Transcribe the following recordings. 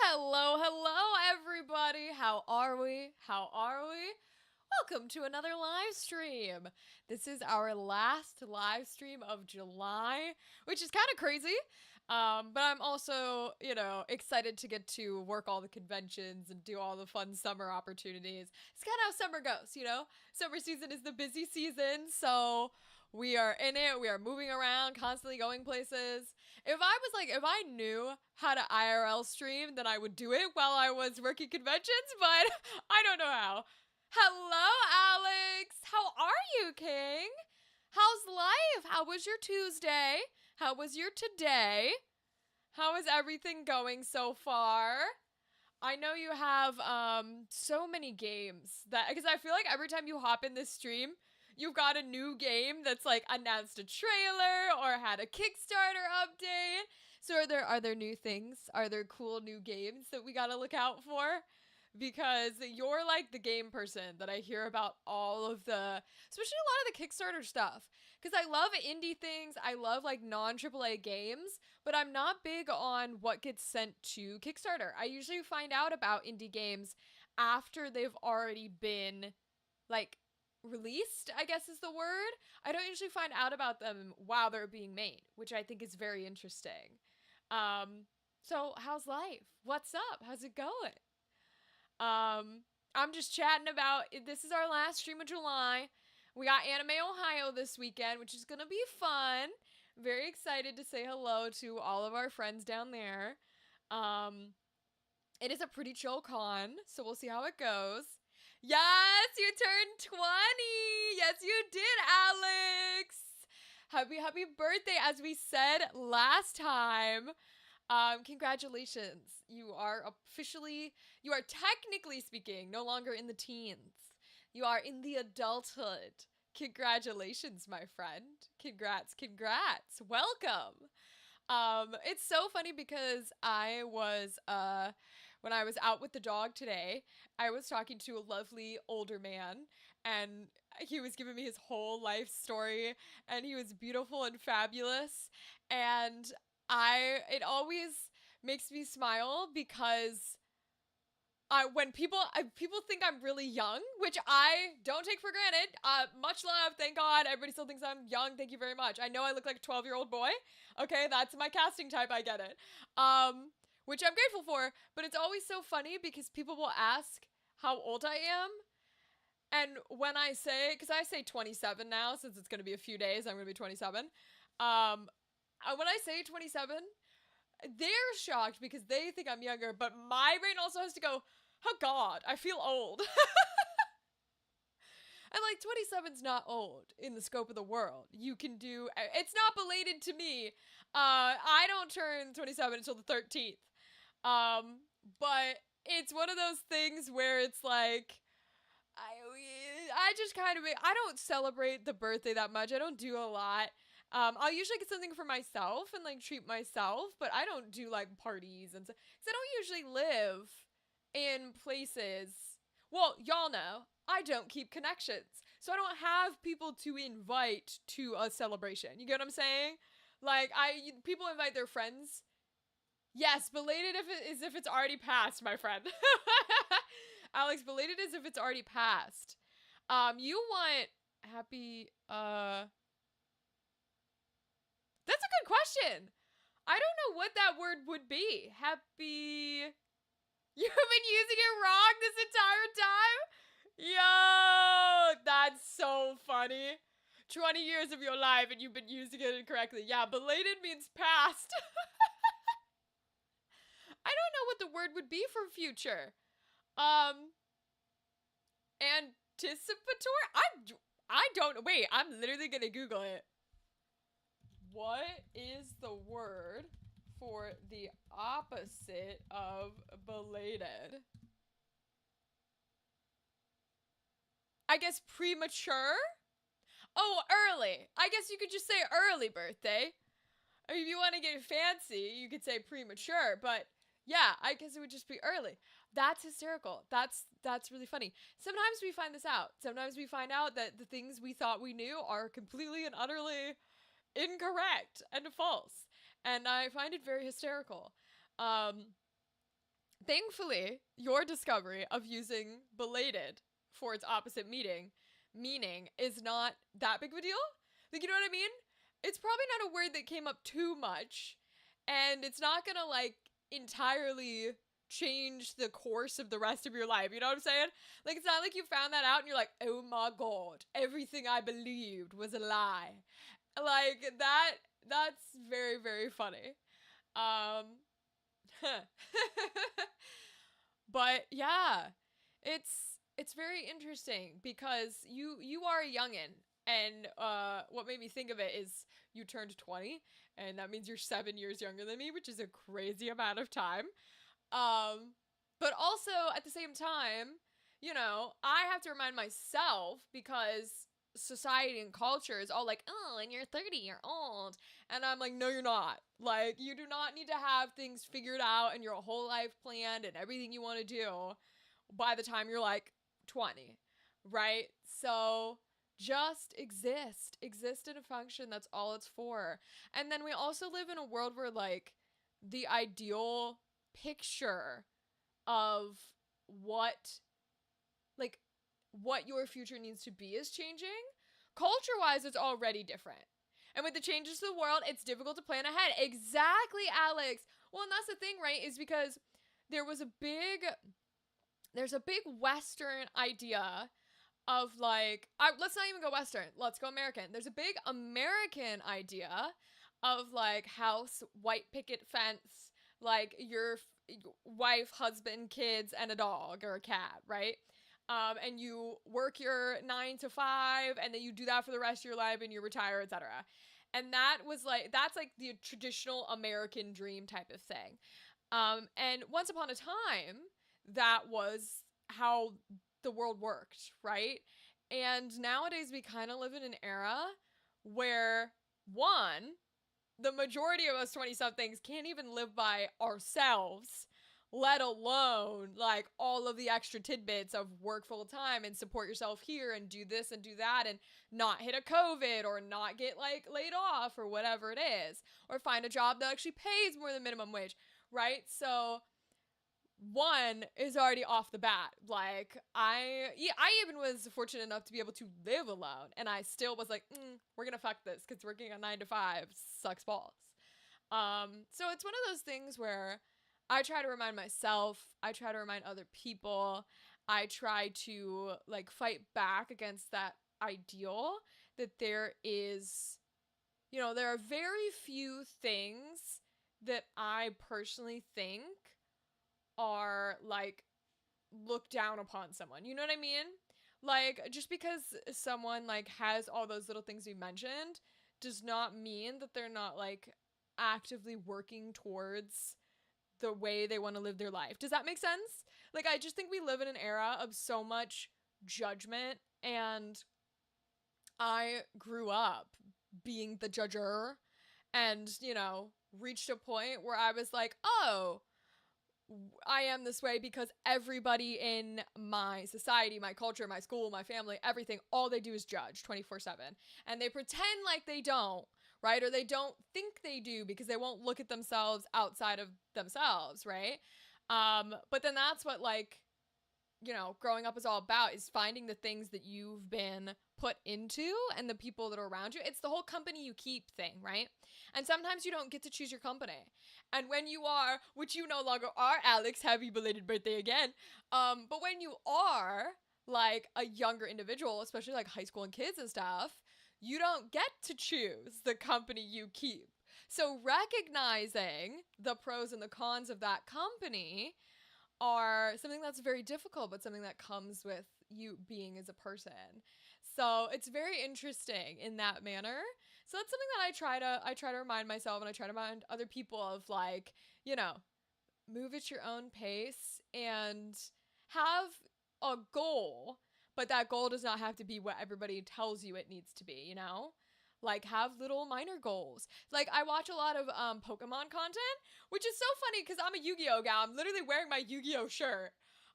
Hello, hello, everybody. How are we? How are we? Welcome to another live stream. This is our last live stream of July, which is kind of crazy. But I'm also, excited to get to work all the conventions and do all the fun summer opportunities. It's kind of how summer goes. Summer season is the busy season, so we are in it. We are moving around, constantly going places. If I knew how to IRL stream, then I would do it while I was working conventions, but I don't know how. Hello, Alex. How are you, King? How's life? How was your Tuesday? How was your today? How is everything going so far? I know you have so many games that because I feel like every time you hop in this stream, you've got a new game that's like announced a trailer or had a Kickstarter update. So are there new things? Are there cool new games that we got to look out for? Because you're like the game person that I hear about all of the, especially a lot of the Kickstarter stuff. Because I love indie things, I love like non AAA games, but I'm not big on what gets sent to Kickstarter. I usually find out about indie games after they've already been like released, I guess is the word. I don't usually find out about them while they're being made, which I think is very interesting. So how's life? What's up? How's it going? I'm just chatting about this is our last stream of July. We got Anime Ohio this weekend, which is gonna be fun. Very excited to say hello to all of our friends down there. Um, it is a pretty chill con, so we'll see how it goes. Yes, you turned 20. Yes, you did, Alex. Happy birthday, as we said last time. Congratulations. You are technically speaking, no longer in the teens. You are in the adulthood. Congratulations, my friend. Congrats. Welcome. It's so funny because when I was out with the dog today, I was talking to a lovely older man and he was giving me his whole life story and he was beautiful and fabulous and it always makes me smile because when people think I'm really young, which I don't take for granted. Much love, thank God. Everybody still thinks I'm young. Thank you very much. I know I look like a 12-year-old boy. Okay, that's my casting type. I get it. Which I'm grateful for. But it's always so funny because people will ask how old I am, and when I say, because I say 27 now, since it's gonna be a few days, I'm gonna be 27. When I say 27, they're shocked because they think I'm younger, but my brain also has to go, oh God, I feel old. And like 27's not old in the scope of the world. You can do, it's not belated to me. I don't turn 27 until the 13th. But it's one of those things where it's like, I just kind of, I don't celebrate the birthday that much. I don't do a lot. I'll usually get something for myself and like treat myself, but I don't do like parties and stuff. Cause I don't usually live in places. Well, y'all know I don't keep connections, so I don't have people to invite to a celebration. You get what I'm saying? Like people invite their friends. Yes, belated if it's already passed, my friend. Alex, belated as if it's already passed. You want happy, that's a good question. I don't know what that word would be. Happy. You've been using it wrong this entire time? Yo, that's so funny. 20 years of your life and you've been using it incorrectly. Yeah, belated means past. I don't know what the word would be for future. Anticipatory? I don't, wait, I'm literally gonna Google it. What is the word for the opposite of belated? I guess premature? Oh, early. I guess you could just say early birthday. I mean, if you want to get fancy, you could say premature, but yeah, I guess it would just be early. That's hysterical. That's really funny. Sometimes we find this out. Sometimes we find out that the things we thought we knew are completely and utterly incorrect and false. And I find it very hysterical. Um, Thankfully, your discovery of using belated for its opposite meaning is not that big of a deal. Like, you know what I mean? It's probably not a word that came up too much, and it's not gonna like entirely change the course of the rest of your life. You know what I'm saying? Like, it's not like you found that out and you're like, oh my god, everything I believed was a lie. Like that. That's very, very funny. Um, but yeah, it's very interesting because you are a youngin, and what made me think of it is you turned 20, and that means you're 7 years younger than me, which is a crazy amount of time. Um, but also at the same time, I have to remind myself because society and culture is all like, oh, and you're 30, you're old. And I'm like, no, you're not. Like, you do not need to have things figured out and your whole life planned and everything you want to do by the time you're like 20, right? So just exist. Exist in a function. That's all it's for. And then we also live in a world where, like, the ideal picture of what like what your future needs to be is changing. Culture wise, it's already different. And with the changes to the world, it's difficult to plan ahead. Exactly, Alex. Well, and that's the thing, right? Is because there was a big there's a big Western idea of like, let's not even go Western. Let's go American. There's a big American idea of like house, white picket fence, like your wife, husband, kids, and a dog or a cat, right? And you work your 9 to 5, and then you do that for the rest of your life, and you retire, etc. And that's like the traditional American dream type of thing. And once upon a time, that was how the world worked, right? And nowadays, we kind of live in an era where, one, the majority of us 20 somethings can't even live by ourselves, let alone like all of the extra tidbits of work full time and support yourself here and do this and do that and not hit a COVID or not get like laid off or whatever it is, or find a job that actually pays more than minimum wage, right? So one is already off the bat. Like I even was fortunate enough to be able to live alone, and I still was like, we're gonna fuck this because working a 9 to 5 sucks balls. So it's one of those things where I try to remind myself, I try to remind other people, I try to like fight back against that ideal that there is, there are very few things that I personally think are like look down upon someone. You know what I mean? Like, just because someone like has all those little things we mentioned does not mean that they're not like actively working towards the way they want to live their life. Does that make sense? Like, I just think we live in an era of so much judgment, and I grew up being the judger and, reached a point where I was like, oh, I am this way because everybody in my society, my culture, my school, my family, everything, all they do is judge 24/7. And they pretend like they don't, right? Or they don't think they do because they won't look at themselves outside of themselves, right? But then that's what like, growing up is all about, is finding the things that you've been put into and the people that are around you. It's the whole company you keep thing, right? And sometimes you don't get to choose your company. And when you are, which you no longer are, Alex, happy belated birthday again. But when you are like a younger individual, especially like high school and kids and stuff, you don't get to choose the company you keep. So recognizing the pros and the cons of that company are something that's very difficult, but something that comes with you being as a person. So it's very interesting in that manner. So that's something that I try to remind myself, and I try to remind other people of, like, move at your own pace and have a goal, but that goal does not have to be what everybody tells you it needs to be. Like, have little minor goals. Like, I watch a lot of Pokemon content, which is so funny because I'm a Yu-Gi-Oh gal. I'm literally wearing my Yu-Gi-Oh shirt.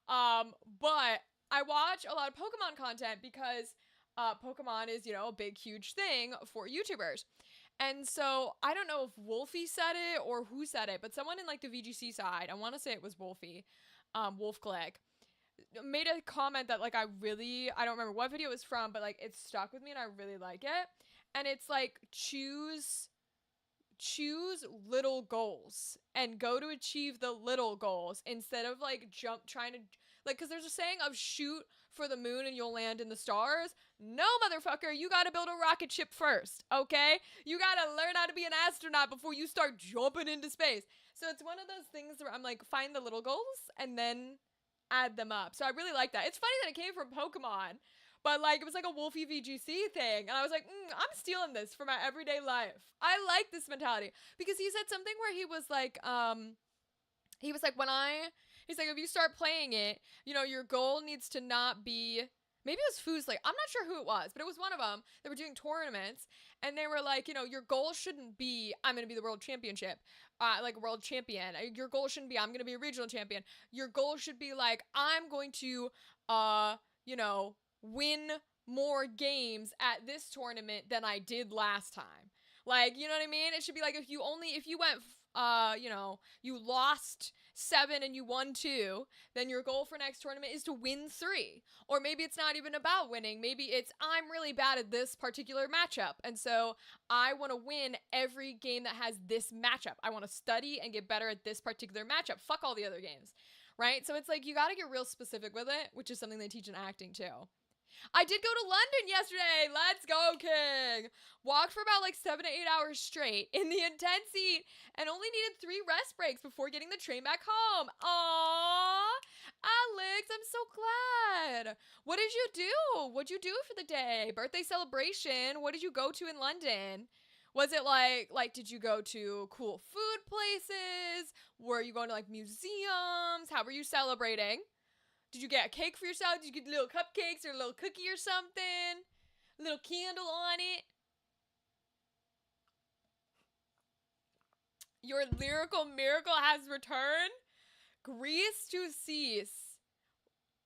But I watch a lot of Pokemon content because Pokemon is, a big, huge thing for YouTubers. And so I don't know if Wolfie said it or who said it, but someone in like the VGC side, I want to say it was Wolfie, Wolf Clegg, made a comment that like I don't remember what video it was from, but like it stuck with me and I really like it. And it's like choose little goals and go to achieve the little goals instead of like trying to like, because there's a saying of shoot for the moon and you'll land in the stars. No, motherfucker, you gotta build a rocket ship first, okay? You gotta learn how to be an astronaut before you start jumping into space. So it's one of those things where I'm like, find the little goals and then add them up. So I really like that. It's funny that it came from Pokemon, but like it was like a Wolfie VGC thing, and I was like, I'm stealing this for my everyday life. I like this mentality because he said something where he was like, he's like, if you start playing it, you know, your goal needs to not be. Maybe it was Foosley. I'm not sure who it was, but it was one of them. They were doing tournaments, and they were like, you know, your goal shouldn't be, I'm going to be the world championship, like world champion. Your goal shouldn't be, I'm going to be a regional champion. Your goal should be like, I'm going to, you know, win more games at this tournament than I did last time. Like, you know what I mean? It should be like if you went, you know, you lost 7 and you won 2, then your goal for next tournament is to win 3. Or maybe it's not even about winning. Maybe it's, I'm really bad at this particular matchup, and so I want to win every game that has this matchup. I want to study and get better at this particular matchup. Fuck all the other games, right? So it's like you got to get real specific with it, which is something they teach in acting too. I did go to London yesterday. Let's go, King. Walked for about like 7 to 8 hours straight in the intense heat and only needed 3 rest breaks before getting the train back home. Aww. Alex, I'm so glad. What did you do? What'd you do for the day? Birthday celebration. What did you go to in London? Was it like did you go to cool food places? Were you going to like museums? How were you celebrating? Did you get a cake for yourself? Did you get little cupcakes or a little cookie or something? A little candle on it? Your lyrical miracle has returned? Grease to cease.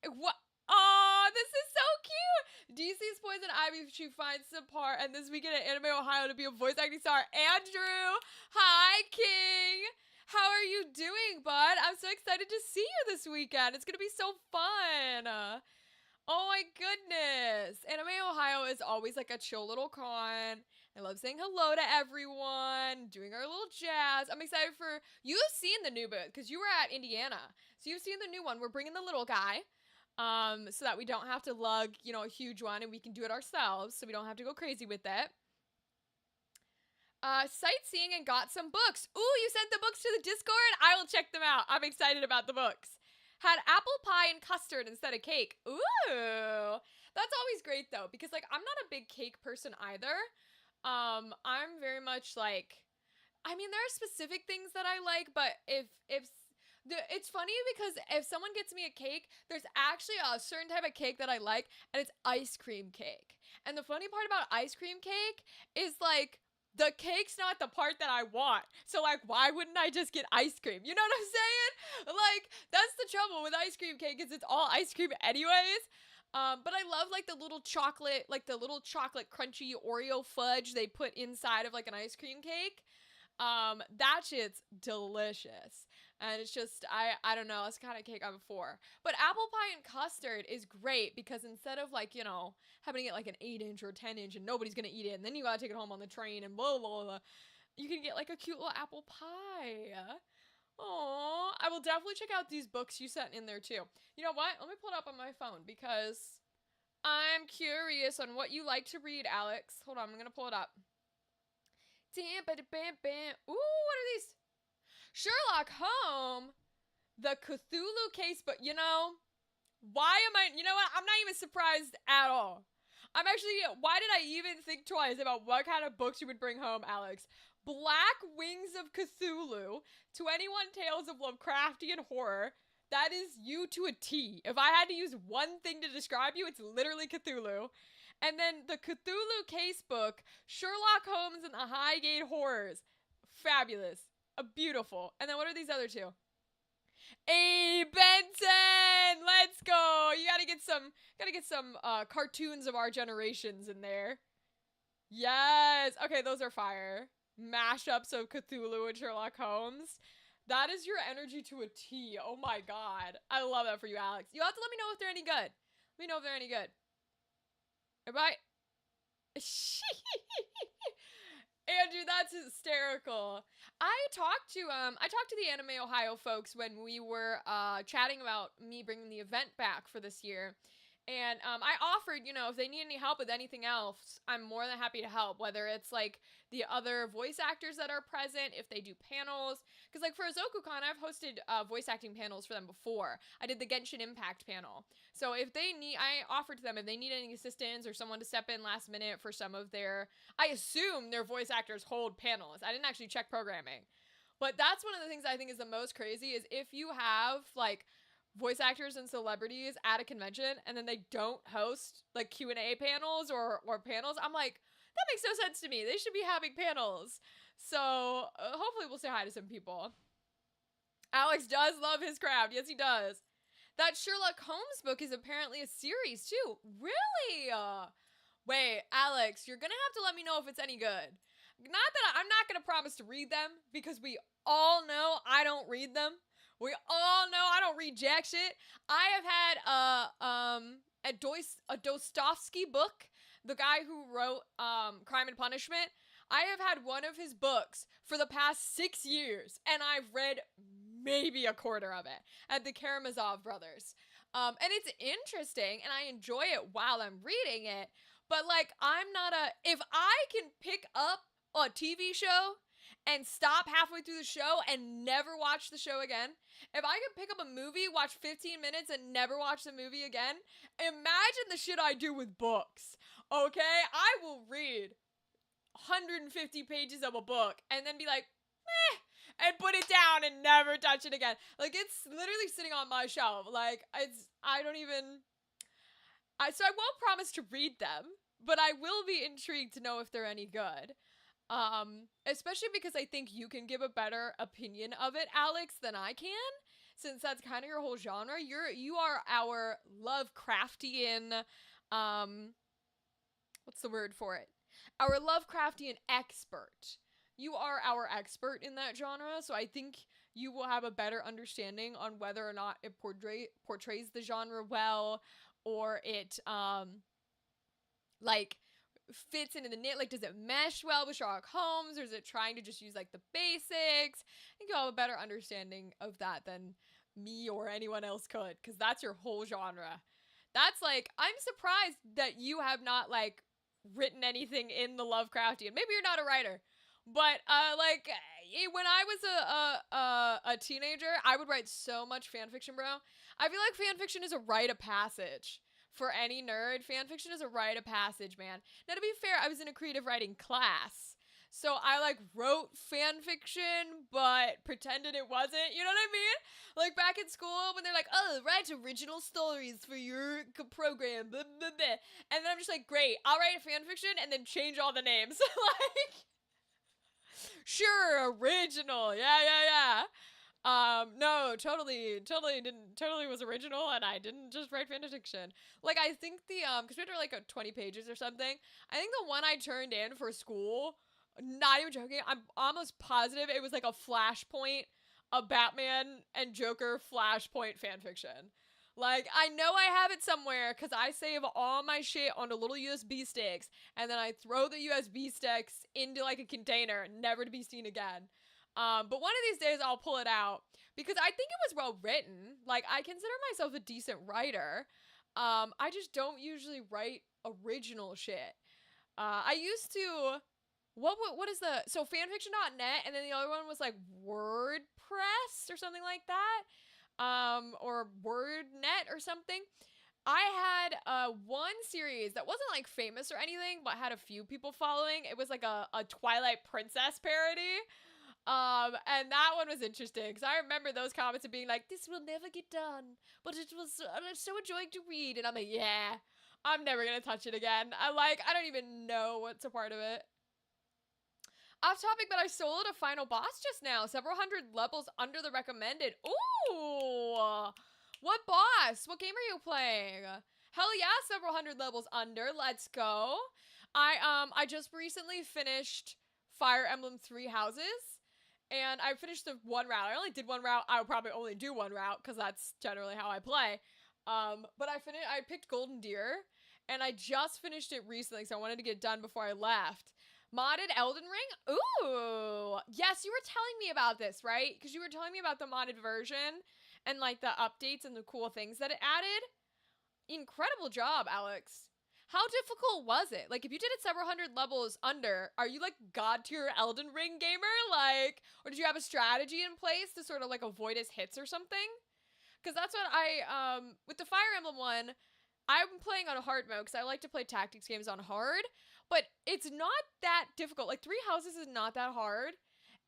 What? Oh, this is so cute. DC's Poison Ivy, she finds some part, and this weekend at Anime Ohio to be a voice acting star. Andrew, hi, King. How are you doing, bud? I'm so excited to see you this weekend. It's going to be so fun. Oh my goodness. Anime Ohio is always like a chill little con. I love saying hello to everyone, doing our little jazz. I'm excited for, you've seen the new booth because you were at Indiana. So you've seen the new one. We're bringing the little guy so that we don't have to lug, you know, a huge one and we can do it ourselves so we don't have to go crazy with it. Sightseeing and got some books. Ooh, you sent the books to the Discord? I will check them out. I'm excited about the books. Had apple pie and custard instead of cake. Ooh. That's always great though, because like I'm not a big cake person either. I'm very much like, I mean, there are specific things that I like, but it's funny because if someone gets me a cake, there's actually a certain type of cake that I like, and it's ice cream cake. And the funny part about ice cream cake is like, the cake's not the part that I want. So like, why wouldn't I just get ice cream? You know what I'm saying? Like, that's the trouble with ice cream cake is it's all ice cream anyways. But I love like the little chocolate crunchy Oreo fudge they put inside of like an ice cream cake. That shit's delicious. And it's just, I don't know, that's the kind of cake I'm for. But apple pie and custard is great because instead of like, you know, having to get like an 8-inch or 10-inch and nobody's gonna eat it and then you gotta take it home on the train and blah, blah, blah, you can get like a cute little apple pie. Aww, I will definitely check out these books you sent in there too. You know what? Let me pull it up on my phone because I'm curious on what you like to read, Alex. Hold on, I'm gonna pull it up. Ooh, what are these? Sherlock Holmes, the Cthulhu case, but you know, you know what? I'm not even surprised at all. Why did I even think twice about what kind of books you would bring home, Alex? Black Wings of Cthulhu, 21 Tales of Lovecraftian Horror. That is you to a T. If I had to use one thing to describe you, it's literally Cthulhu. And then the Cthulhu case book, Sherlock Holmes and the Highgate Horrors. Fabulous. Beautiful. And then what are these other two? A. Benson! Let's go! You gotta get some cartoons of our generations in there. Yes. Okay, those are fire. Mashups of Cthulhu and Sherlock Holmes. That is your energy to a T. Oh my god. I love that for you, Alex. You have to let me know if they're any good. Let me know if they're any good. Am I? Andrew, that's hysterical. I talked to the Anime Ohio folks when we were chatting about me bringing the event back for this year. And I offered, if they need any help with anything else, I'm more than happy to help. Whether it's like the other voice actors that are present, if they do panels. Because, like, for AzokuCon, I've hosted voice acting panels for them before. I did the Genshin Impact panel. So if they need, I offered to them if they need any assistance or someone to step in last minute for some of their, I assume their voice actors hold panels. I didn't actually check programming. But that's one of the things I think is the most crazy is if you have, like, voice actors and celebrities at a convention and then they don't host like Q&A panels or panels, I'm like, that makes no sense to me. They should be having panels. So hopefully we'll say hi to some people. Alex does love his craft. Yes, he does. That Sherlock Holmes book is apparently a series too. Really? Wait, Alex, you're gonna have to let me know if it's any good. Not that I'm not gonna promise to read them because we all know I don't read them. We all know I don't read jack shit. I have had a Dostoevsky book, the guy who wrote Crime and Punishment. I have had one of his books for the past 6 years, and I've read maybe a quarter of it at the Karamazov brothers. And it's interesting, and I enjoy it while I'm reading it. But, like, if I can pick up a TV show and stop halfway through the show and never watch the show again, if I can pick up a movie, watch 15 minutes, and never watch the movie again, imagine the shit I do with books, okay? I will read 150 pages of a book and then be like, and put it down and never touch it again. Like, it's literally sitting on my shelf. Like, so I won't promise to read them, but I will be intrigued to know if they're any good. Especially because I think you can give a better opinion of it, Alex, than I can, since that's kind of your whole genre. You are our Lovecraftian, what's the word for it? Our Lovecraftian expert. You are our expert in that genre, so I think you will have a better understanding on whether or not it portrays the genre well, or it, like, fits into the knit. Like, does it mesh well with Sherlock Holmes, or is it trying to just use, like, the basics? I think you'll have a better understanding of that than me or anyone else could, because that's your whole genre. That's, like, I'm surprised that you have not, like, written anything in the Lovecraftian. Maybe you're not a writer, but like, when I was a teenager, I would write so much fanfiction, bro. I feel like fanfiction is a rite of passage for any nerd. Fanfiction is a rite of passage, man. Now, to be fair, I was in a creative writing class, so I, like, wrote fanfiction, but pretended it wasn't. You know what I mean? Like, back in school, when they're like, oh, write original stories for your program, blah, blah, blah. And then I'm just like, great, I'll write a fanfiction and then change all the names. Like, sure, original, yeah. No, totally was original, and I didn't just write fanfiction. Like, I think because we had like 20 pages or something, I think the one I turned in for school, not even joking, I'm almost positive it was like a Flashpoint, a Batman and Joker Flashpoint fanfiction. Like, I know I have it somewhere because I save all my shit onto little USB sticks, and then I throw the USB sticks into, like, a container, never to be seen again. But one of these days I'll pull it out because I think it was well written. Like, I consider myself a decent writer. I just don't usually write original shit. I used to, what is so fanfiction.net, and then the other one was like WordPress or something like that. Or WordNet or something. I had one series that wasn't like famous or anything, but had a few people following. It was like a Twilight Princess parody. And that one was interesting because I remember those comments of being like, this will never get done, but it was so enjoying to read. And I'm like, yeah, I'm never gonna touch it again. I don't even know what's a part of it. Off topic, but I soloed a final boss just now, several hundred levels under the recommended. Ooh, what boss? What game are you playing? Hell yeah, several hundred levels under. Let's go. I just recently finished Fire Emblem Three Houses. And I finished the one route. I only did one route. I'll probably only do one route because that's generally how I play. But I picked Golden Deer, and I just finished it recently, so I wanted to get it done before I left. Modded Elden Ring? Ooh. Yes, you were telling me about this, right? Because you were telling me about the modded version and like the updates and the cool things that it added. Incredible job, Alex. How difficult was it? Like, if you did it several hundred levels under, are you like god tier Elden Ring gamer? Like, or did you have a strategy in place to sort of like avoid his hits or something? Because that's what with the Fire Emblem one, I'm playing on hard mode because I like to play tactics games on hard, but it's not that difficult. Like, Three Houses is not that hard.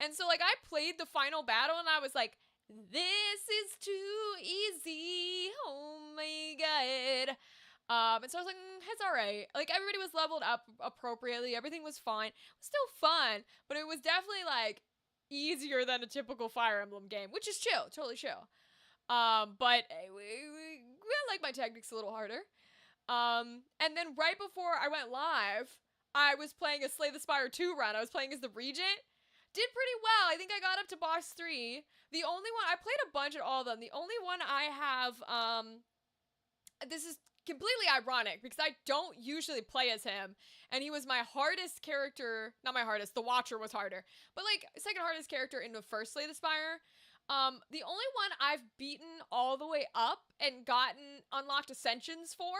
And so, like, I played the final battle and I was like, this is too easy. Oh my god. And so I was like, it's alright. Like, everybody was leveled up appropriately. Everything was fine. It was still fun, but it was definitely, like, easier than a typical Fire Emblem game, which is chill. Totally chill. But I like my tactics a little harder. And then right before I went live, I was playing a Slay the Spire 2 run. I was playing as the Regent. Did pretty well. I think I got up to boss 3. The only one, I played a bunch at all of them. The only one I have, this is completely ironic because I don't usually play as him, and he was my hardest character. Not my hardest, the Watcher was harder, but like second hardest character in the first Slay the Spire. The only one I've beaten all the way up and gotten unlocked ascensions for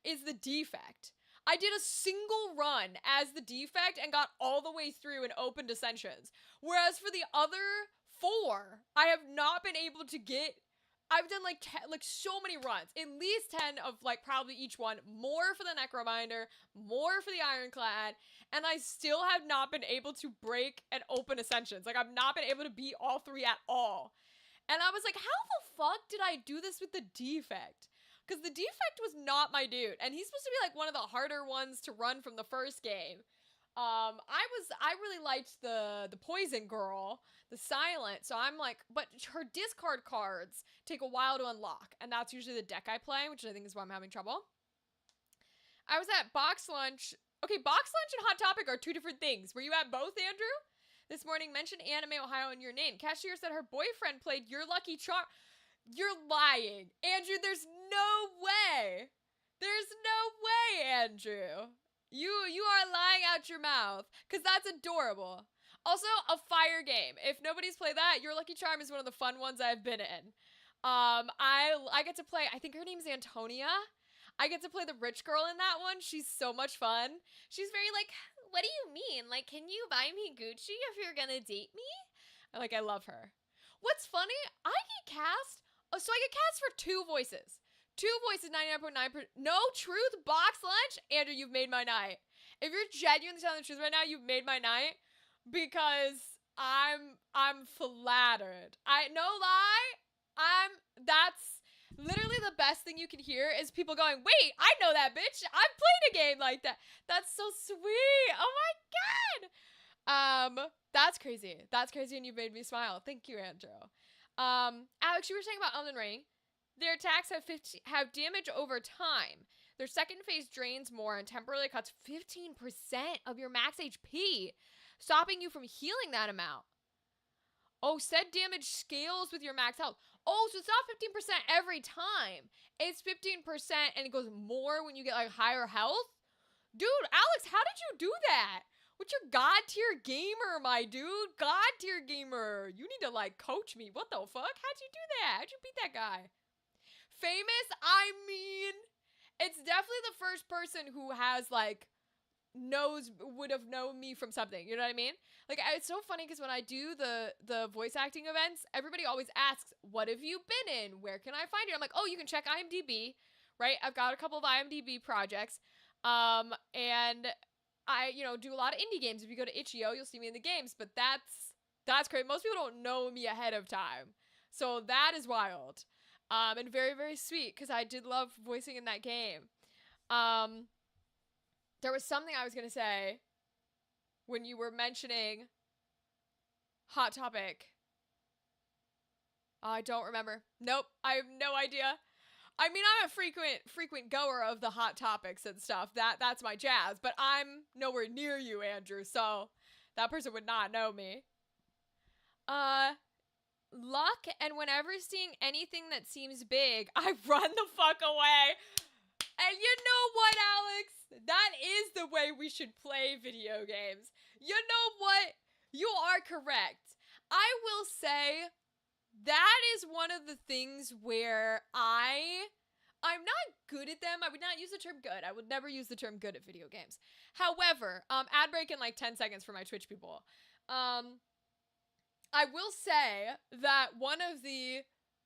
is the Defect. I did a single run as the Defect and got all the way through and opened ascensions. Whereas for the other 4, I have not been able to get. I've done like so many runs, at least 10 of like probably each one, more for the Necrominder, more for the Ironclad, and I still have not been able to break and open Ascensions. Like, I've not been able to beat all 3 at all. And I was like, how the fuck did I do this with the Defect? Because the Defect was not my dude, and he's supposed to be like one of the harder ones to run from the first game. I really liked the Poison Girl, the Silent, so I'm like, but her discard cards take a while to unlock, and that's usually the deck I play, which I think is why I'm having trouble. I was at Box Lunch. Okay, Box Lunch and Hot Topic are 2 different things. Were you at both, Andrew? This morning, mentioned Anime Ohio in your name. Cashier said her boyfriend played Your Lucky Charm. You're lying. Andrew, there's no way. There's no way, Andrew. You are lying out your mouth, because that's adorable. Also, a fire game. If nobody's played that, Your Lucky Charm is one of the fun ones I've been in. I get to play, I think her name's Antonia. I get to play the rich girl in that one. She's so much fun. She's very like, what do you mean? Like, can you buy me Gucci if you're gonna date me? I love her. What's funny, I get cast, so I get cast for 2 voices. 2 voices, 99.9%. No truth, Box Lunch. Andrew, you've made my night. If you're genuinely telling the truth right now, you've made my night, because I'm flattered. No lie, that's literally the best thing you can hear is people going, wait, I know that bitch. I've played a game like that. That's so sweet. Oh my god. That's crazy. That's crazy, and you made me smile. Thank you, Andrew. Alex, you were saying about Elden Ring. Their attacks have damage over time. Their second phase drains more and temporarily cuts 15% of your max HP, stopping you from healing that amount. Oh, said damage scales with your max health. Oh, so it's not 15% every time. It's 15% and it goes more when you get like higher health? Dude, Alex, how did you do that? What's your god tier gamer, my dude? God tier gamer. You need to like coach me. What the fuck? How'd you do that? How'd you beat that guy? Famous? I mean, it's definitely the first person who has like would have known me from something, you know what I mean? Like, it's so funny because when I do the voice acting events, everybody always asks, what have you been in? Where can I find you? I'm like, oh, you can check IMDb, right? I've got a couple of IMDb projects, and I, do a lot of indie games. If you go to Itch.io, you'll see me in the games, but that's great. Most people don't know me ahead of time, so that is wild, and very, very sweet, because I did love voicing in that game. There was something I was going to say when you were mentioning Hot Topic. I don't remember. Nope. I have no idea. I mean, I'm a frequent goer of the hot topics and stuff. That's my jazz. But I'm nowhere near you, Andrew. So that person would not know me. Luck, and whenever seeing anything that seems big, I run the fuck away. And you know what, Alex? That is the way we should play video games. You know what? You are correct. I will say that is one of the things where I'm not good at them. I would not use the term good. I would never use the term good at video games. However, ad break in like 10 seconds for my Twitch people. I will say that one of the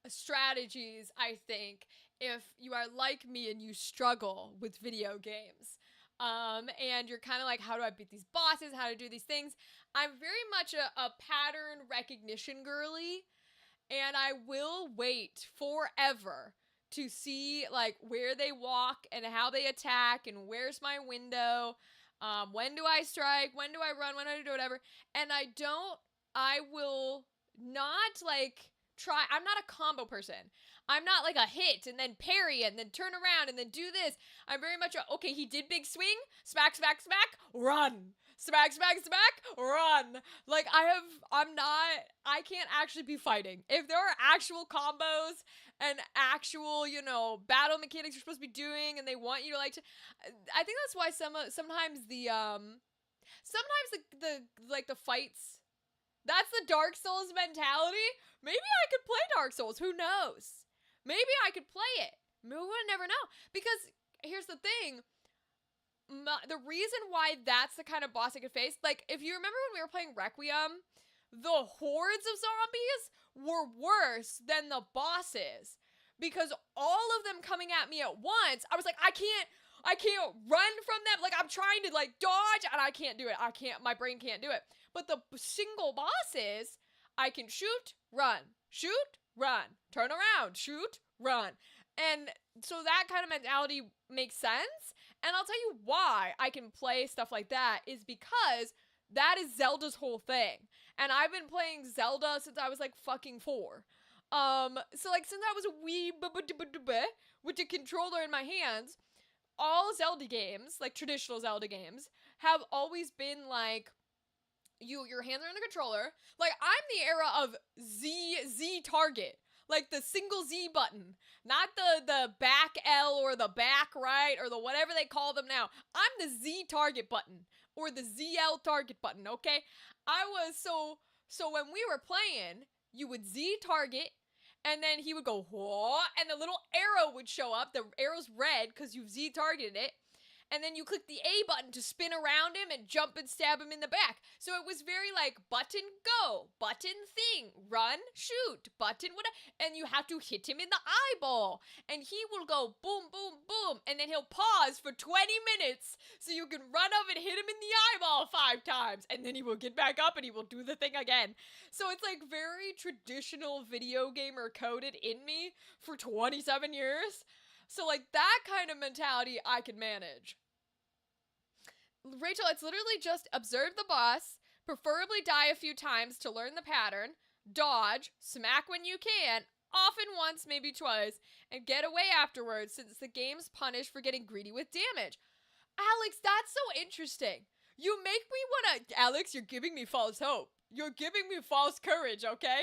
strategies, I think, if you are like me and you struggle with video games, and you're kind of like, how do I beat these bosses? How to do these things? I'm very much a pattern recognition girly, and I will wait forever to see like where they walk and how they attack and where's my window. When do I strike? When do I run? When do I do whatever? And I will not like try. I'm not a combo person. I'm not like a hit and then parry and then turn around and then do this. I'm very much okay, he did big swing, smack, smack, smack, run. Smack, smack, smack, run. Like I can't actually be fighting. If there are actual combos and actual, battle mechanics you're supposed to be doing and they want you to like to, I think that's why sometimes the fights, that's the Dark Souls mentality. Maybe I could play Dark Souls. Who knows? Maybe I could play it. We would never know. Because here's the thing. The reason why that's the kind of boss I could face, like, if you remember when we were playing Requiem, the hordes of zombies were worse than the bosses. Because all of them coming at me at once, I was like, I can't run from them. Like, I'm trying to, like, dodge, and I can't do it. My brain can't do it. But the single bosses, I can shoot, run, turn around, shoot, run. And so that kind of mentality makes sense. And I'll tell you why I can play stuff like that is because that is Zelda's whole thing. And I've been playing Zelda since I was like fucking 4. So like since I was a wee with the controller in my hands, all Zelda games, like traditional Zelda games, have always been like your hands are on the controller. Like I'm the era of Z target. Like the single Z button, not the back L or the back right or the whatever they call them now. I'm the Z target button or the ZL target button, okay? I was so when we were playing, you would Z target and then he would go, whoa, and the little arrow would show up. The arrow's red because you've Z targeted it. And then you click the A button to spin around him and jump and stab him in the back. So it was very like button go, button thing, run, shoot, button whatever. And you have to hit him in the eyeball. And he will go boom, boom, boom. And then he'll pause for 20 minutes so you can run up and hit him in the eyeball 5 times. And then he will get back up and he will do the thing again. So it's like very traditional video gamer coded in me for 27 years. So, like, that kind of mentality I can manage. Rachel, it's literally just observe the boss, preferably die a few times to learn the pattern, dodge, smack when you can, often once, maybe twice, and get away afterwards since the game's punished for getting greedy with damage. Alex, that's so interesting. You make me want to... Alex, you're giving me false hope. You're giving me false courage, okay?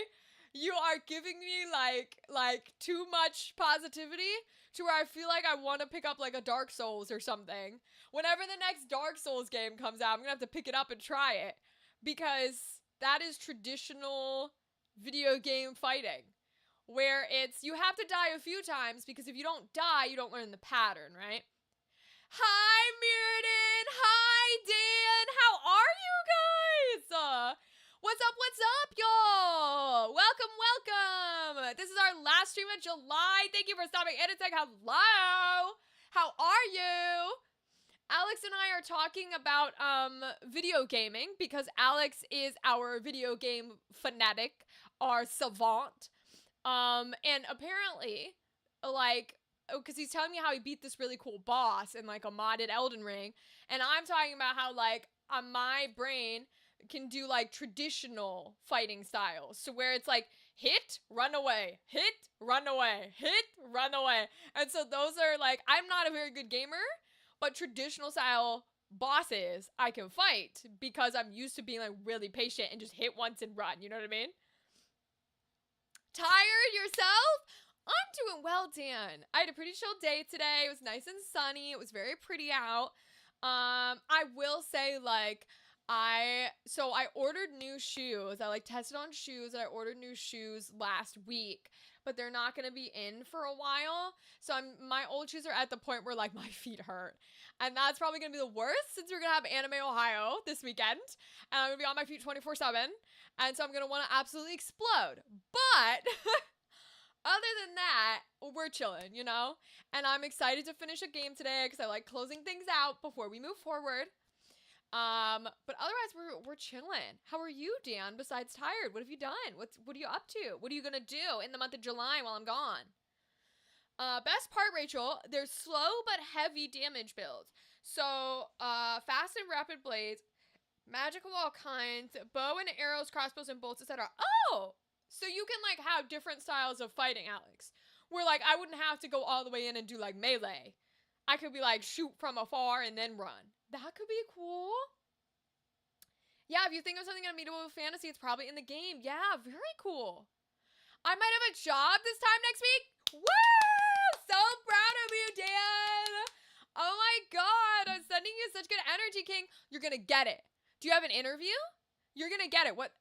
You are giving me, like too much positivity to where I feel like I want to pick up, like, a Dark Souls or something. Whenever the next Dark Souls game comes out, I'm gonna have to pick it up and try it. Because that is traditional video game fighting. Where it's, you have to die a few times, because if you don't die, you don't learn the pattern, right? Hi, Mirrodin! Hi, Dan! How are you guys? What's up, y'all? Welcome. This is our last stream of July. Thank you for stopping in and saying hello. How are you? Alex and I are talking about video gaming because Alex is our video game fanatic, our savant. And apparently, like, because he's telling me how he beat this really cool boss in like a modded Elden Ring, and I'm talking about how like on my brain can do like traditional fighting styles. So where it's like hit, run away, hit, run away, hit, run away. And so those are like, I'm not a very good gamer, but traditional style bosses I can fight because I'm used to being like really patient and just hit once and run. You know what I mean? Tired yourself? I'm doing well, Dan. I had a pretty chill day today. It was nice and sunny. It was very pretty out. I will say like I ordered new shoes. I like tested on shoes and I ordered new shoes last week, but they're not going to be in for a while. So my old shoes are at the point where like my feet hurt. And that's probably going to be the worst since we're going to have Anime Ohio this weekend. And I'm going to be on my feet 24/7. And so I'm going to want to absolutely explode. But other than that, we're chilling, you know? And I'm excited to finish a game today because I like closing things out before we move forward. But otherwise we're chilling. How are you, Dan? Besides tired, what have you done? What are you up to? What are you gonna do in the month of July while I'm gone? Best part, Rachel, they're slow but heavy damage builds. So, fast and rapid blades, magic of all kinds, bow and arrows, crossbows and bolts, etc. Oh! So you can like have different styles of fighting, Alex. Where like I wouldn't have to go all the way in and do like melee. I could be like shoot from afar and then run. That could be cool. Yeah, if you think of something in Medieval Fantasy, it's probably in the game. Yeah, very cool. I might have a job this time next week. Woo! So proud of you, Dan. Oh my god, I'm sending you such good energy, King. You're gonna get it. Do you have an interview? You're gonna get it. What?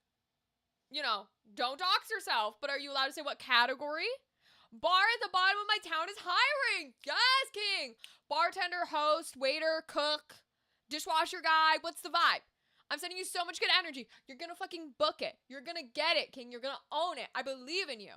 You know, don't dox yourself, but are you allowed to say what category? Bar at the bottom of my town is hiring. Yes, King. Bartender, host, waiter, cook, dishwasher guy. What's the vibe? I'm sending you so much good energy. You're gonna fucking book it. You're gonna get it, King. You're gonna own it. I believe in you.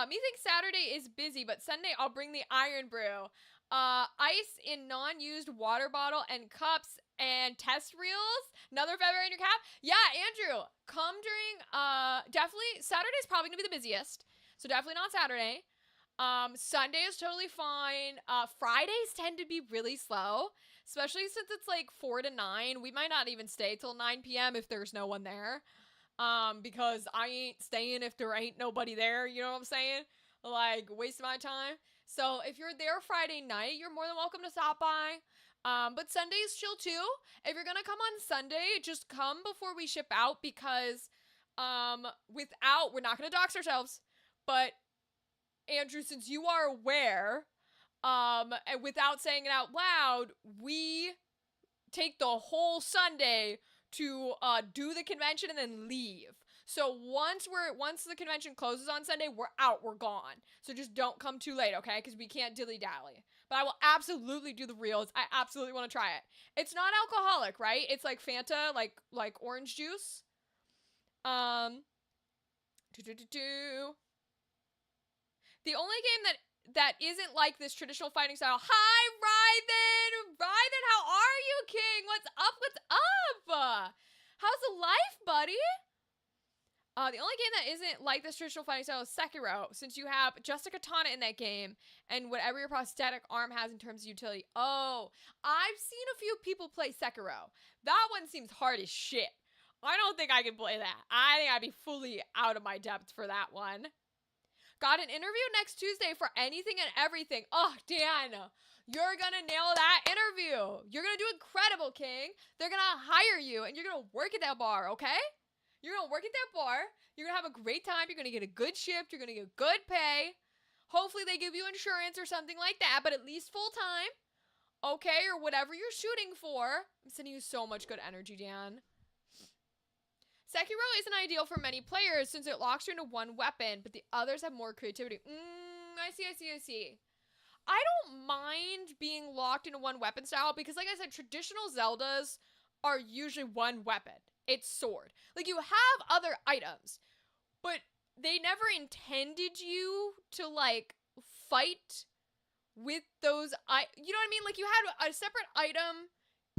Me think Saturday is busy, but Sunday I'll bring the iron brew. Ice in non-used water bottle and cups and test reels. Another feather in your cap. Yeah, Andrew, come during, definitely, Saturday's probably gonna be the busiest. So definitely not Saturday. Sunday is totally fine. Fridays tend to be really slow, especially since it's like 4 to 9. We might not even stay till 9 p.m. if there's no one there. Because I ain't staying if there ain't nobody there, you know what I'm saying? Like, waste my time. So if you're there Friday night, you're more than welcome to stop by. But Sunday's chill too. If you're gonna come on Sunday, just come before we ship out because, we're not gonna dox ourselves, but Andrew, since you are aware, and without saying it out loud, we take the whole Sunday to do the convention and then leave. So once the convention closes on Sunday, we're out, we're gone. So just don't come too late, okay? Because we can't dilly-dally. But I will absolutely do the reels. I absolutely want to try it. It's not alcoholic, right? It's like Fanta, like orange juice. The only game that isn't like this traditional fighting style. Hi, Rythan! Rythan, how are you, King? What's up? What's up? How's the life, buddy? The only game that isn't like this traditional fighting style is Sekiro, since you have just a katana in that game, and whatever your prosthetic arm has in terms of utility. Oh, I've seen a few people play Sekiro. That one seems hard as shit. I don't think I can play that. I think I'd be fully out of my depth for that one. Got an interview next Tuesday for anything and everything. Oh, Dan, you're gonna nail that interview. You're gonna do incredible, King. They're gonna hire you and you're gonna work at that bar, okay? You're gonna work at that bar. You're gonna have a great time. You're gonna get a good shift. You're gonna get good pay. Hopefully they give you insurance or something like that, but at least full time, okay? Or whatever you're shooting for. I'm sending you so much good energy, Dan. Sekiro isn't ideal for many players since it locks you into one weapon, but the others have more creativity. I see. I don't mind being locked into one weapon style because, like I said, traditional Zeldas are usually one weapon. It's sword. Like, you have other items, but they never intended you to, like, fight with those, you know what I mean? Like, you had a separate item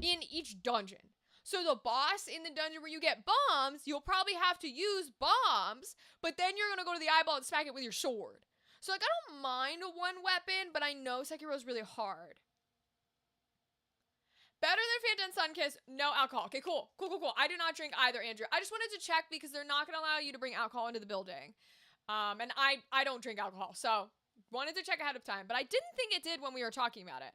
in each dungeon. So the boss in the dungeon where you get bombs, you'll probably have to use bombs, but then you're gonna go to the eyeball and smack it with your sword. So, like, I don't mind a one weapon, but I know Sekiro is really hard. Better than Fanta and Sunkiss, no alcohol. Okay, cool. I do not drink either, Andrew. I just wanted to check because they're not going to allow you to bring alcohol into the building. And I don't drink alcohol, so wanted to check ahead of time. But I didn't think it did when we were talking about it.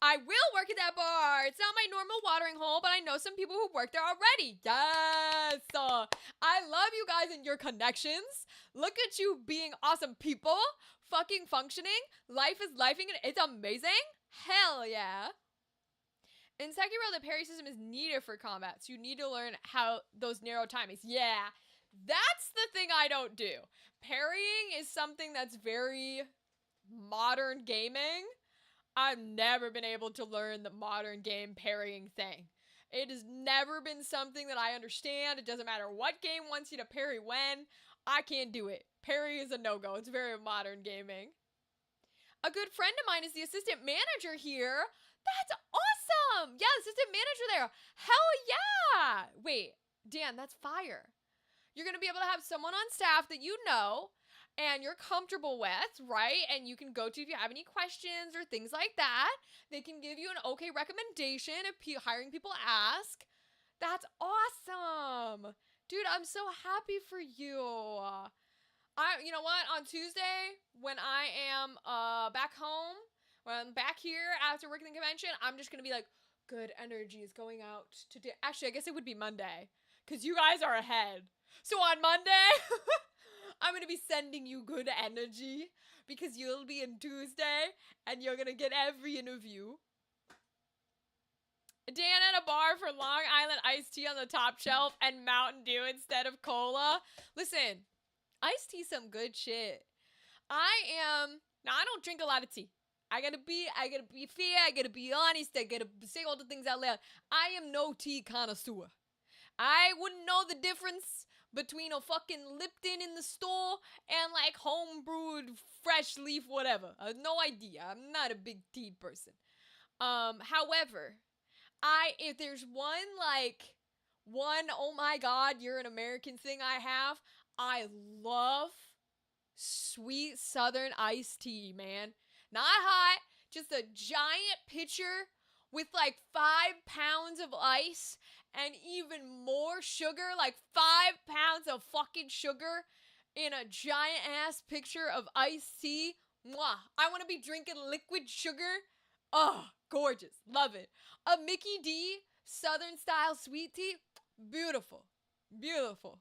I will work at that bar. It's not my normal watering hole, but I know some people who work there already. Yes. I love you guys and your connections. Look at you being awesome people. Fucking functioning. Life is lifing and it's amazing. Hell yeah. In Sekiro, the parry system is needed for combat, so you need to learn how those narrow timings. Yeah, that's the thing I don't do. Parrying is something that's very modern gaming. I've never been able to learn the modern game parrying thing. It has never been something that I understand. It doesn't matter what game wants you to parry when. I can't do it. Parry is a no-go. It's very modern gaming. A good friend of mine is the assistant manager here. That's awesome! Yeah, assistant manager there. Hell yeah! Wait, Dan, that's fire. You're going to be able to have someone on staff that you know and you're comfortable with, right? And you can go to if you have any questions or things like that. They can give you an okay recommendation if hiring people ask. That's awesome. Dude, I'm so happy for you. You know what? On Tuesday, when I am back home, when I'm back here after working the convention, I'm just going to be like, good energy is going out today. Actually, I guess it would be Monday because you guys are ahead. So on Monday, I'm going to be sending you good energy because you'll be in Tuesday and you're going to get every interview. Dan at a bar for Long Island iced tea on the top shelf and Mountain Dew instead of cola. Listen, iced tea some good shit. I don't drink a lot of tea. I gotta be fair, I gotta be honest, I gotta say all the things out loud. I am no tea connoisseur. I wouldn't know the difference between a fucking Lipton in the store and like home-brewed fresh leaf whatever. I have no idea. I'm not a big tea person. However, if there's one oh my god, you're an American thing I love sweet southern iced tea, man. Not hot, just a giant pitcher with like 5 pounds of ice and even more sugar, like 5 pounds of fucking sugar in a giant ass pitcher of iced tea. Mwah. I want to be drinking liquid sugar. Oh, gorgeous. Love it. A Mickey D Southern style sweet tea. Beautiful. Beautiful.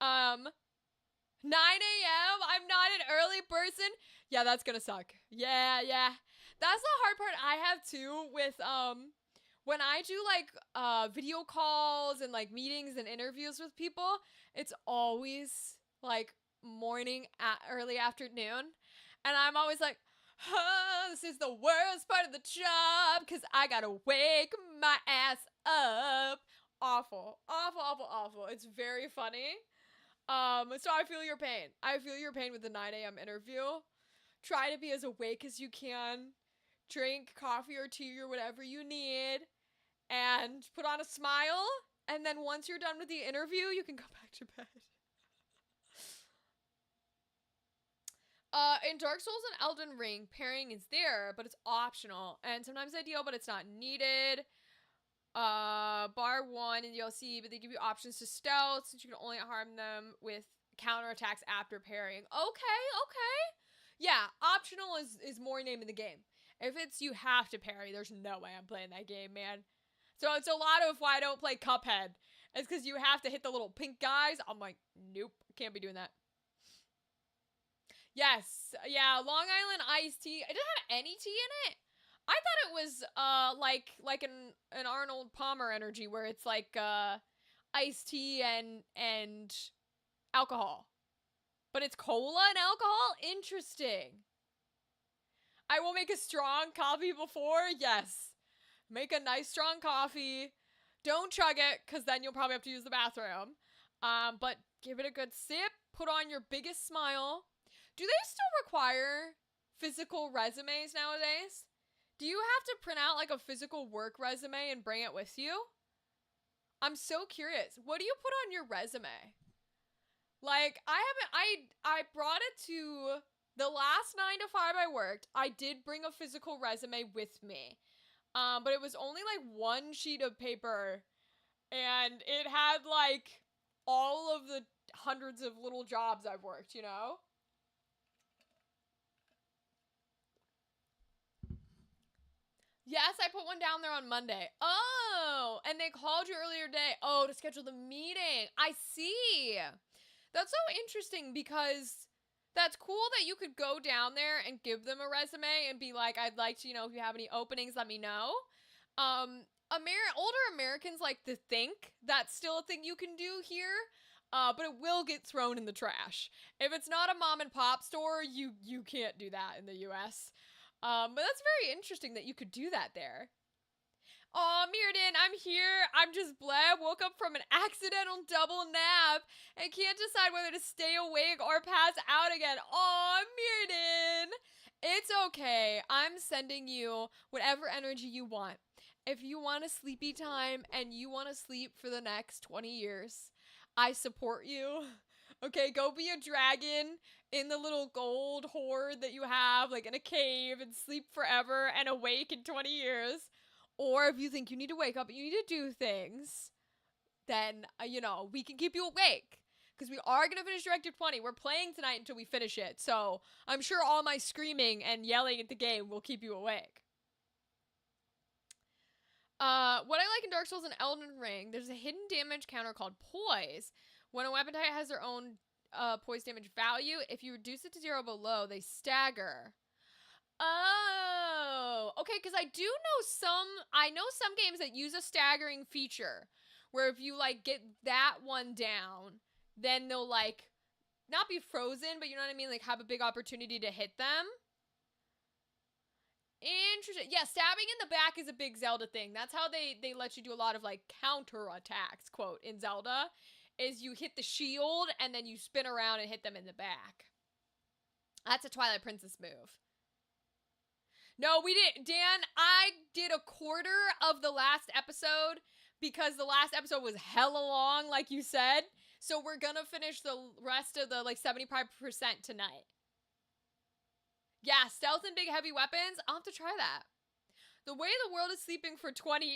9 a.m. I'm not an early person. Yeah, that's gonna suck. Yeah. That's the hard part I have too with when I do like video calls and like meetings and interviews with people, it's always like morning at early afternoon. And I'm always like, oh, this is the worst part of the job because I gotta wake my ass up. Awful. It's very funny. So I feel your pain. I feel your pain with the 9 a.m. interview. Try to be as awake as you can. Drink coffee or tea or whatever you need. And put on a smile. And then once you're done with the interview, you can go back to bed. In Dark Souls and Elden Ring, pairing is there, but it's optional. And sometimes ideal, but it's not needed. Bar 1 in DLC, but they give you options to stealth since you can only harm them with counterattacks after parrying. Okay. Yeah, optional is more name in the game. If it's you have to parry, there's no way I'm playing that game, man. So it's a lot of why I don't play Cuphead. It's because you have to hit the little pink guys. I'm like, nope, can't be doing that. Yes, yeah, Long Island iced tea. It didn't have any tea in it. I thought it was like an Arnold Palmer energy where it's like iced tea and alcohol. But it's cola and alcohol? Interesting. I will make a strong coffee before. Yes. Make a nice strong coffee. Don't chug it because then you'll probably have to use the bathroom. But give it a good sip. Put on your biggest smile. Do they still require physical resumes nowadays? Do you have to print out like a physical work resume and bring it with you? I'm so curious. What do you put on your resume? Like, I brought it to the last 9 to 5 I worked. I did bring a physical resume with me. But it was only like one sheet of paper, and it had like all of the hundreds of little jobs I've worked, you know? Yes, I put one down there on Monday. Oh, and they called you earlier today. Oh, to schedule the meeting. I see. That's so interesting because that's cool that you could go down there and give them a resume and be like, I'd like to, if you have any openings, let me know. Older Americans like to think that's still a thing you can do here. But it will get thrown in the trash. If it's not a mom and pop store, you can't do that in the US. But that's very interesting that you could do that there. Oh, Mirrodin, I'm here. I'm just blab. Woke up from an accidental double nap and can't decide whether to stay awake or pass out again. Oh, Mirrodin. It's okay. I'm sending you whatever energy you want. If you want a sleepy time and you want to sleep for the next 20 years, I support you. Okay, go be a dragon in the little gold hoard that you have, like in a cave, and sleep forever and awake in 20 years. Or if you think you need to wake up and you need to do things, then, we can keep you awake. Because we are going to finish Directive 20. We're playing tonight until we finish it. So I'm sure all my screaming and yelling at the game will keep you awake. What I like in Dark Souls and Elden Ring, there's a hidden damage counter called Poise. When a weapon type has their own poise damage value, if you reduce it to 0 below, they stagger. Oh, okay, because I know some games that use a staggering feature, where if you, get that one down, then they'll, not be frozen, but you know what I mean? Have a big opportunity to hit them. Interesting. Yeah, stabbing in the back is a big Zelda thing. That's how they let you do a lot of, counter attacks, quote, in Zelda, is you hit the shield, and then you spin around and hit them in the back. That's a Twilight Princess move. No, we didn't. Dan, I did a quarter of the last episode because the last episode was hella long, like you said. So we're gonna finish the rest of the 75% tonight. Yeah, stealth and big heavy weapons. I'll have to try that. The way the world is sleeping for 20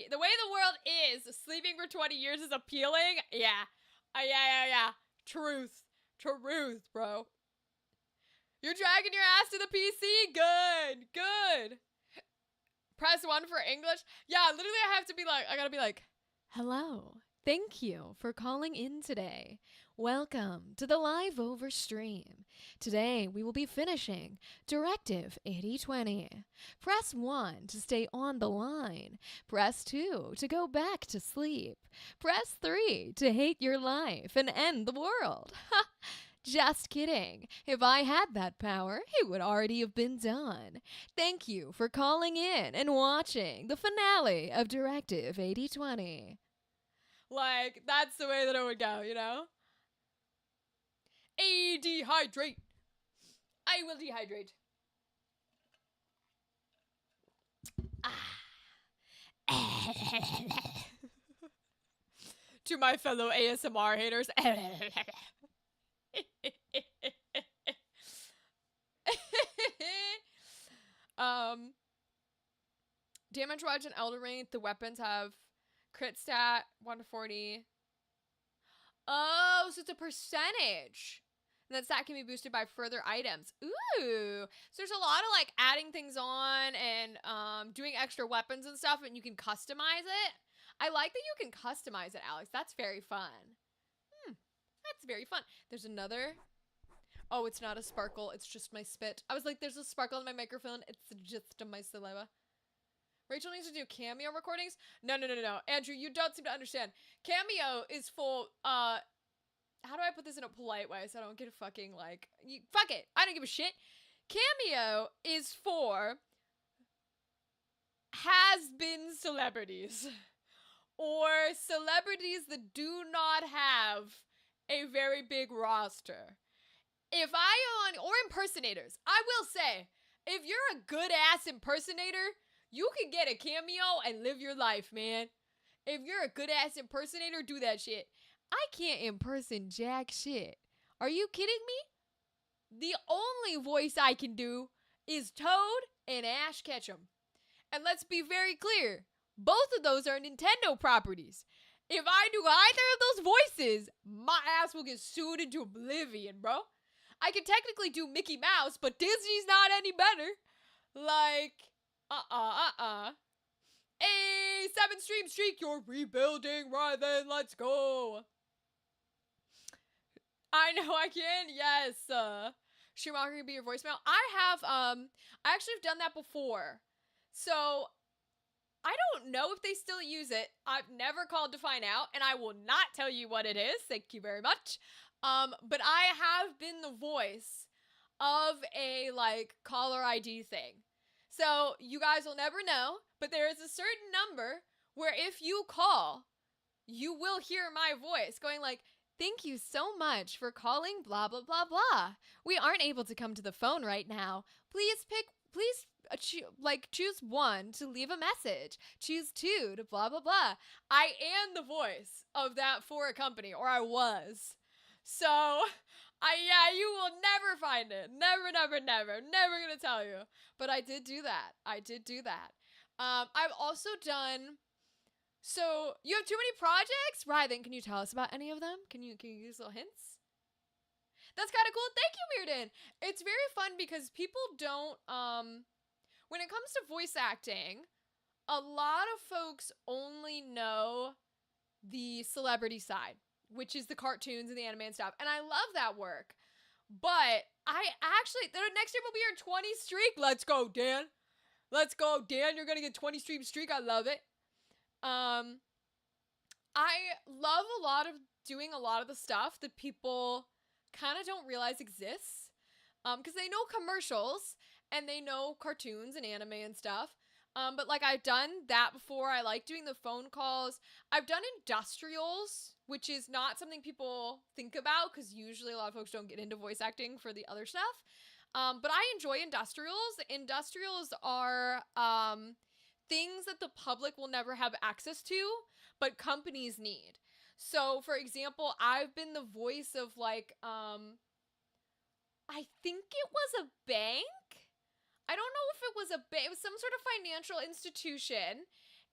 years is appealing. Yeah. Yeah. Truth, bro. You're dragging your ass to the PC? Good. Press 1 for English? Yeah, literally I gotta be like, hello, thank you for calling in today. Welcome to the live over stream. Today we will be finishing Directive 8020. Press 1 to stay on the line. Press 2 to go back to sleep. Press 3 to hate your life and end the world. Ha! Just kidding. If I had that power, it would already have been done. Thank you for calling in and watching the finale of Directive 8020. That's the way that it would go, you know? Dehydrate. I will dehydrate. To my fellow ASMR haters. Damage Watch and Elden Ring, the weapons have crit stat 140. Oh, so it's a percentage. And that stat can be boosted by further items. Ooh. So there's a lot of adding things on and doing extra weapons and stuff, and you can customize it. I like that you can customize it, Alex. That's very fun. That's very fun. There's another. Oh, it's not a sparkle. It's just my spit. I was like, there's a sparkle in my microphone. It's just my saliva. Rachel needs to do Cameo recordings? No. Andrew, you don't seem to understand. Cameo is full, how do I put this in a polite way so I don't get a fucking, fuck it. I don't give a shit. Cameo is for has-been celebrities. Or celebrities that do not have a very big roster. Or impersonators. I will say, if you're a good ass impersonator, you can get a cameo and live your life, man. If you're a good ass impersonator, do that shit. I can't impersonate jack shit. Are you kidding me? The only voice I can do is Toad and Ash Ketchum. And let's be very clear, both of those are Nintendo properties. If I do either of those voices, my ass will get sued into oblivion, bro. I can technically do Mickey Mouse, but Disney's not any better. Like, Hey, 7-stream streak, you're rebuilding, right then, let's go. I know I can, yes. Schumacher can be your voicemail. I actually have done that before. So, I don't know if they still use it. I've never called to find out, and I will not tell you what it is. Thank you very much. But I have been the voice of a, like, caller ID thing. So, you guys will never know, but there is a certain number where if you call, you will hear my voice going like, thank you so much for calling blah, blah, blah, blah. We aren't able to come to the phone right now. Please choose 1 to leave a message. Choose 2 to blah, blah, blah. I am the voice of that for a company, or I was. So, you will never find it. Never, never, never. Never gonna tell you. But I did do that. I've also done... So, you have too many projects? Right, then can you tell us about any of them? Can you use little hints? That's kind of cool. Thank you, Mirden. It's very fun because people don't, when it comes to voice acting, a lot of folks only know the celebrity side, which is the cartoons and the anime and stuff. And I love that work. But the next year will be your 20 streak. Let's go, Dan. Let's go, Dan. You're going to get 20 stream streak. I love it. I love doing a lot of the stuff that people kind of don't realize exists. Because they know commercials and they know cartoons and anime and stuff. But like I've done that before. I like doing the phone calls. I've done industrials, which is not something people think about because usually a lot of folks don't get into voice acting for the other stuff. But I enjoy industrials. Industrials are things that the public will never have access to, but companies need. So, for example, I've been the voice of like, I think it was a bank. I don't know if it was a bank. It was some sort of financial institution,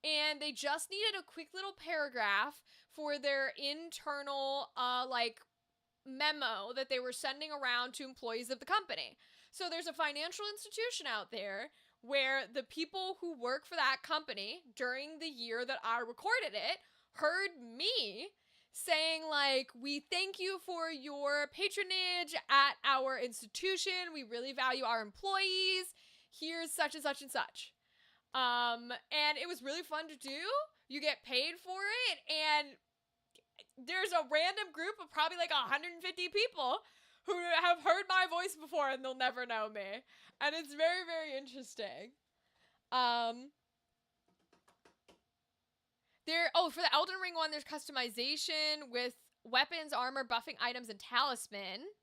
and they just needed a quick little paragraph for their internal, memo that they were sending around to employees of the company. So there's a financial institution out there where the people who work for that company during the year that I recorded it heard me saying like, we thank you for your patronage at our institution. We really value our employees. Here's such and such and such. And it was really fun to do. You get paid for it. And there's a random group of probably like 150 people who have heard my voice before and they'll never know me. And it's very, very interesting. For the Elden Ring one, there's customization with weapons, armor, buffing items, and talisman.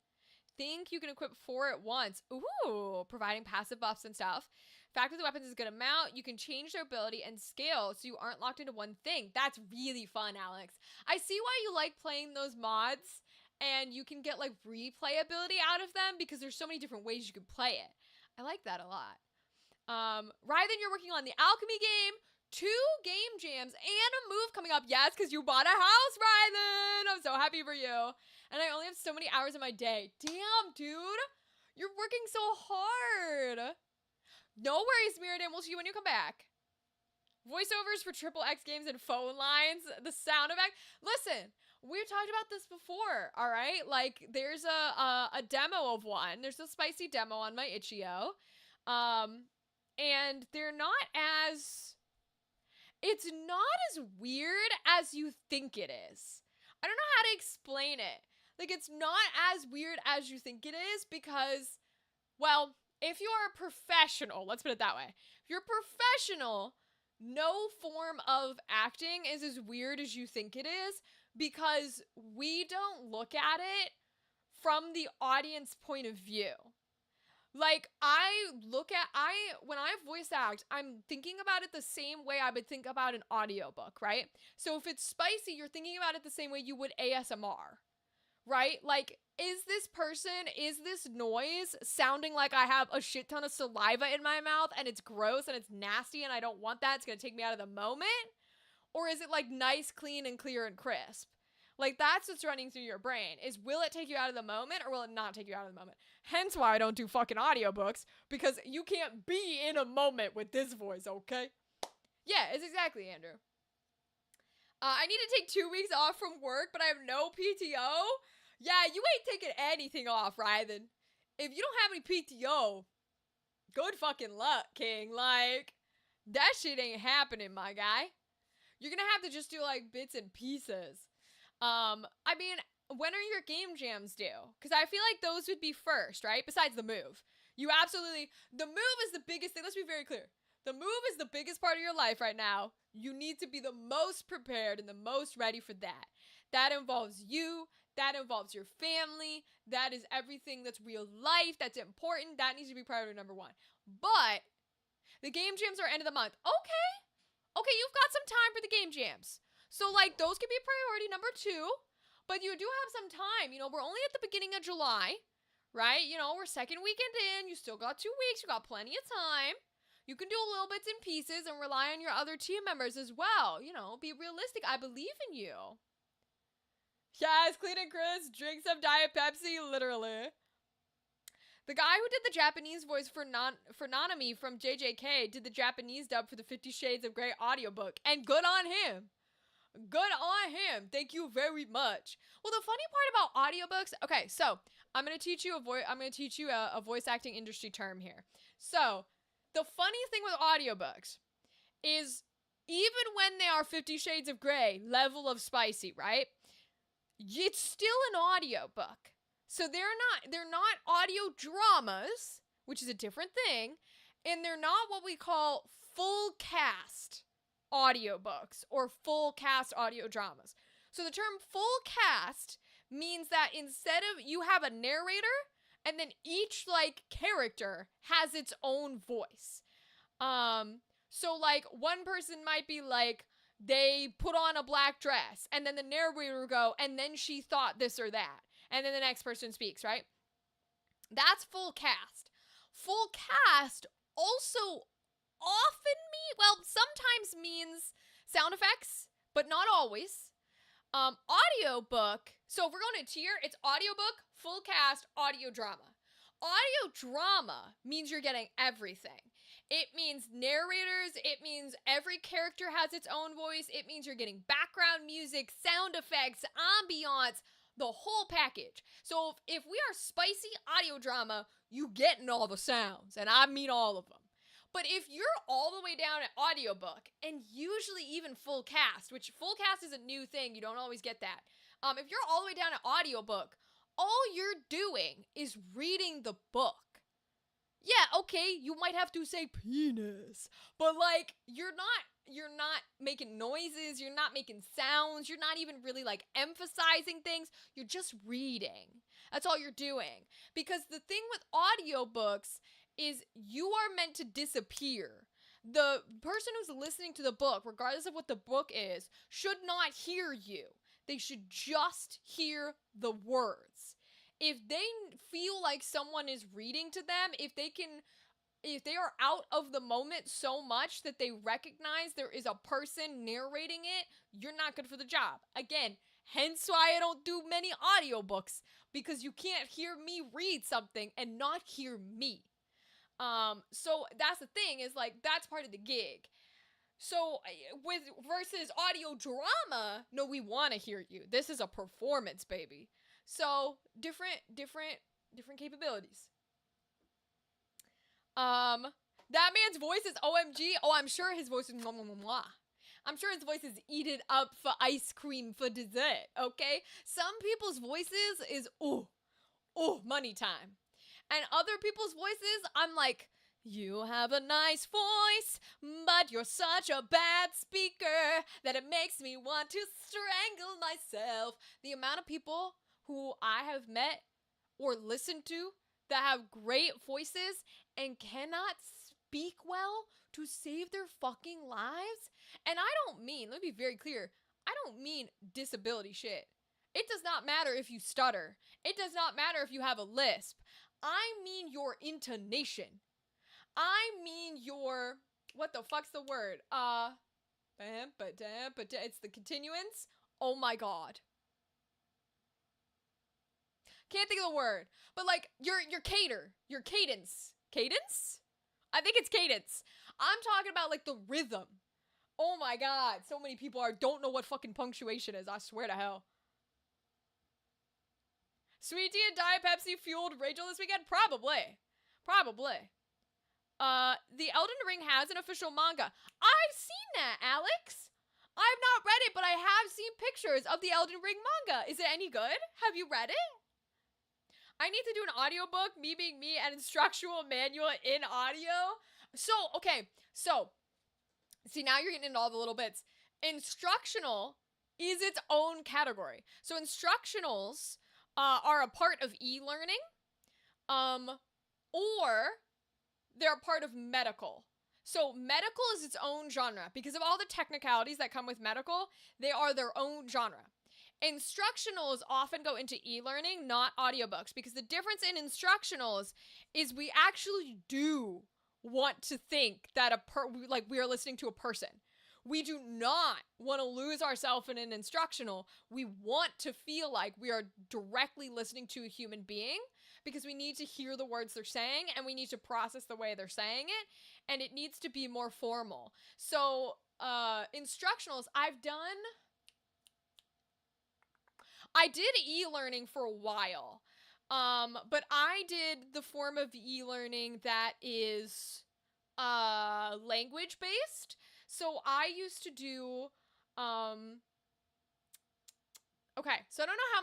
Think you can equip 4 at once. Ooh, providing passive buffs and stuff. Fact of the weapons is a good amount. You can change their ability and scale so you aren't locked into one thing. That's really fun, Alex. I see why you like playing those mods and you can get like replayability out of them because there's so many different ways you can play it. I like that a lot. Rythan, you're working on the alchemy game, 2 game jams, and a move coming up. Yes, because you bought a house, Rythan. I'm so happy for you. And I only have so many hours in my day. Damn, dude. You're working so hard. No worries, Mirrodin. We'll see you when you come back. Voiceovers for triple X games and phone lines. The sound effect. Listen, we've talked about this before, all right? Like, there's a demo of one. There's a spicy demo on my itch.io. And they're not as... It's not as weird as you think it is. I don't know how to explain it. Like, it's not as weird as you think it is because, well, if you are a professional, let's put it that way. If you're professional, no form of acting is as weird as you think it is because we don't look at it from the audience point of view. Like, when I voice act, I'm thinking about it the same way I would think about an audiobook, right? So if it's spicy, you're thinking about it the same way you would ASMR, right? Like, is this noise sounding like I have a shit ton of saliva in my mouth and it's gross and it's nasty and I don't want that? It's gonna take me out of the moment? Or is it like nice, clean, and clear and crisp? Like, that's what's running through your brain, is will it take you out of the moment or will it not take you out of the moment? Hence why I don't do fucking audiobooks, because you can't be in a moment with this voice, okay? Yeah, it's exactly, Andrew. I need to take 2 weeks off from work, but I have no PTO. Yeah, you ain't taking anything off, Rythan. If you don't have any PTO, good fucking luck, King. Like, that shit ain't happening, my guy. You're gonna have to just do like bits and pieces. I mean, when are your game jams due? Because I feel like those would be first, right? Besides the move. The move is the biggest thing. Let's be very clear. The move is the biggest part of your life right now. You need to be the most prepared and the most ready for that. That involves you. That involves your family. That is everything that's real life. That's important. That needs to be priority number one. But the game jams are end of the month. Okay, you've got some time for the game jams. So, like, those can be priority number two. But you do have some time. You know, we're only at the beginning of July, right? You know, we're second weekend in. You still got 2 weeks. You got plenty of time. You can do a little bits and pieces and rely on your other team members as well. You know, be realistic. I believe in you. Yes, Clean and Chris, drink some Diet Pepsi, literally. The guy who did the Japanese voice for Nanami from JJK did the Japanese dub for the 50 Shades of Grey audiobook. And good on him. Good on him. Thank you very much. Well, the funny part about audiobooks, okay, so I'm going to teach you a voice acting industry term here. So, the funny thing with audiobooks is even when they are 50 Shades of Grey level of spicy, right? It's still an audiobook. So they're not audio dramas, which is a different thing, and they're not what we call full cast audiobooks or full cast audio dramas. So the term full cast means that instead of you have a narrator and then each like character has its own voice. So like one person might be like they put on a black dress and then the narrator will go and then she thought this or that. And then the next person speaks, right? That's full cast. Full cast also sometimes means sound effects, but not always. Audiobook, so if we're going to tier, it's audiobook, full cast, audio drama. Audio drama means you're getting everything. It means narrators, it means every character has its own voice, it means you're getting background music, sound effects, ambiance, the whole package. So if we are spicy audio drama, you getting all the sounds, and I mean all of them. But if you're all the way down at audiobook, and usually even full cast, which full cast is a new thing, you don't always get that. If you're all the way down at audiobook, all you're doing is reading the book. Yeah, okay, you might have to say penis, but like, you're not making noises, you're not making sounds, you're not even really like emphasizing things, you're just reading. That's all you're doing. Because the thing with audiobooks is you are meant to disappear. The person who's listening to the book, regardless of what the book is, should not hear you. They should just hear the words. If they feel like someone is reading to them, if they are out of the moment so much that they recognize there is a person narrating it, you're not good for the job. Again, hence why I don't do many audiobooks, because you can't hear me read something and not hear me. So that's the thing, is like, that's part of the gig. So with versus audio drama, no, we want to hear you. This is a performance, baby. So different capabilities. That man's voice is OMG. Oh, I'm sure his voice is mwah, mwah, mwah, mwah. I'm sure his voice is eat it up for ice cream for dessert, okay? Some people's voices is, money time. And other people's voices, I'm like, you have a nice voice, but you're such a bad speaker that it makes me want to strangle myself. The amount of people who I have met or listened to that have great voices and cannot speak well to save their fucking lives. And I don't mean, let me be very clear, I don't mean disability shit. It does not matter if you stutter. It does not matter if you have a lisp. I mean your intonation. I mean your, what the fuck's the word? It's the continuance. Oh my god. Can't think of the word. But like your cadence. Cadence? I think it's cadence. I'm talking about like the rhythm. Oh my god. So many people don't know what fucking punctuation is. I swear to hell. Sweet tea and Diet Pepsi fueled Rachel this weekend? Probably. The Elden Ring has an official manga. I've seen that, Alex. I've not read it, but I have seen pictures of the Elden Ring manga. Is it any good? Have you read it? I need to do an audiobook, me being me, and instructional manual in audio. So, okay. So, see, now you're getting into all the little bits. Instructional is its own category. So, instructionals are a part of e-learning, or they're a part of medical. So medical is its own genre. Because of all the technicalities that come with medical, they are their own genre. Instructionals often go into e-learning, not audiobooks. Because the difference in instructionals is we actually do want to think that we are listening to a person. We do not want to lose ourselves in an instructional. We want to feel like we are directly listening to a human being, because we need to hear the words they're saying and we need to process the way they're saying it, and it needs to be more formal. So instructionals, I did e-learning for a while, but I did the form of e-learning that is language based. So I used to do okay, so I don't know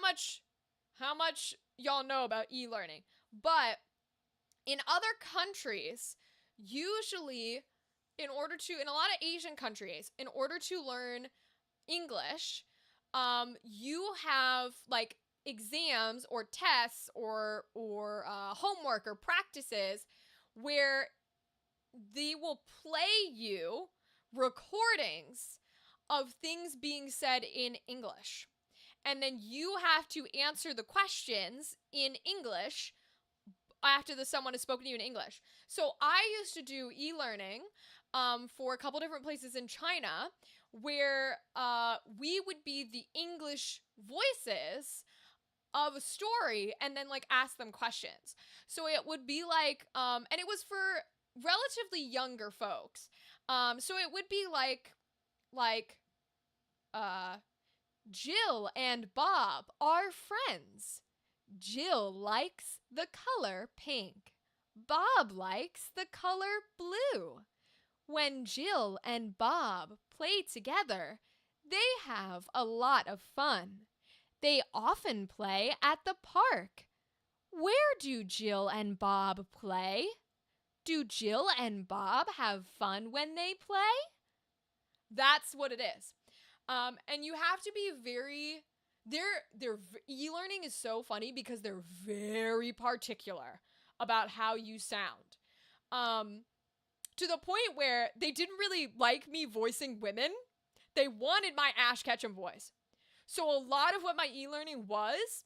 how much y'all know about e-learning, but in other countries, usually in a lot of Asian countries, in order to learn English, you have like exams or tests or homework or practices where they will play you recordings of things being said in English. And then you have to answer the questions in English after someone has spoken to you in English. So I used to do e-learning for a couple different places in China where we would be the English voices of a story and then like ask them questions. So it would be like, and it was for relatively younger folks. So it would be like, Jill and Bob are friends. Jill likes the color pink. Bob likes the color blue. When Jill and Bob play together, they have a lot of fun. They often play at the park. Where do Jill and Bob play? Do Jill and Bob have fun when they play? That's what it is. And you have to be very, e-learning is so funny because they're very particular about how you sound. To the point where they didn't really like me voicing women. They wanted my Ash Ketchum voice. So a lot of what my e-learning was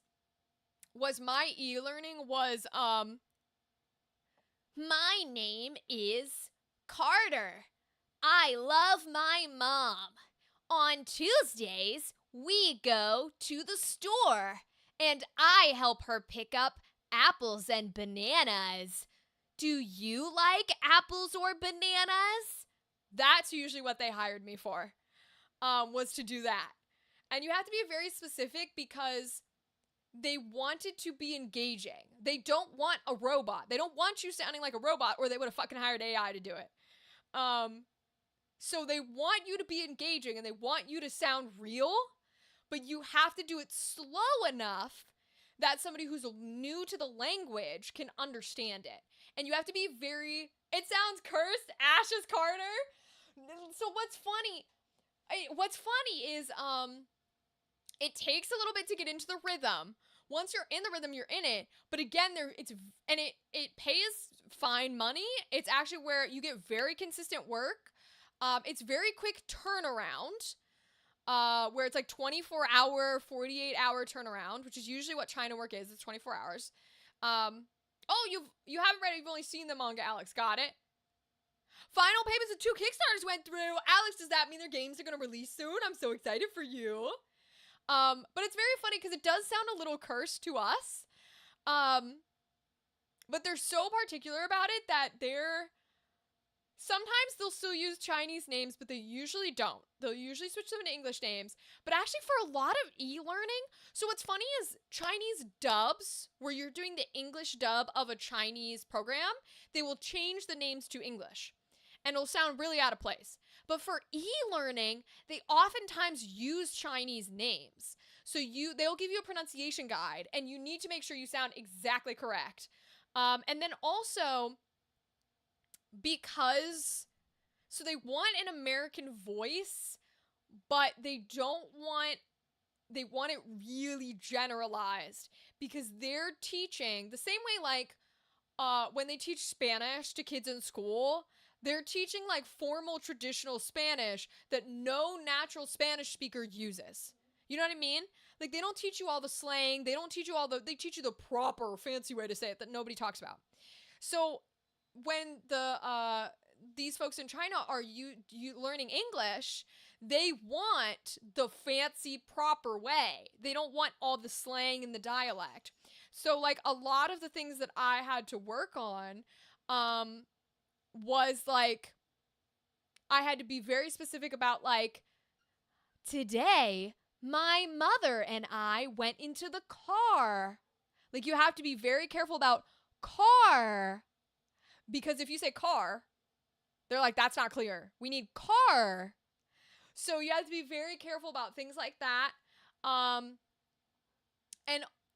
my name is Carter. I love my mom. On Tuesdays, we go to the store, and I help her pick up apples and bananas. Do you like apples or bananas? That's usually what they hired me for, was to do that. And you have to be very specific because they want it to be engaging. They don't want a robot. They don't want you sounding like a robot, or they would have fucking hired AI to do it. So they want you to be engaging and they want you to sound real, but you have to do it slow enough that somebody who's new to the language can understand it. And you have to be it sounds cursed, Ash's Carter. So what's funny is it takes a little bit to get into the rhythm. Once you're in the rhythm, you're in it. But again, it pays fine money. It's actually where you get very consistent work. It's very quick turnaround. where it's like 24-hour, 48-hour turnaround, which is usually what China work is. It's 24 hours. Oh, you haven't read it. You've only seen the manga, Alex. Got it. Final payments of 2 Kickstarters went through. Alex, does that mean their games are going to release soon? I'm so excited for you. But it's very funny because it does sound a little cursed to us. But they're so particular about it that sometimes they'll still use Chinese names, but they usually don't. They'll usually switch them to English names. But actually for a lot of e-learning, so what's funny is Chinese dubs, where you're doing the English dub of a Chinese program, they will change the names to English. And it'll sound really out of place. But for e-learning, they oftentimes use Chinese names. So they'll give you a pronunciation guide, and you need to make sure you sound exactly correct. And then also, because, so they want an American voice, but they want it really generalized, because they're teaching the same way like when they teach Spanish to kids in school, they're teaching like formal traditional Spanish that no natural Spanish speaker uses. You know what I mean? Like they don't teach you all the slang, they teach you the proper fancy way to say it that nobody talks about. So when these folks in China are you learning English, they want the fancy proper way. They don't want all the slang and the dialect. So like a lot of the things that I had to work on was like I had to be very specific about like, today my mother and I went into the car. Like you have to be very careful about car, because if you say car, they're like, that's not clear. We need car. So you have to be very careful about things like that. And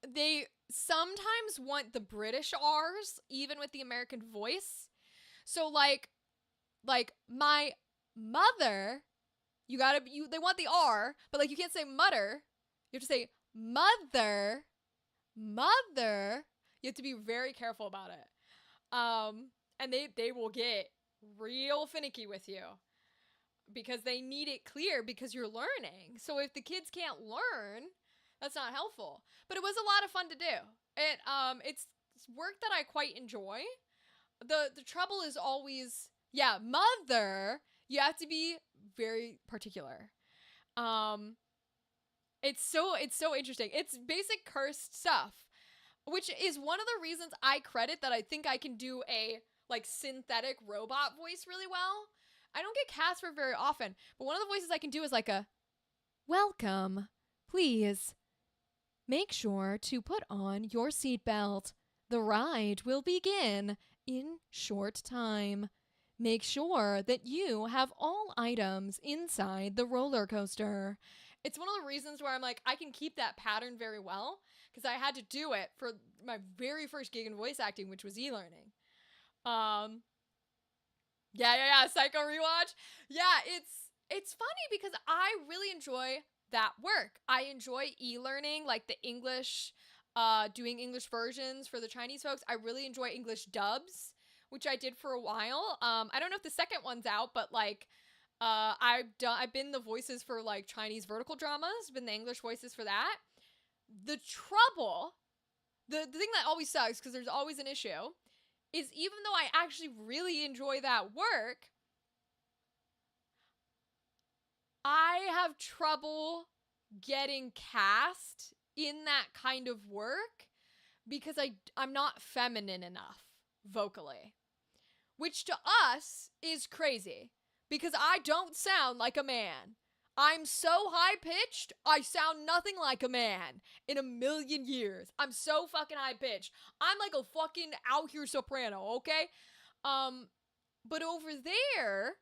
they sometimes want the British R's, even with the American voice. So like my mother, they want the R, but like you can't say mutter. You have to say mother. You have to be very careful about it. And they will get real finicky with you because they need it clear because you're learning. So if the kids can't learn, that's not helpful. But it was a lot of fun to do. It's work that I quite enjoy. The trouble is always, mother, you have to be very particular. It's so interesting. It's basic cursed stuff, which is one of the reasons I credit that I think I can do a like synthetic robot voice really well. I don't get cast for very often, but one of the voices I can do is like a, welcome, please make sure to put on your seatbelt. The ride will begin in short time. Make sure that you have all items inside the roller coaster. It's one of the reasons where I'm like, I can keep that pattern very well because I had to do it for my very first gig in voice acting, which was e-learning. Psycho rewatch. Yeah, it's funny because I really enjoy that work. I enjoy e-learning, like the English, doing English versions for the Chinese folks. I really enjoy English dubs, which I did for a while. I don't know if the second one's out, but like, I've been the voices for like Chinese vertical dramas, been the English voices for that. The trouble, the thing that always sucks, because there's always an issue, is even though I actually really enjoy that work, I have trouble getting cast in that kind of work because I'm not feminine enough vocally, which to us is crazy because I don't sound like a man. I'm so high-pitched, I sound nothing like a man in a million years. I'm so fucking high-pitched. I'm like a fucking out here soprano, okay? But over there,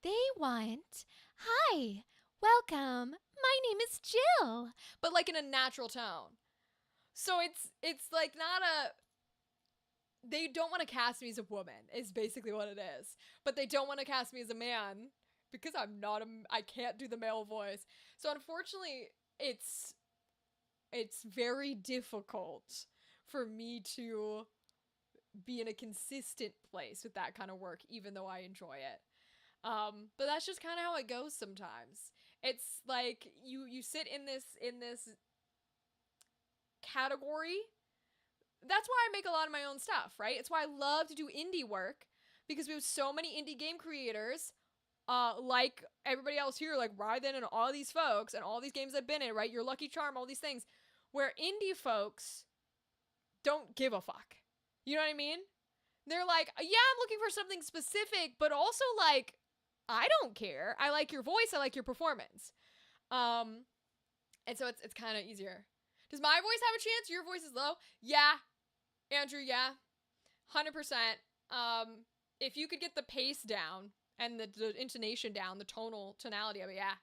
they want, hi, welcome, my name is Jill. But like in a natural tone. So it's like not a, they don't want to cast me as a woman is basically what it is. But they don't want to cast me as a man because I can't do the male voice. So unfortunately, it's very difficult for me to be in a consistent place with that kind of work, even though I enjoy it. But that's just kind of how it goes sometimes. It's like you sit in this category. That's why I make a lot of my own stuff, right? It's why I love to do indie work, because we have so many indie game creators, like everybody else here, like Ryden and all these folks and all these games I've been in, right? Your Lucky Charm, all these things, where indie folks don't give a fuck. You know what I mean? They're like, yeah, I'm looking for something specific, but also like, I don't care. I like your voice. I like your performance. And so it's kind of easier. Does my voice have a chance? Your voice is low? Yeah. Andrew, yeah. 100%. If you could get the pace down and the intonation down, the tonality of it, yeah.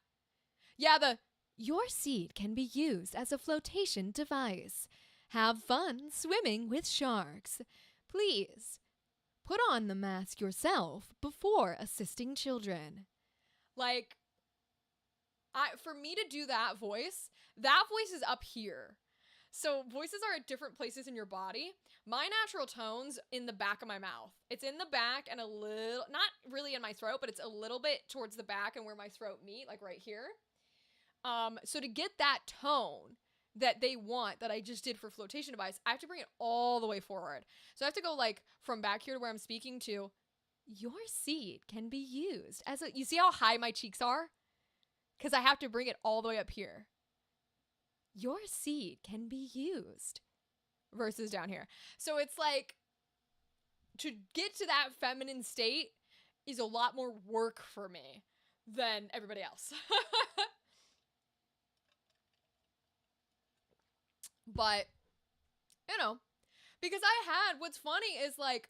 Yeah, your seat can be used as a flotation device. Have fun swimming with sharks. Please, put on the mask yourself before assisting children. Like, for me to do that voice is up here. So voices are at different places in your body. My natural tone's in the back of my mouth. It's in the back and a little, not really in my throat, but it's a little bit towards the back and where my throat meet, like right here. So to get that tone that they want, that I just did for flotation device, I have to bring it all the way forward. So I have to go like from back here to where I'm speaking to, your seed can be used as a, you see how high my cheeks are? Because I have to bring it all the way up here. Your seed can be used versus down here. So it's like, to get to that feminine state is a lot more work for me than everybody else. But, you know, because what's funny is like,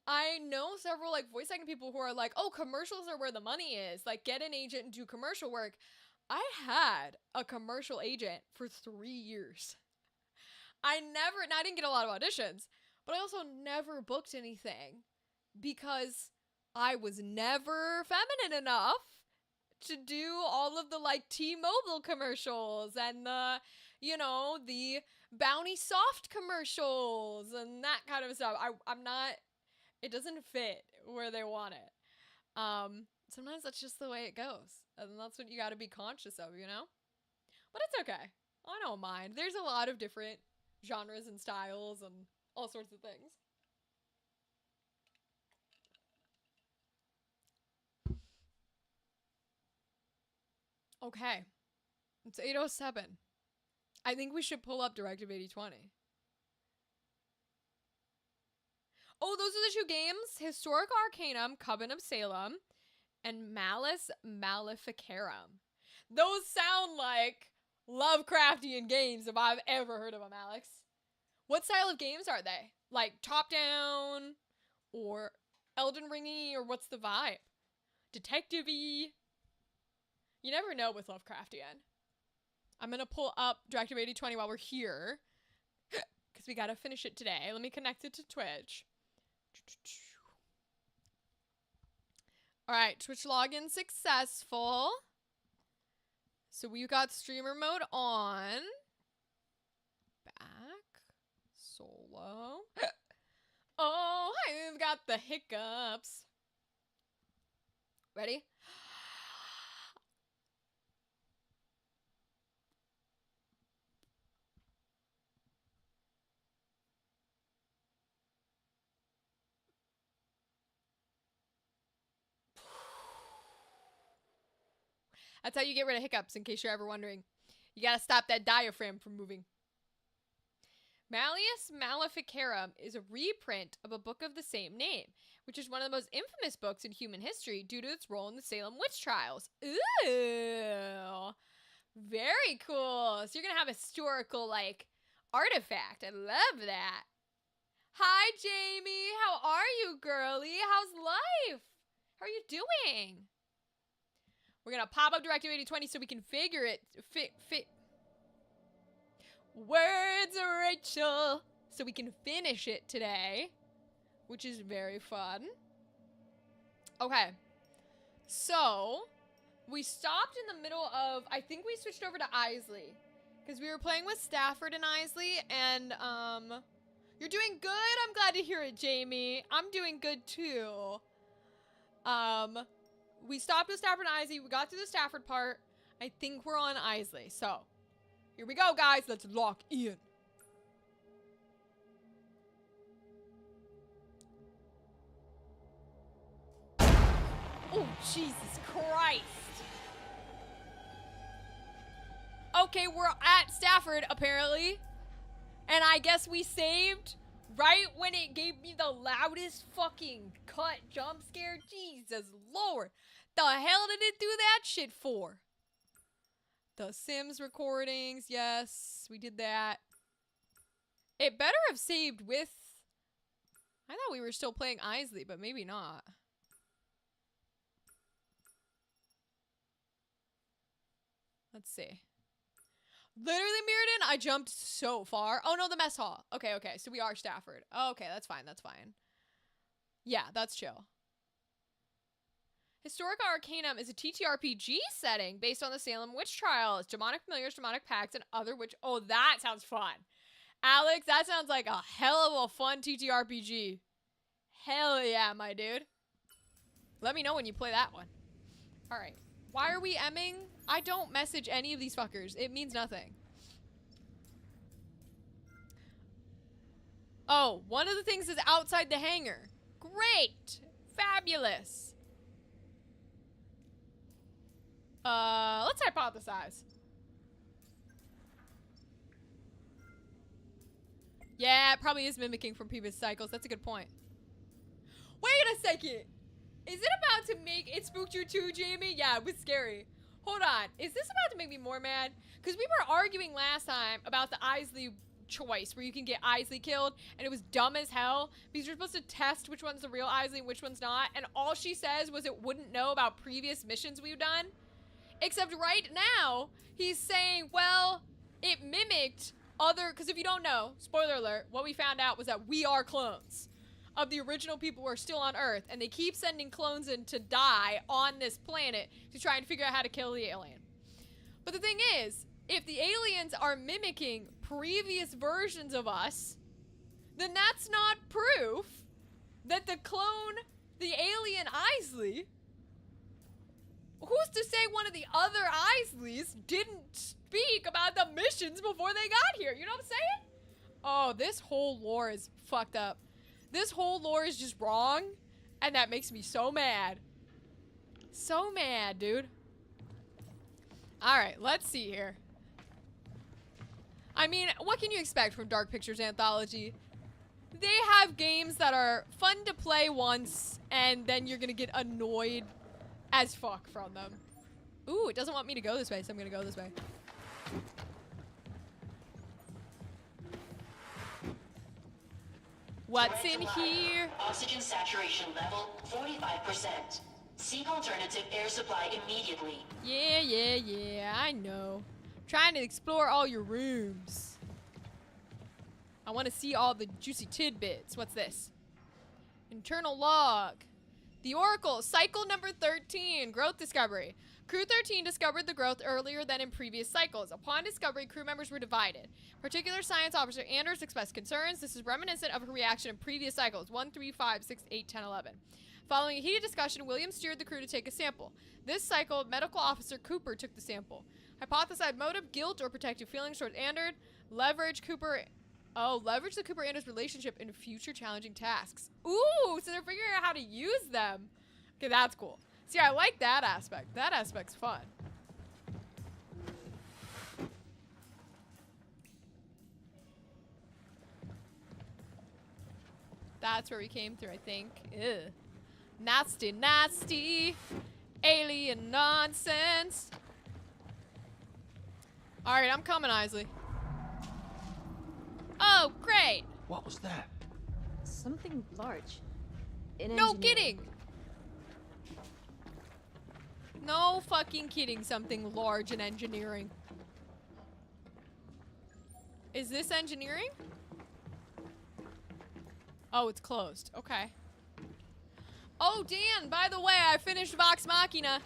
I know several like voice acting people who are like, oh, commercials are where the money is. Like, get an agent and do commercial work. I had a commercial agent for 3 years. I didn't get a lot of auditions, but I also never booked anything because I was never feminine enough to do all of the like T-Mobile commercials and the Bounty Soft commercials and that kind of stuff. I'm not, it doesn't fit where they want it. Sometimes that's just the way it goes. And that's what you got to be conscious of, you know? But it's okay. I don't mind. There's a lot of different genres and styles and all sorts of things. Okay. It's 8:07. I think we should pull up Directive 8020. Oh, those are the 2 games. Historic Arcanum, Coven of Salem, and Malus Maleficarum. Those sound like Lovecraftian games if I've ever heard of them, Alex. What style of games are they? Like top-down or Elden Ringy, or what's the vibe? Detective-y? You never know with Lovecraftian. I'm going to pull up Directive 8020 while we're here because we got to finish it today. Let me connect it to Twitch. All right, Twitch login successful. So we've got streamer mode on. Back. Solo. Oh, I've got the hiccups. Ready? That's how you get rid of hiccups, in case you're ever wondering. You gotta stop that diaphragm from moving. Malleus Maleficarum is a reprint of a book of the same name, which is one of the most infamous books in human history due to its role in the Salem witch trials. Ooh. Very cool. So you're gonna have a historical, like, artifact. I love that. Hi, Jamie. How are you, girlie? How's life? How are you doing? We're gonna pop up Directive 8020 so we can figure it. Fit. Words, Rachel. So we can finish it today, which is very fun. Okay. So, we stopped in the middle of, I think we switched over to Isley. Because we were playing with Stafford and Isley, and, you're doing good? I'm glad to hear it, Jamie. I'm doing good, too. We stopped with Stafford and Isley. We got through the Stafford part. I think we're on Isley. So, here we go, guys. Let's lock in. Oh, Jesus Christ. Okay, we're at Stafford, apparently. And I guess we saved right when it gave me the loudest fucking cut jump scare. Jesus Lord. The hell did it do that shit for? The Sims recordings. Yes, we did that. It better have saved with... I thought we were still playing Isley, but maybe not. Let's see. Literally, Mirrodin, I jumped so far. Oh, no, the mess hall. Okay, okay, so we are Stafford. Oh, okay, that's fine, that's fine. Yeah, that's chill. Historic Arcanum is a TTRPG setting based on the Salem witch trials, demonic familiars, demonic pacts, and other witch... Oh, that sounds fun. Alex, that sounds like a hell of a fun TTRPG. Hell yeah, my dude. Let me know when you play that one. All right. Why are we emming? I don't message any of these fuckers. It means nothing. Oh, one of the things is outside the hangar. Great. Fabulous. Let's hypothesize. Yeah, it probably is mimicking from previous cycles. That's a good point. Wait a second. Is it about to make it spooked you too, Jamie? Yeah, it was scary. Hold on. Is this about to make me more mad? Because we were arguing last time about the Isley choice where you can get Isley killed, and it was dumb as hell because you're supposed to test which one's the real Isley and which one's not, and all she says was it wouldn't know about previous missions we've done. Except right now, he's saying, well, it mimicked other... Because if you don't know, spoiler alert, what we found out was that we are clones of the original people who are still on Earth, and they keep sending clones in to die on this planet to try and figure out how to kill the alien. But the thing is, if the aliens are mimicking previous versions of us, then that's not proof that the clone, the alien Isley, who's to say one of the other Isleys didn't speak about the missions before they got here? You know what I'm saying? Oh, this whole lore is fucked up. This whole lore is just wrong, and that makes me so mad. So mad, dude. Alright, let's see here. I mean, what can you expect from Dark Pictures Anthology? They have games that are fun to play once, and then you're gonna get annoyed as fuck from them. Ooh, it doesn't want me to go this way, so I'm gonna go this way. What's in here? Oxygen saturation level 45%. Seek alternative air supply immediately. Yeah, I know. Trying to explore all your rooms. I want to see all the juicy tidbits. What's this? Internal log. The Oracle, cycle number 13, growth discovery. Crew 13 discovered the growth earlier than in previous cycles. Upon discovery, crew members were divided. Particular Science Officer Anders expressed concerns. This is reminiscent of her reaction in previous cycles, 1, 3, 5, 6, 8, 10, 11. Following a heated discussion, Williams steered the crew to take a sample. This cycle, Medical Officer Cooper took the sample. Hypothesized motive, guilt, or protective feelings towards Anders. Leverage the Cooper-Anders relationship in future challenging tasks. Ooh, so they're figuring out how to use them. Okay, that's cool. See, I like that aspect. That aspect's fun. That's where we came through, I think. Ugh. Nasty, nasty. Alien nonsense. Alright, I'm coming, Isley. Oh, great. What was that? Something large. No kidding. No fucking kidding, something large in engineering. Is this engineering? Oh, it's closed. Okay. Oh, Dan, by the way, I finished Vox Machina.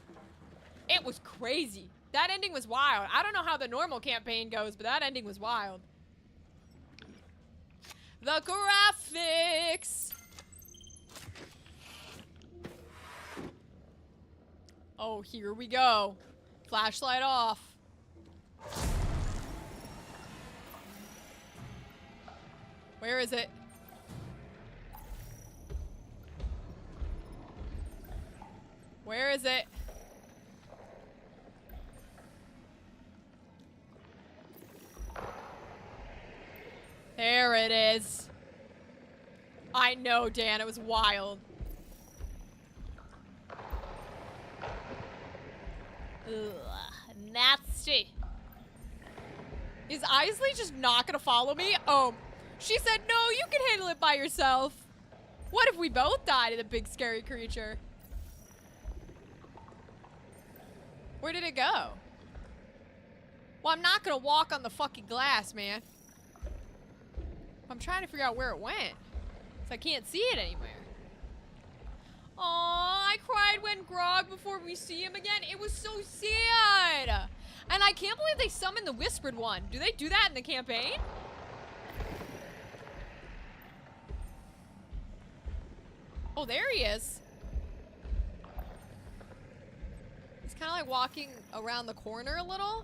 It was crazy. That ending was wild. I don't know how the normal campaign goes, but that ending was wild. The graphics. Oh, here we go. Flashlight off. Where is it? Where is it? There it is. I know, Dan. It was wild. Ugh, nasty. Is Isley just not gonna follow me? Oh, she said, no, you can handle it by yourself. What if we both die to the big scary creature? Where did it go? Well, I'm not gonna walk on the fucking glass, man. I'm trying to figure out where it went. So I can't see it anywhere. Aw, I cried when Grog before we see him again. It was so sad. And I can't believe they summoned the Whispered One. Do they do that in the campaign? Oh, there he is. He's kind of like walking around the corner a little.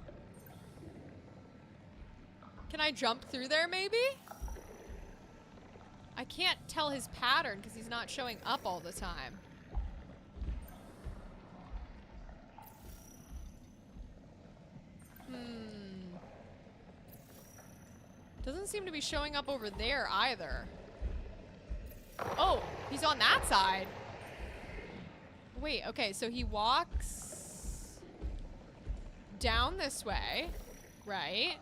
Can I jump through there maybe? I can't tell his pattern because he's not showing up all the time. Doesn't seem to be showing up over there either. Oh, he's on that side. Wait, okay, so he walks down this way, right?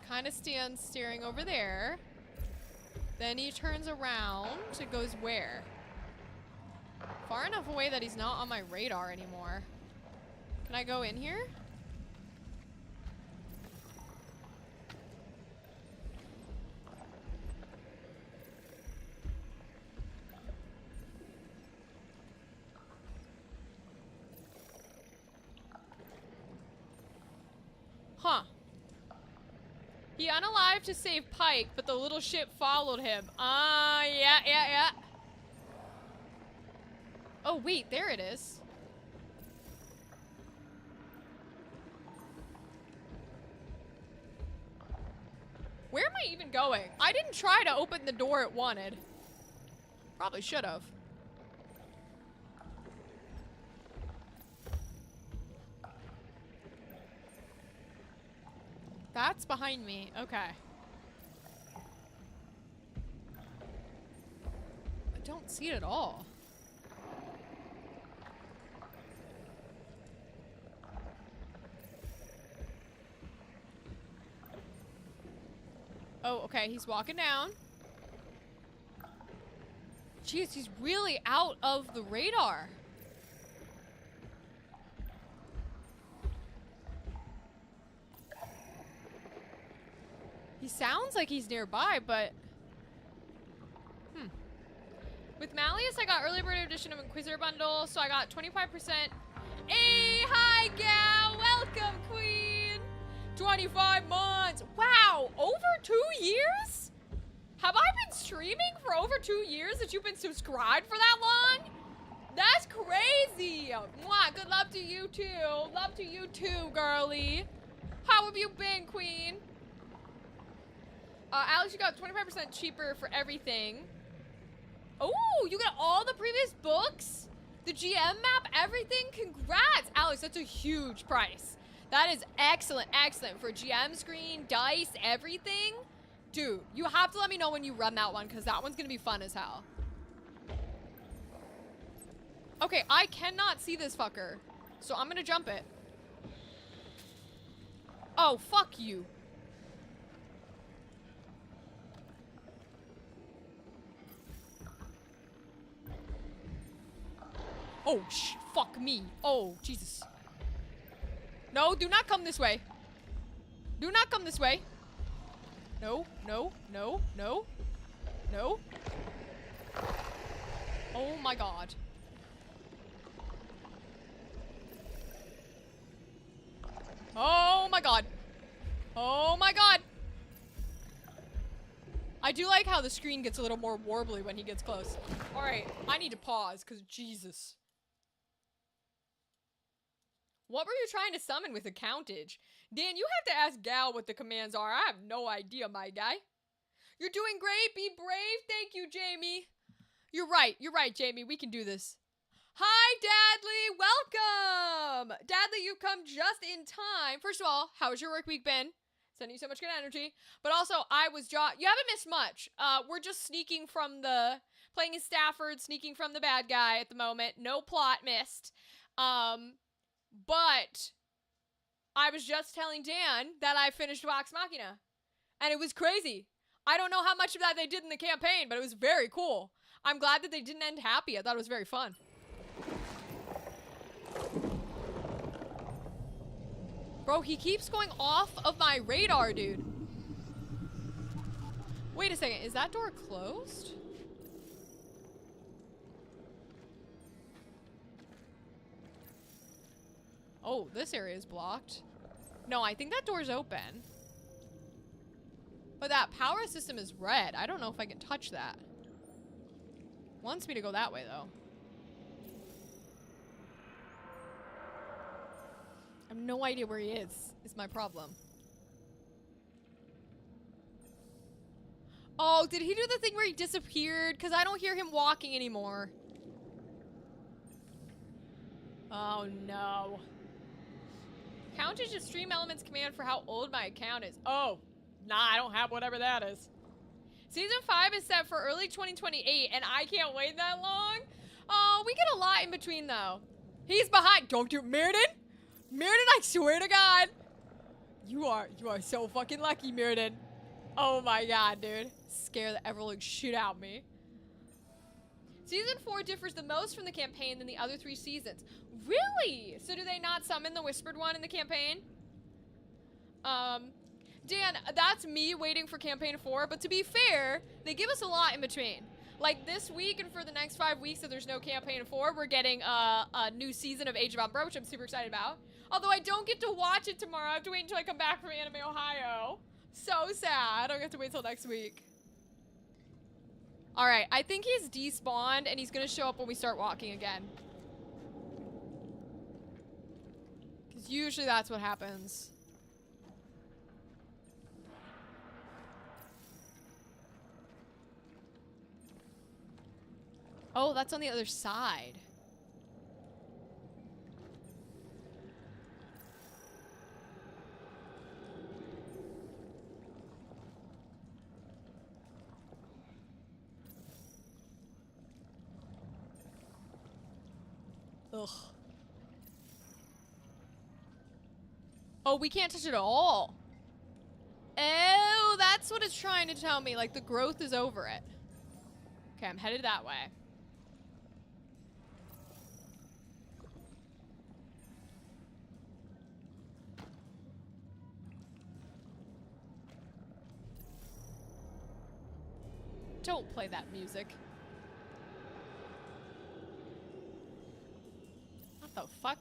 Kind of stands staring over there. Then he turns around. It goes where? Far enough away that he's not on my radar anymore. Can I go in here? Huh. He unalived to save Pike, but the little ship followed him. Yeah. Oh, wait, there it is. Where am I even going? I didn't try to open the door it wanted. Probably should have. That's behind me. Okay. I don't see it at all. Oh, okay. He's walking down. Jeez, he's really out of the radar. He sounds like he's nearby, but... With Malleus, I got early bird edition of Inquisitor bundle, so I got 25%. Hey, hi, gal! Welcome, queen! 25 months! Wow, over 2 years? Have I been streaming for over 2 years that you've been subscribed for that long? That's crazy! Mwah, good love to you, too. Love to you, too, girly. How have you been, queen? Alex, you got 25% cheaper for everything. Oh, you got all the previous books? The GM map, everything? Congrats! Alex, that's a huge price. That is excellent, excellent. For GM screen, dice, everything. Dude, you have to let me know when you run that one, because that one's going to be fun as hell. Okay, I cannot see this fucker. So I'm going to jump it. Oh, fuck you. Oh, fuck me. Oh, Jesus. No, do not come this way. Do not come this way. No, no, no, no. No. Oh my god. Oh my god. Oh my god. I do like how the screen gets a little more warbly when he gets close. Alright, I need to pause, because Jesus. What were you trying to summon with the countage? Dan, you have to ask Gal what the commands are. I have no idea, my guy. You're doing great. Be brave. Thank you, Jamie. You're right, Jamie. We can do this. Hi, Dadley. Welcome. Dadley, you come just in time. First of all, how's your work week been? Sending you so much good energy. But also, you haven't missed much. We're just sneaking from playing as Stafford, sneaking from the bad guy at the moment. No plot missed. But I was just telling Dan that I finished Vox Machina. And it was crazy. I don't know how much of that they did in the campaign, but it was very cool. I'm glad that they didn't end happy. I thought it was very fun. Bro, he keeps going off of my radar, dude. Wait a second. Is that door closed? Oh, this area is blocked. No, I think that door's open. But that power system is red. I don't know if I can touch that. Wants me to go that way, though. I have no idea where he is my problem. Oh, did he do the thing where he disappeared? Because I don't hear him walking anymore. Oh, no. Countage of stream elements command for how old my account is. Oh, nah, I don't have whatever that is. Season 5 is set for early 2028, and I can't wait that long. Oh, we get a lot in between, though. He's behind. Don't do Mirrodin? Mirrodin, I swear to God. You are so fucking lucky, Mirrodin. Oh my God, dude. Scare the ever-living shit out of me. Season 4 differs the most from the campaign than the other 3 seasons. Really? So do they not summon the Whispered one in the campaign? Dan, that's me waiting for campaign 4, but to be fair, they give us a lot in between. Like this week and for the next 5 weeks that there's no campaign 4, we're getting a new season of Age of Umbra, which I'm super excited about. Although I don't get to watch it tomorrow. I have to wait until I come back from Anime Ohio. So sad. I don't get to wait till next week. Alright, I think he's despawned and he's gonna show up when we start walking again. Because usually that's what happens. Oh, that's on the other side. Ugh. Oh, we can't touch it at all. Oh, that's what it's trying to tell me. Like, the growth is over it. Okay, I'm headed that way. Don't play that music. What the fuck?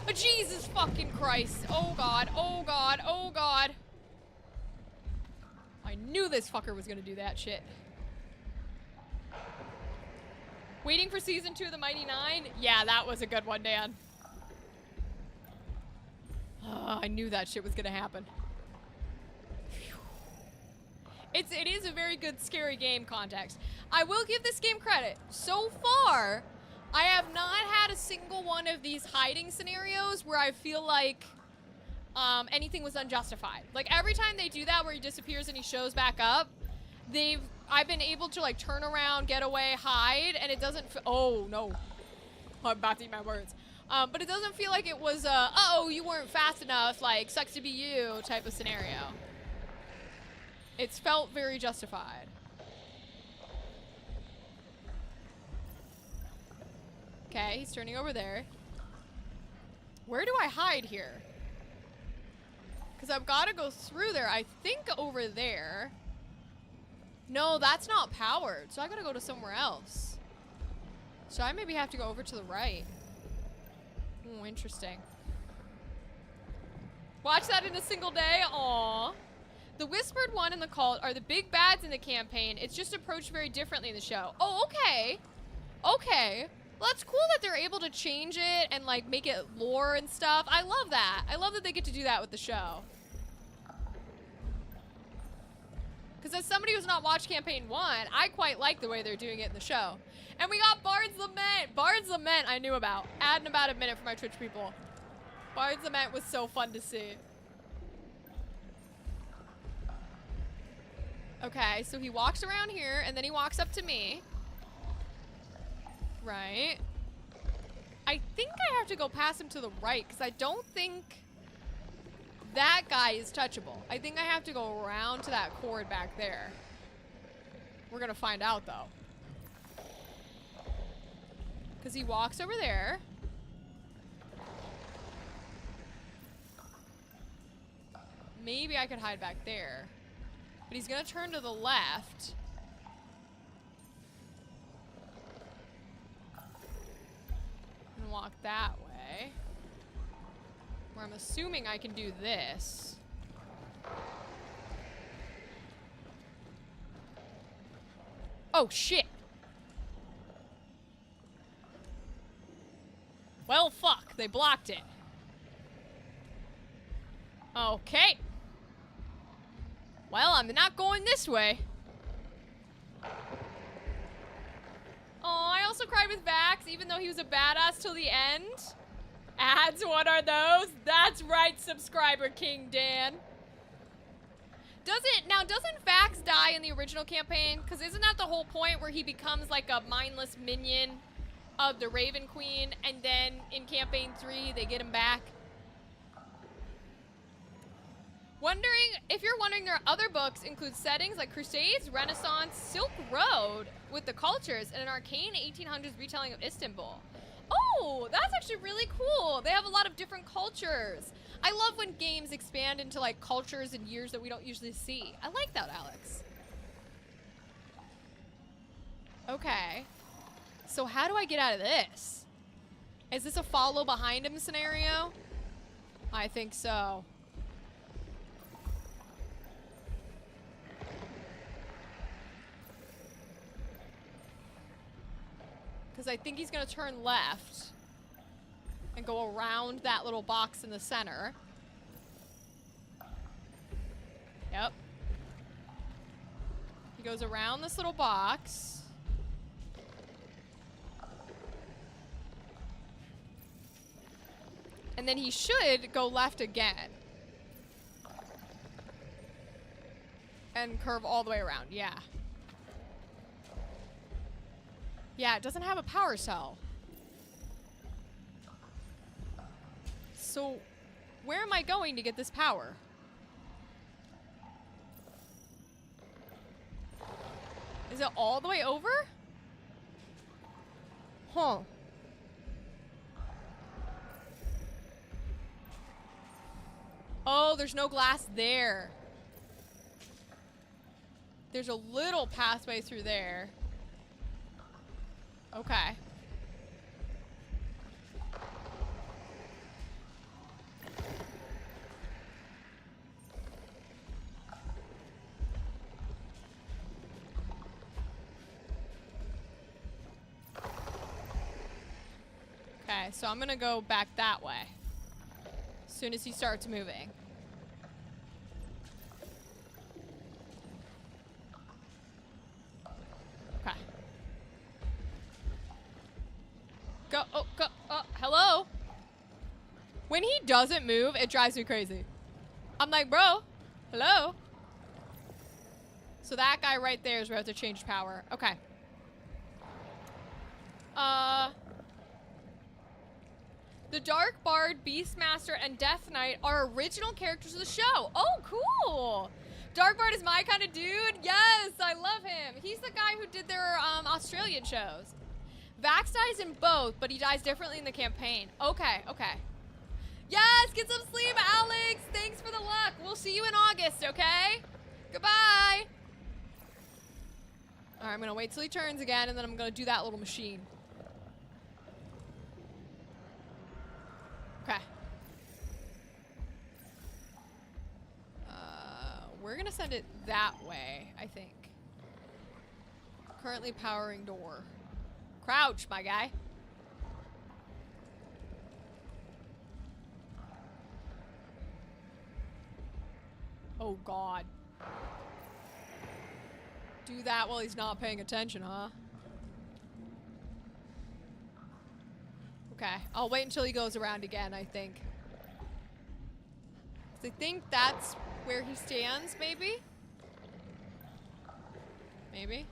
Oh, Jesus fucking Christ. Oh God, oh God, oh God. I knew this fucker was gonna do that shit. Waiting for season 2 of the Mighty Nine? Yeah, that was a good one, Dan. I knew that shit was gonna happen. It is a very good scary game context. I will give this game credit. So far, I have not had a single one of these hiding scenarios where I feel like anything was unjustified. Like every time they do that where he disappears and he shows back up, I've been able to like turn around, get away, hide, and it doesn't oh no. I'm about to eat my words. But it doesn't feel like it was uh-oh, you weren't fast enough, like, sucks to be you type of scenario. It's felt very justified. Okay, he's turning over there. Where do I hide here? Because I've got to go through there. I think over there. No, that's not powered, so I got to go to somewhere else. So I maybe have to go over to the right. Oh, interesting. Watch that in a single day? Aww. The Whispered One and the Cult are the big bads in the campaign. It's just approached very differently in the show. Oh, okay. Okay. Well, that's cool that they're able to change it and, like, make it lore and stuff. I love that. I love that they get to do that with the show. Because as somebody who's not watched Campaign 1, I quite like the way they're doing it in the show. And we got Bard's Lament. Bard's Lament I knew about. Add in about a minute for my Twitch people. Bard's Lament was so fun to see. Okay, so he walks around here, and then he walks up to me. Right. I think I have to go past him to the right, because I don't think that guy is touchable. I think I have to go around to that cord back there. We're gonna find out, though. Because he walks over there. Maybe I could hide back there. But he's gonna turn to the left. And walk that way. Where I'm assuming I can do this. Oh, shit. Well, fuck. They blocked it. Okay. Well, I'm not going this way. Oh, I also cried with Vax, even though he was a badass till the end. Ads, what are those? That's right, subscriber King Dan. Doesn't Vax die in the original campaign? Because isn't that the whole point where he becomes like a mindless minion of the Raven Queen, and then in campaign 3 they get him back? If you're wondering, there are other books include settings like Crusades, Renaissance, Silk Road with the cultures, and an arcane 1800s retelling of Istanbul. Oh, that's actually really cool. They have a lot of different cultures. I love when games expand into like cultures and years that we don't usually see. I like that, Alex. Okay. So how do I get out of this? Is this a follow behind him scenario? I think so. Because I think he's going to turn left and go around that little box in the center. Yep. He goes around this little box. And then he should go left again. And curve all the way around, yeah. Yeah, it doesn't have a power cell. So, where am I going to get this power? Is it all the way over? Huh. Oh, there's no glass there. There's a little pathway through there. Okay. Okay, so I'm gonna go back that way. As soon as he starts moving. Okay. Go, oh, go, oh, hello? When he doesn't move, it drives me crazy. I'm like, bro, hello? So that guy right there is where I have to change power. Okay. The Dark Bard, Beastmaster, and Death Knight are original characters of the show. Oh, cool. Dark Bard is my kind of dude. Yes, I love him. He's the guy who did their Australian shows. Vax dies in both, but he dies differently in the campaign. Okay, okay. Yes, get some sleep, Alex. Thanks for the luck. We'll see you in August, okay? Goodbye. All right, I'm going to wait till he turns again, and then I'm going to do that little machine. Okay. We're going to send it that way, I think. Currently powering door. crouch, my guy. Oh, God. Do that while he's not paying attention, huh? Okay, I'll wait until he goes around again, I think. 'Cause I think that's where he stands, maybe? Maybe?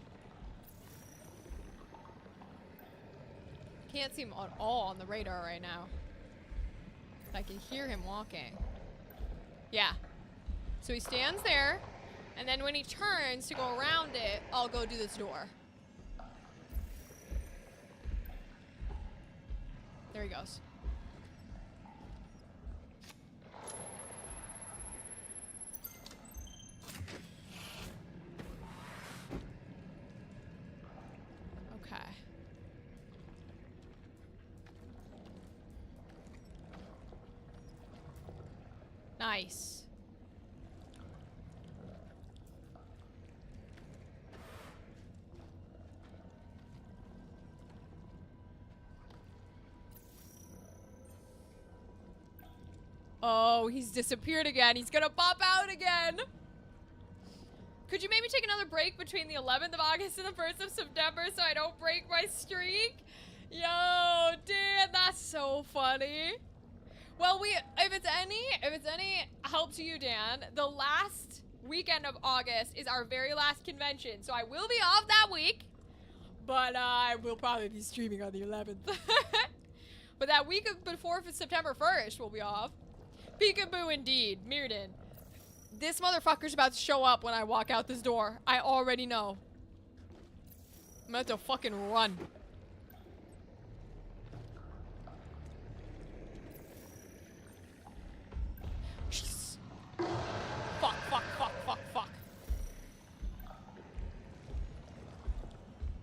Can't see him at all on the radar right now. I can hear him walking. Yeah. So he stands there, and then when he turns to go around it, I'll go do this door. There he goes. Okay. Nice. Oh, he's disappeared again. He's gonna pop out again. Could you maybe take another break between the 11th of August and the 1st of September so I don't break my streak? Yo, dude, that's so funny. Well, if it's any help to you, Dan, the last weekend of August is our very last convention. So I will be off that week, but I will probably be streaming on the 11th. But that week before September 1st, we'll be off. Peekaboo indeed, Mirrodin. This motherfucker's about to show up when I walk out this door. I already know. I'm about to fucking run. Jeez. Fuck, fuck, fuck, fuck, fuck.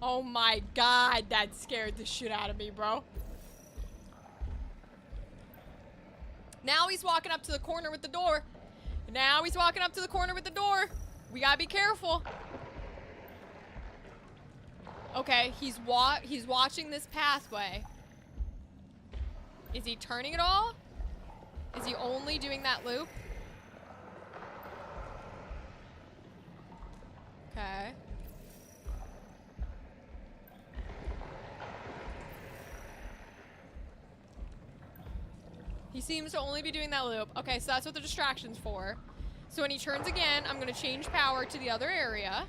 Oh my God, that scared the shit out of me, bro. Now he's walking up to the corner with the door. Now he's walking up to the corner with the door. We gotta be careful. Okay, he's watching this pathway. Is he turning at all? Is he only doing that loop? Okay. He seems to only be doing that loop. Okay, so that's what the distraction's for. So when he turns again, I'm gonna change power to the other area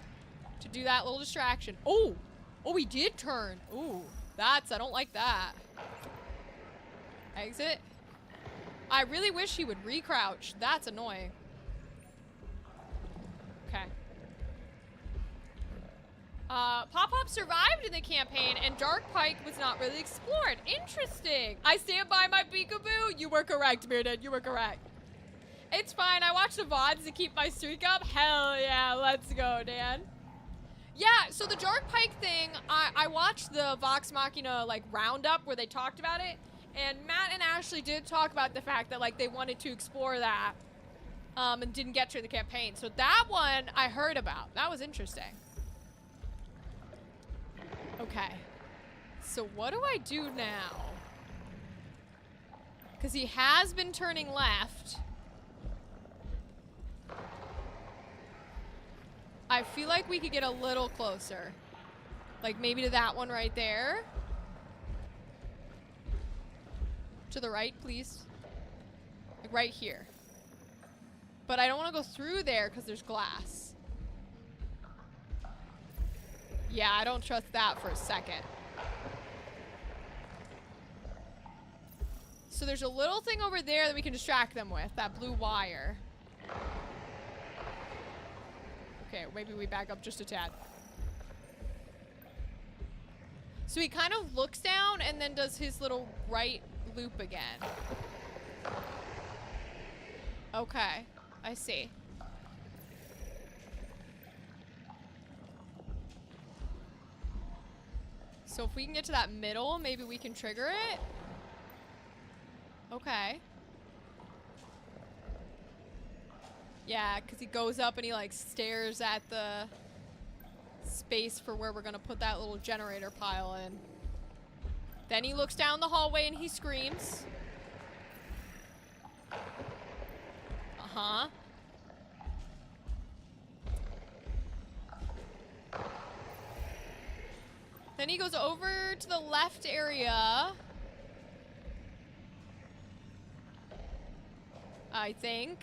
to do that little distraction. Oh! Oh, he did turn. Ooh, I don't like that. Exit. I really wish he would recrouch. That's annoying. Okay. Pop-Up survived in the campaign, and Dark Pike was not really explored. Interesting. I stand by my peekaboo. You were correct, Bearded. You were correct. It's fine. I watch the VODs to keep my streak up. Hell yeah. Let's go, Dan. Yeah, so the Dark Pike thing, I watched the Vox Machina, like, roundup where they talked about it, and Matt and Ashley did talk about the fact that, like, they wanted to explore that, and didn't get to in the campaign. So that one I heard about. That was interesting. Okay. So what do I do now? Because he has been turning left. I feel like we could get a little closer. Like maybe to that one right there. To the right, please. Like right here. But I don't want to go through there because there's glass. Yeah, I don't trust that for a second. So there's a little thing over there that we can distract them with. That blue wire. Okay, maybe we back up just a tad. So he kind of looks down and then does his little right loop again. Okay, I see. So if we can get to that middle, maybe we can trigger it. Okay. Yeah, because he goes up and he like stares at the space for where we're gonna put that little generator pile in. Then he looks down the hallway and he screams. Uh-huh. Then he goes over to the left area. I think.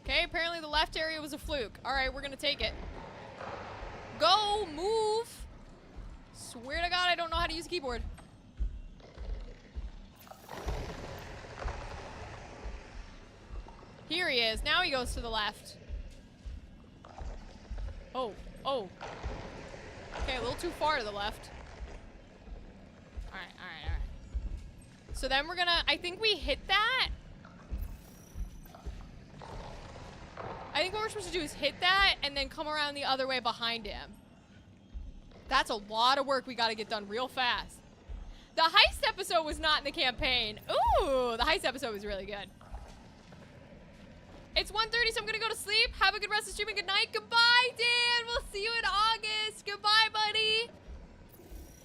Okay, apparently the left area was a fluke. Alright, we're gonna take it. Go! Move! Swear to God, I don't know how to use a keyboard. Here he is. Now he goes to the left. Oh. Oh. Okay, a little too far to the left. Alright, alright, alright. So then we're gonna... I think we hit that. I think what we're supposed to do is hit that and then come around the other way behind him. That's a lot of work we gotta get done real fast. The heist episode was not in the campaign. Ooh, the heist episode was really good. It's 1:30, so I'm gonna go to sleep. Have a good rest of the stream and good night. Goodbye, Dan. We'll see you in August. Goodbye, buddy.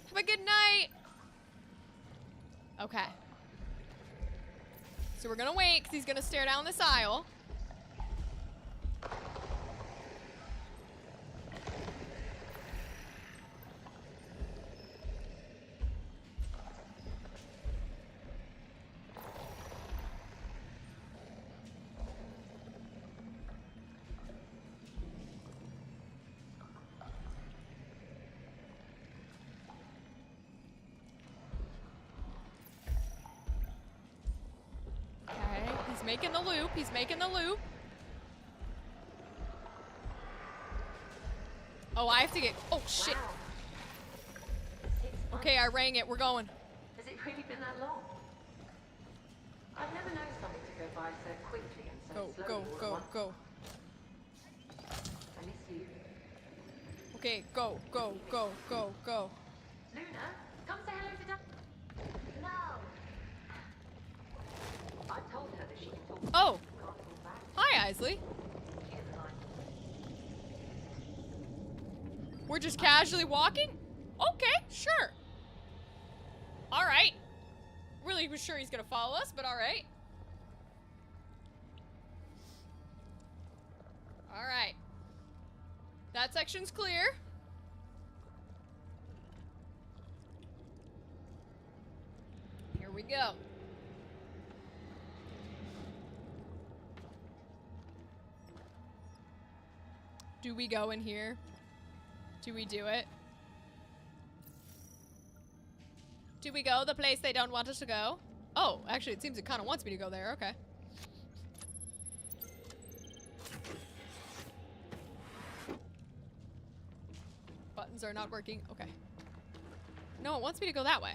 Have a good night. Okay. So we're gonna wait because he's gonna stare down this aisle. He's making the loop. He's making the loop. Oh, I have to get... Oh, shit. Wow. Okay, I rang it. We're going. Has it really been that long? I've never known something to go by so quickly and so Go, slowly go, all go, at once. go. I miss you. Okay, go, go, go, go, go. Luna, come say hello to Dad. No. I told her that she can talk. Oh, Can't talk back. hi, Isley. She doesn't like me. We're just casually walking? Okay, sure. All right. Really was sure he's gonna follow us, but all right. All right. That section's clear. Here we go. Do we go in here? Do we do it? Do we go the place they don't want us to go? Oh, actually, it seems it kind of wants me to go there. Okay. Buttons are not working. Okay. No, it wants me to go that way.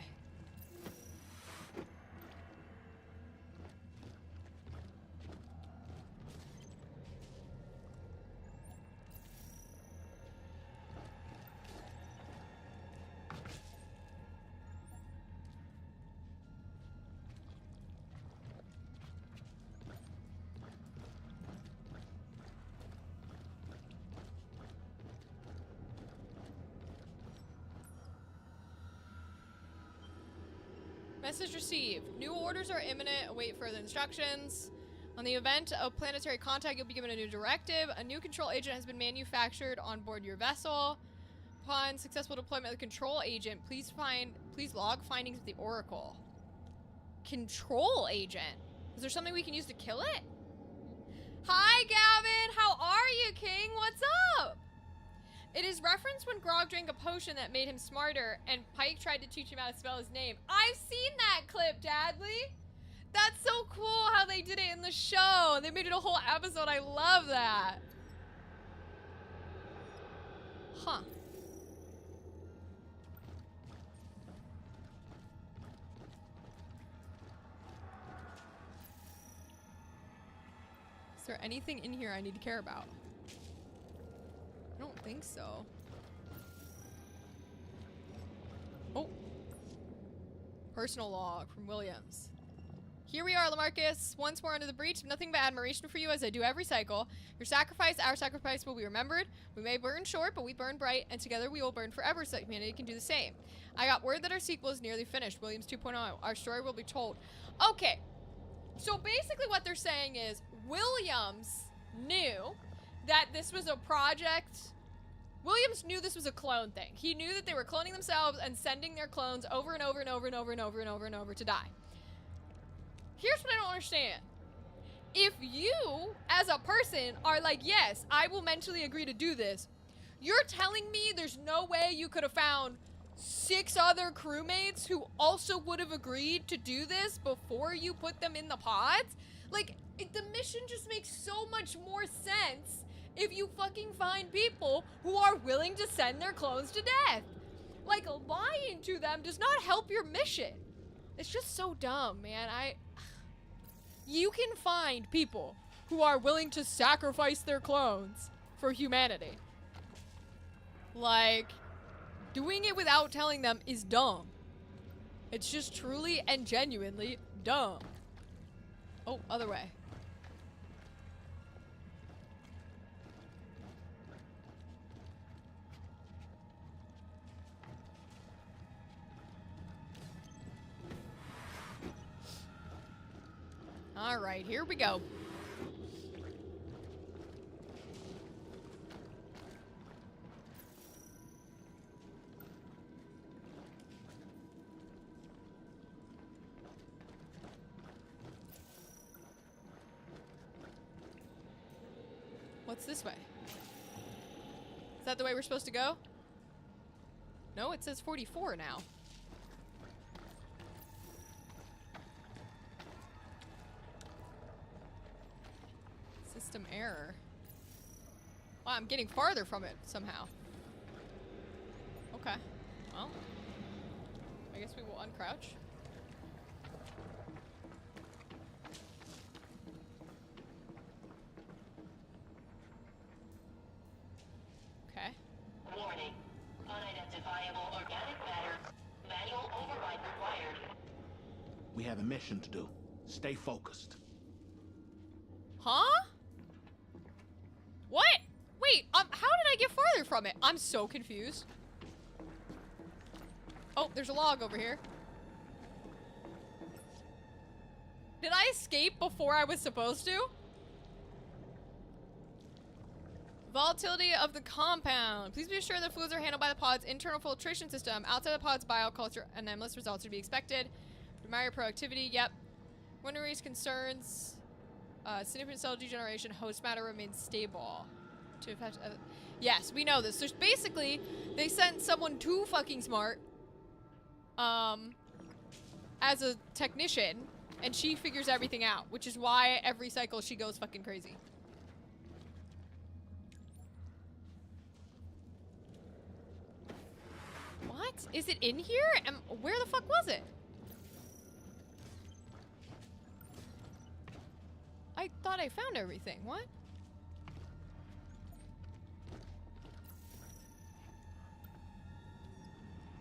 Message received. New orders are imminent. Await further instructions. On the event of planetary contact, you'll be given a new directive. A new control agent has been manufactured on board your vessel. Upon successful deployment of the control agent, please log findings with the Oracle. Control agent? Is there something we can use to kill it? Hi, Gavin! How are you, King? What's up? It is referenced when Grog drank a potion that made him smarter, and Pike tried to teach him how to spell his name. I've seen that clip, Dadley! That's so cool how they did it in the show. They made it a whole episode. I love that. Huh. Is there anything in here I need to care about? I don't think so. Oh. Personal log from Williams. Here we are, Lamarcus, once more under the breach. Nothing but admiration for you as I do every cycle. Your sacrifice, our sacrifice will be remembered. We may burn short, but we burn bright, and together we will burn forever so that humanity can do the same. I got word that our sequel is nearly finished. Williams 2.0. Our story will be told. Okay. So basically what they're saying is Williams knew that this was a project. Williams knew this was a clone thing. He knew that they were cloning themselves and sending their clones over and over and over and over and over and over and over to die. Here's what I don't understand. If you, as a person, are like, yes, I will mentally agree to do this, you're telling me there's no way you could have found 6 other crewmates who also would have agreed to do this before you put them in the pods? Like, the mission just makes so much more sense if you fucking find people who are willing to send their clones to death. Like, lying to them does not help your mission. It's just so dumb, man. You can find people who are willing to sacrifice their clones for humanity. Like, doing it without telling them is dumb. It's just truly and genuinely dumb. Oh, other way. All right, here we go. What's this way? Is that the way we're supposed to go? No, it says 44 now. System error. Wow, I'm getting farther from it somehow. Okay. Well, I guess we will uncrouch. Okay. Warning. Unidentifiable organic matter. Manual override required. We have a mission to do. Stay focused. Huh? What? Wait, how did I get farther from it? I'm so confused. Oh, there's a log over here. Did I escape before I was supposed to? Volatility of the compound. Please be assured that fluids are handled by the pod's internal filtration system. Outside the pod's bioculture, anomalous results are to be expected. Primary proactivity, yep. When raise concerns, significant cell degeneration, host matter remains stable. To affect, yes, we know this. So basically, they sent someone too fucking smart, as a technician, and she figures everything out, which is why every cycle she goes fucking crazy. What? Is it in here? Where the fuck was it? I thought I found everything. What?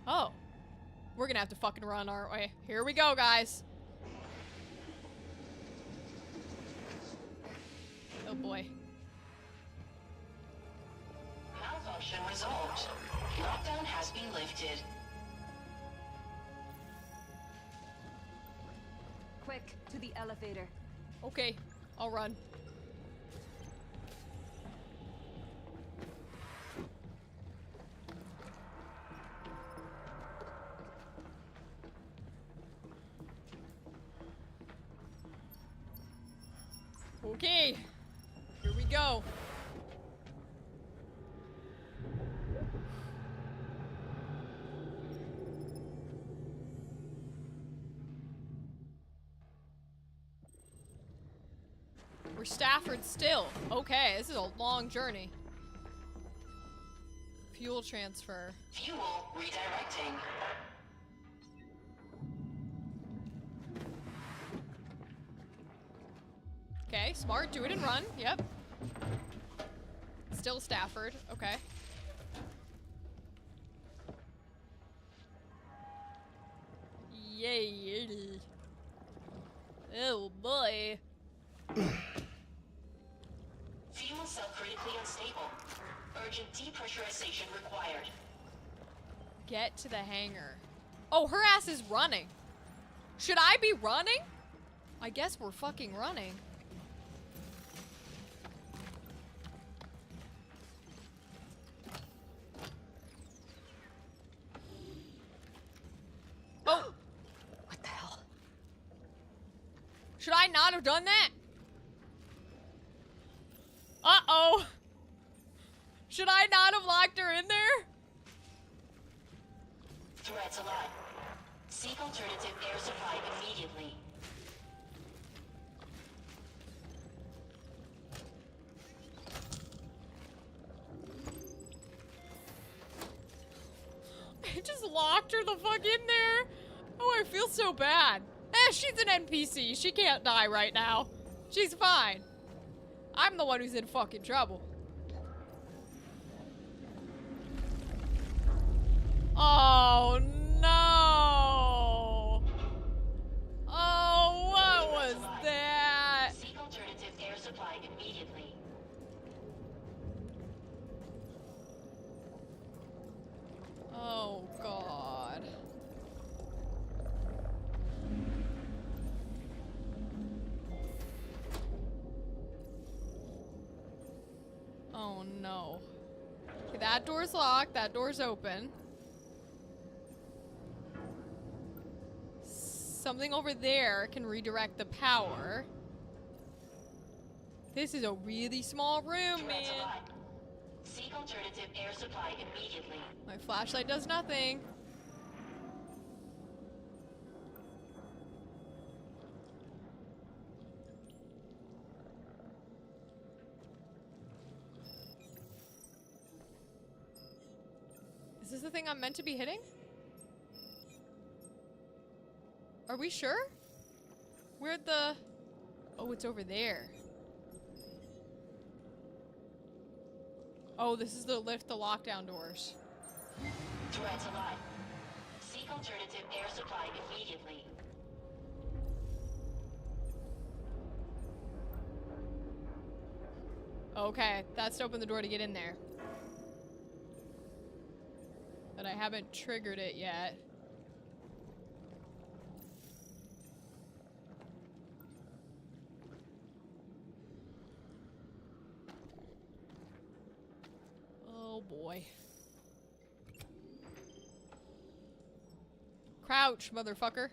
Oh. We're gonna have to fucking run our way. Here we go, guys. Oh boy. Malfunction resolved. Lockdown has been lifted. Quick, to the elevator. Okay, I'll run. Okay, here we go. We're Stafford still. Okay, this is a long journey. Fuel transfer. Fuel redirecting. Okay, smart. Do it and run. Yep. Still Stafford. Okay. Yay. Oh boy. Fuel cell critically unstable. Urgent depressurization required. Get to the hangar. Oh, her ass is running. Should I be running? I guess we're fucking running. Oh! What the hell? Should I not have done that? Uh-oh. Should I not have locked her in there? Threats alive. Seek alternative air supply immediately. I just locked her the fuck in there. Oh, I feel so bad. Eh, she's an NPC. She can't die right now. She's fine. I'm the one who's in fucking trouble. Oh, no. Oh, what was that? Seek alternative air supply immediately. Oh, God. Oh, no. Okay, that door's locked. That door's open. Something over there can redirect the power. This is a really small room, Threats man. alive. Seek alternative air supply immediately. My flashlight does nothing. Is this the thing I'm meant to be hitting? Are we sure? Where'd the... Oh, it's over there. Oh, this is the lift the lockdown doors. Threats alive. Seek alternative air supply immediately. Okay, that's to open the door to get in there. But I haven't triggered it yet. Oh boy. Crouch, motherfucker.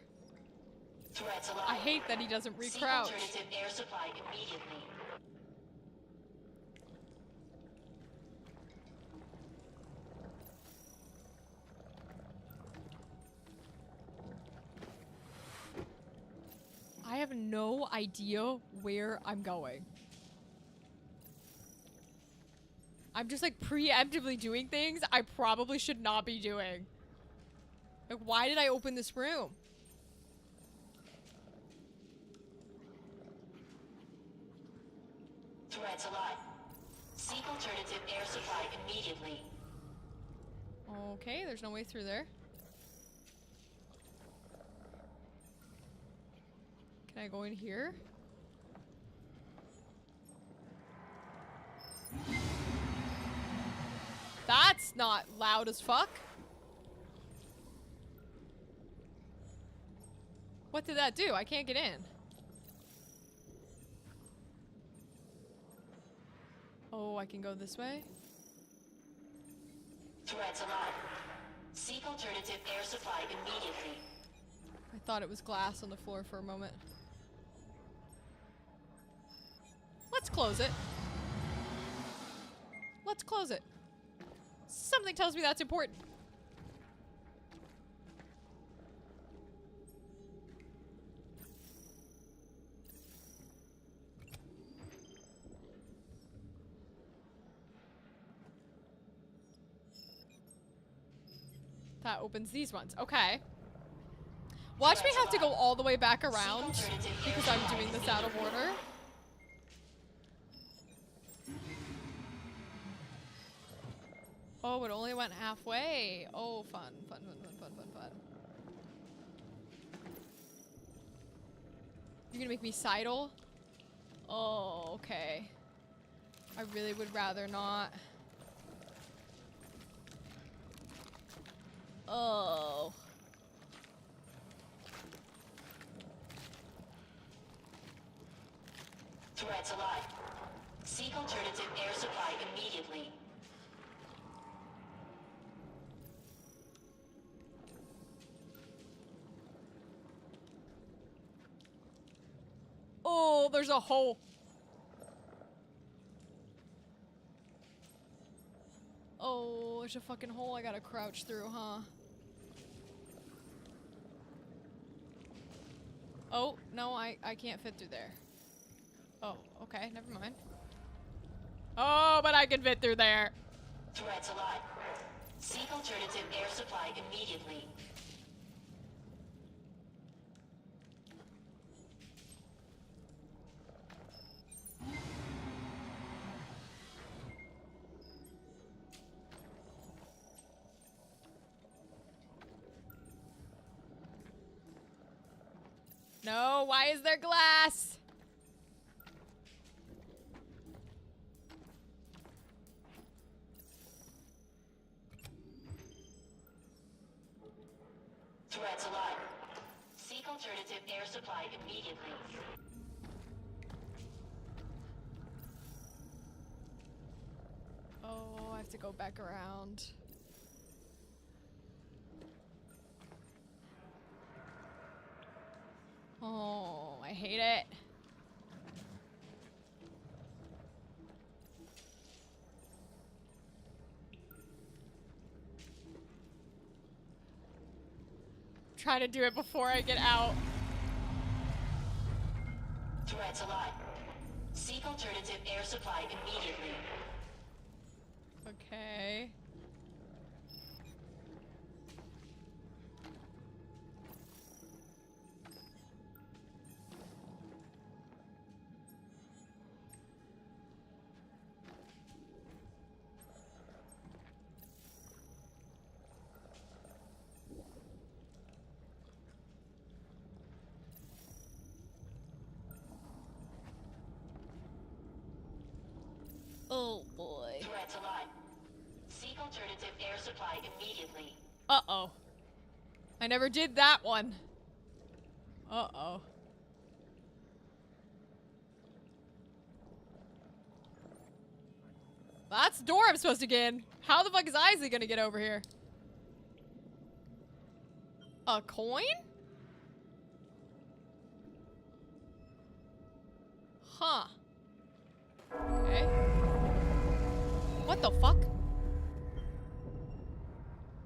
Threats alive. I hate that he doesn't Seek re-crouch. alternative air supply immediately. I have no idea where I'm going. I'm just like preemptively doing things I probably should not be doing. Like, why did I open this room? Threats alive. Seek alternative air supply immediately. Okay, there's no way through there. Can I go in here? That's not loud as fuck. What did that do? I can't get in. Oh, I can go this way? Threats alive. Seek alternative air supply immediately. I thought it was glass on the floor for a moment. Let's close it. Let's close it. Something tells me that's important. That opens these ones. Okay. Watch me have to go all the way back around because I'm doing this out of order. Oh, it only went halfway. Oh, fun, fun, fun, fun, fun, fun, fun. You're gonna make me sidle? Oh, okay. I really would rather not. Oh. Threats alive. Seek alternative air supply immediately. Oh, there's a hole. Oh, there's a fucking hole I gotta crouch through, huh? Oh, no, I can't fit through there. Oh, okay, never mind. Oh, but I can fit through there. Threats alive. Seek alternative air supply immediately. No, why is there glass? Threats alive. Seek alternative air supply immediately. Oh, I have to go back around. Oh, I hate it. Try to do it before I get out. Threats alive. Seek alternative air supply immediately. Okay. Oh boy. Threats alive. Seek alternative air supply immediately. Uh-oh. I never did that one. Uh-oh. That's the door I'm supposed to get in. How the fuck is Isley gonna get over here? A coin? Huh. Okay. What the fuck?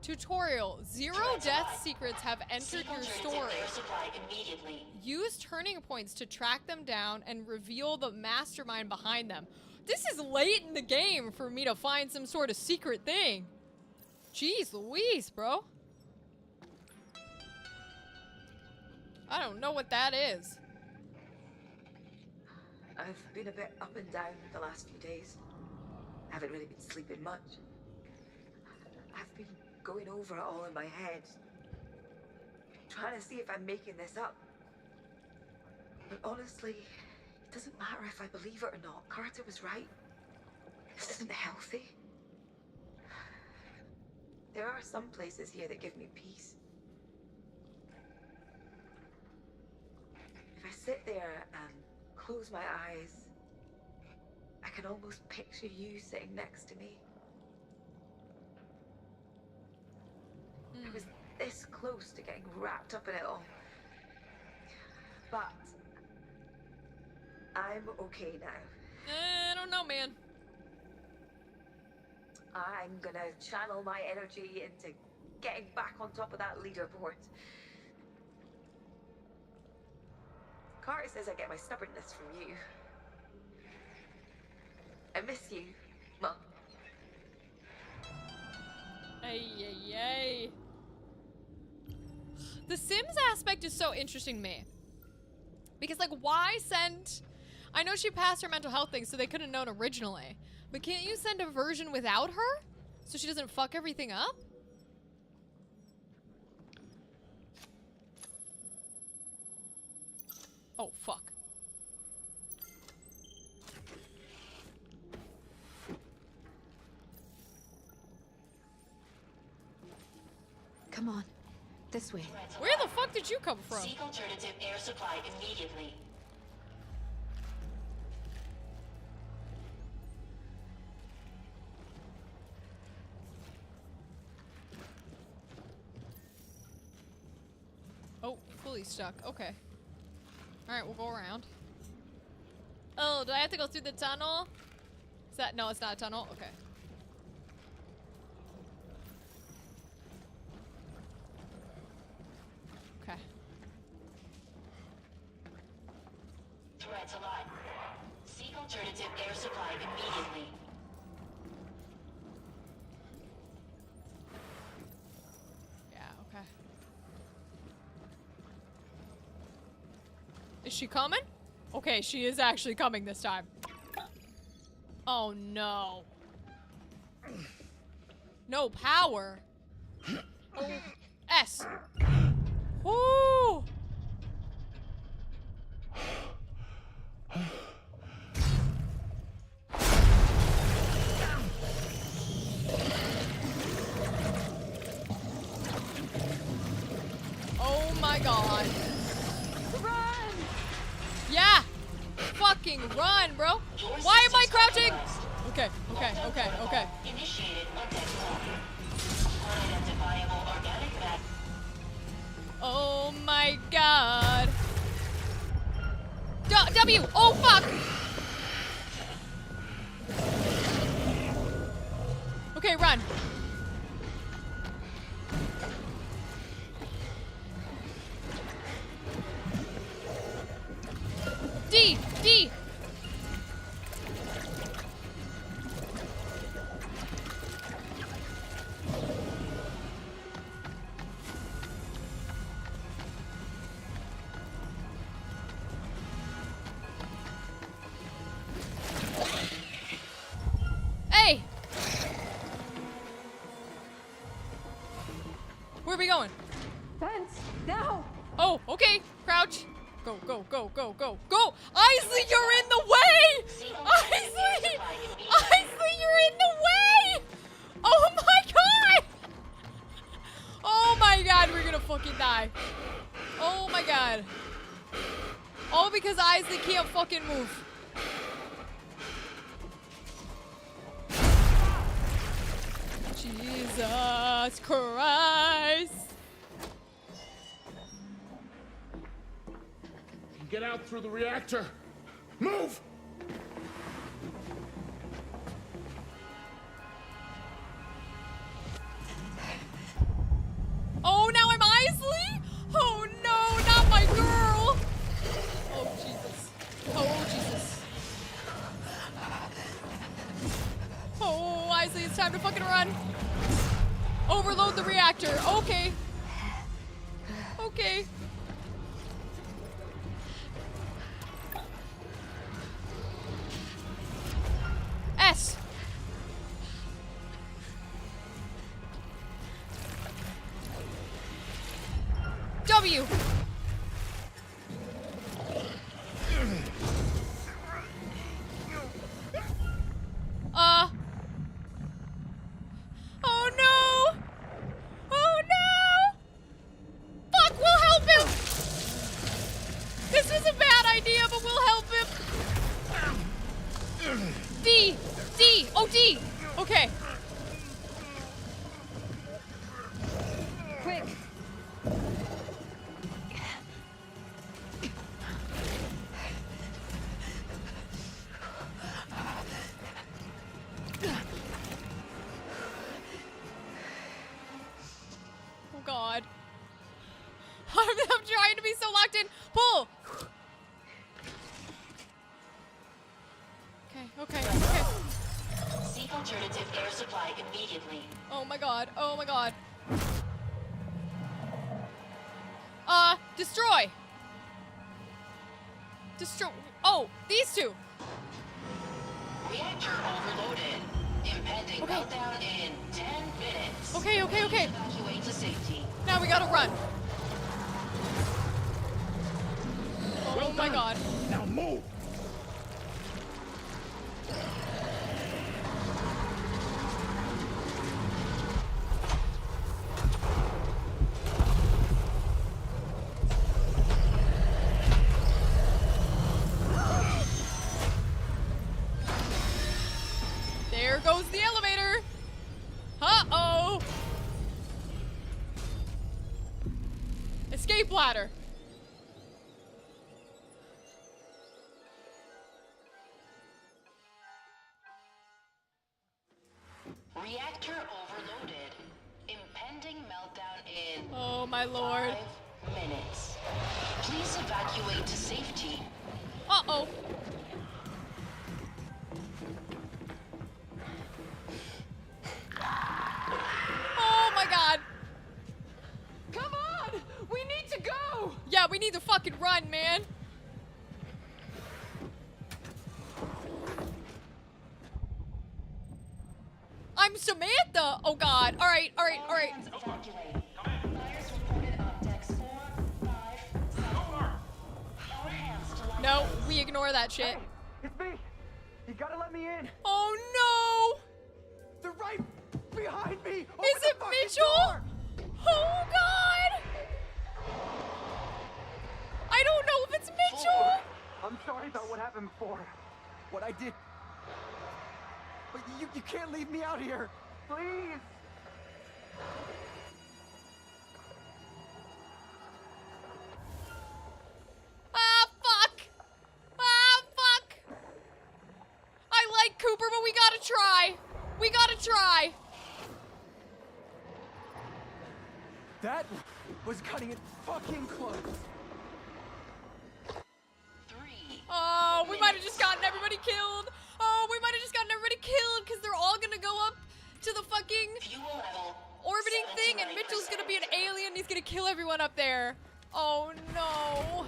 Tutorial. Zero death secrets have entered Seek your alternative story. air supply immediately. Use turning points to track them down and reveal the mastermind behind them. This is late in the game for me to find some sort of secret thing. Jeez Louise, bro. I don't know what that is. I've been a bit up and down the last few days. Haven't really been sleeping much. I've been going over it all in my head, trying to see if I'm making this up. But honestly, it doesn't matter if I believe it or not. Carter was right. This isn't healthy. There are some places here that give me peace. If I sit there and close my eyes, I can almost picture you sitting next to me. I was this close to getting wrapped up in it all. But I'm okay now. I don't know, man. I'm gonna channel my energy into getting back on top of that leaderboard. Carter says I get my stubbornness from you. I miss you, Mum. Ay, ay, ay. The Sims aspect is so interesting to me. Because, like, why send... I know she passed her mental health thing, so they could have known originally. But can't you send a version without her? So she doesn't fuck everything up? Oh, fuck. Come on. This way. Where the fuck did you come from? Seek alternative air supply immediately. Oh, fully stuck. Okay. Alright, we'll go around. Oh, do I have to go through the tunnel? Is that— no, it's not a tunnel? Okay. Okay. Threats alive. Seek alternative air supply immediately. Yeah, okay. Is she coming? Okay, she is actually coming this time. Oh no. No power. Oh. S. Woo! Oh my god. Run! Yeah! Fucking run, bro! Your Why am I systems crouching? compromised. Okay, okay, okay, okay. Initiated contact call. Unidentifiable organic matter. Oh my god. W! Oh fuck! Okay, run. D! D! Hey! Where are we going? Fence! Now! Oh, okay. Crouch. Go, go, go, go, go, go! Isley, you're in the way! Isley! Isley, you're in the way! Oh my god! Oh my god, we're gonna fucking die. Oh my god. All because Isley can't fucking move. Jesus Christ. Get out through the reactor. Move! Oh, now I'm Isley? Oh no, not my girl. Oh Jesus. Oh Jesus. Oh, Isley, it's time to fucking run. Overload the reactor. Okay. Okay. S. W. Oh no! Oh no! Fuck, we'll help him! This was a bad idea, but we'll help him. D! D! Oh, D! Okay. Quick! Oh god. I'm trying to be so locked in. Pull! Okay, okay, okay. Seek alternative air supply immediately. Oh my god, oh my god. Destroy! Destroy. Oh, these two! Reactor overloaded. Impending Okay. meltdown in 10 minutes. Okay, okay, okay. Evacuate to safety. Now we gotta run. Oh my god. Now move! There goes the elevator. Uh-oh. Escape ladder. Reactor overloaded. Impending meltdown in Oh my lord. 5 minutes. Please evacuate to safety. Uh-oh. Oh my god. Come on! We need to go! Yeah, we need to fucking run, man. I'm Samantha. Oh god. All right, all right, all right. Hands evacuate. Fires reported on decks 4, 5, 7. All hands to line No, up. we ignore that shit. Hey, it's me. You gotta let me in. Oh They're right behind me. no! Is it Mitchell? Oh god! I don't know if it's Mitchell. I'm sorry about what happened before. What I did. But you can't leave me out here. Please. Ah, fuck! Ah, fuck! I like Cooper, but we gotta try. We gotta try. That was cutting it fucking close. 3. Oh, we might have just gotten everybody killed. Oh, we might have just gotten everybody killed because they're all gonna go up to the fucking Fuel level. orbiting thing and Mitchell's gonna be an alien. He's gonna kill everyone up there. Oh no.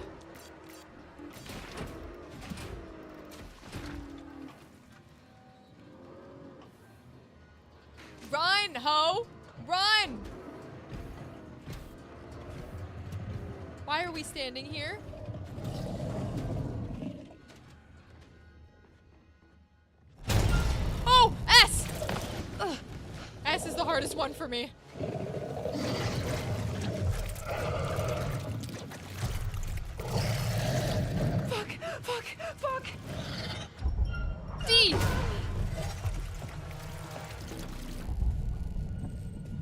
Run, ho! Run! Why are we standing here? Oh! S! Ugh. S is the hardest one for me. Fuck! D!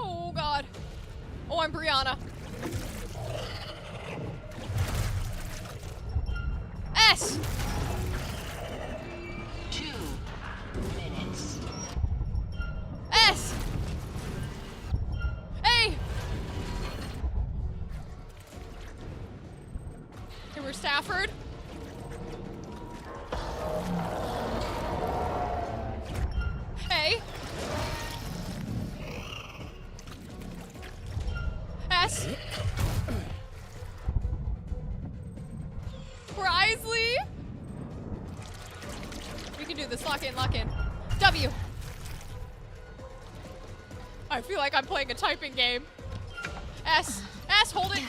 Oh god. Oh, I'm Brianna. S! 2 minutes. S! A! Okay, we're Stafford. A. S. Risley. We can do this. Lock in, lock in. W. I feel like I'm playing a typing game. S. S, hold it.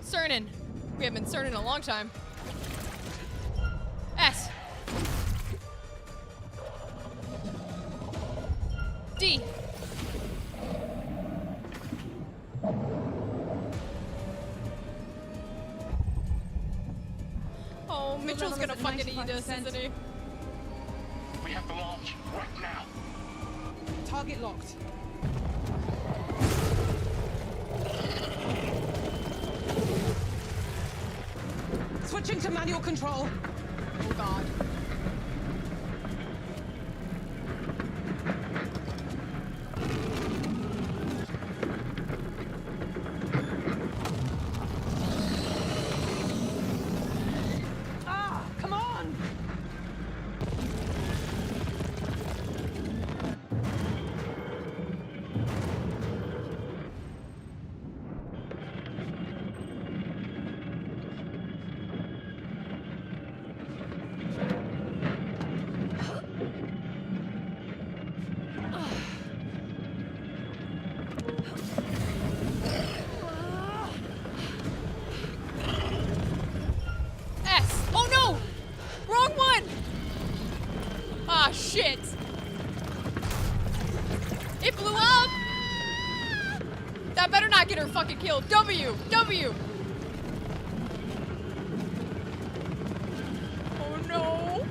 Cernan. We haven't been certain in a long time. S. D. Oh, Mitchell's gonna fucking eat us, isn't he? We have to launch right now. Target locked. Switching to manual control. Oh god. Ah, come on! Ah, shit. It blew up. That better not get her fucking killed. W. W. Oh, no.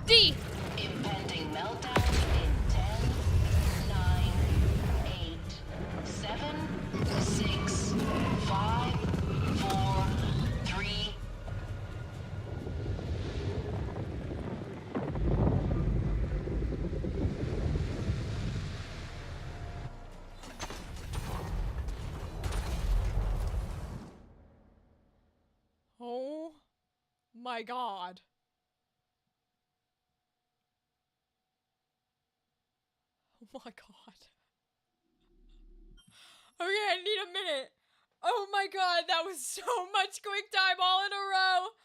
D. Impending meltdown in 10, 9, 8, 7, 6, 5, 4, 3. Oh my god. Oh my god. Okay, I need a minute. Oh my god, that was so much quick time all in a row.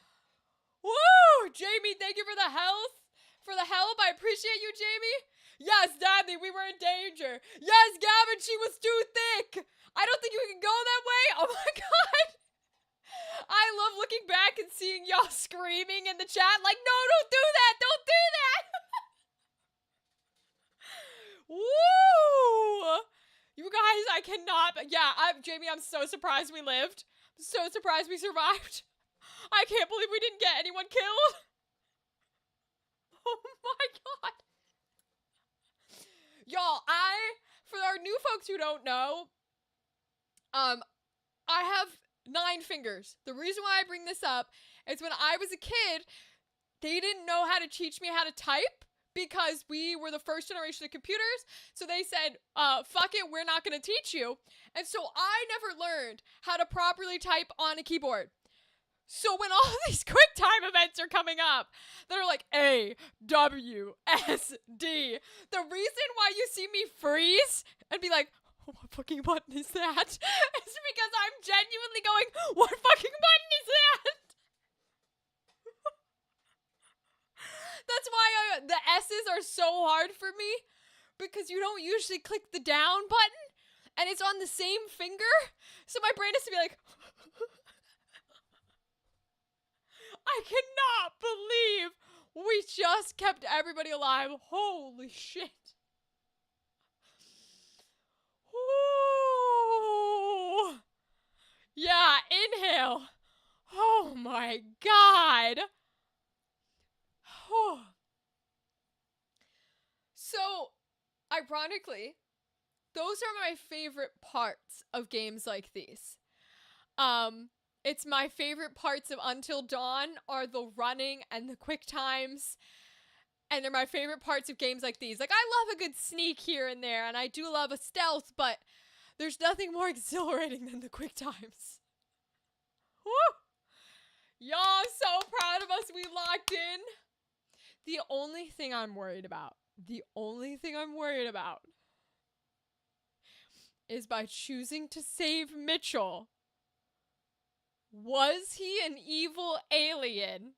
Woo! Jamie, thank you for the health. For the help. I appreciate you, Jamie. Yes, Dabney, we were in danger. Yes, Gavin, she was too thick. I don't think you can go that way. Oh my god. I love looking back and seeing y'all screaming in the chat like, no, don't do that. Don't do that. Woo! You guys, I cannot. Yeah, Jamie, I'm so surprised we lived. So surprised we survived. I can't believe we didn't get anyone killed. Oh my god. Y'all, for our new folks who don't know, I have 9 fingers. The reason why I bring this up is when I was a kid, they didn't know how to teach me how to type because we were the first generation of computers. So they said, fuck it, we're not going to teach you. And so I never learned how to properly type on a keyboard. So when all these quick time events are coming up, they're like A, W, S, D. The reason why you see me freeze and be like, oh, what fucking button is that? Is because I'm genuinely going, what fucking button is that? That's why the S's are so hard for me, because you don't usually click the down button and it's on the same finger. So my brain has to be like, I cannot believe we just kept everybody alive. Holy shit. Ooh. Yeah, inhale. Oh my god. Oh. So, ironically, those are my favorite parts of games like these. It's my favorite parts of Until Dawn are the running and the quick times. And they're my favorite parts of games like these. Like, I love a good sneak here and there, and I do love a stealth, but there's nothing more exhilarating than the quick times. Woo! Y'all, I'm so proud of us. We locked in. The only thing I'm worried about is by choosing to save Mitchell. Was he an evil alien?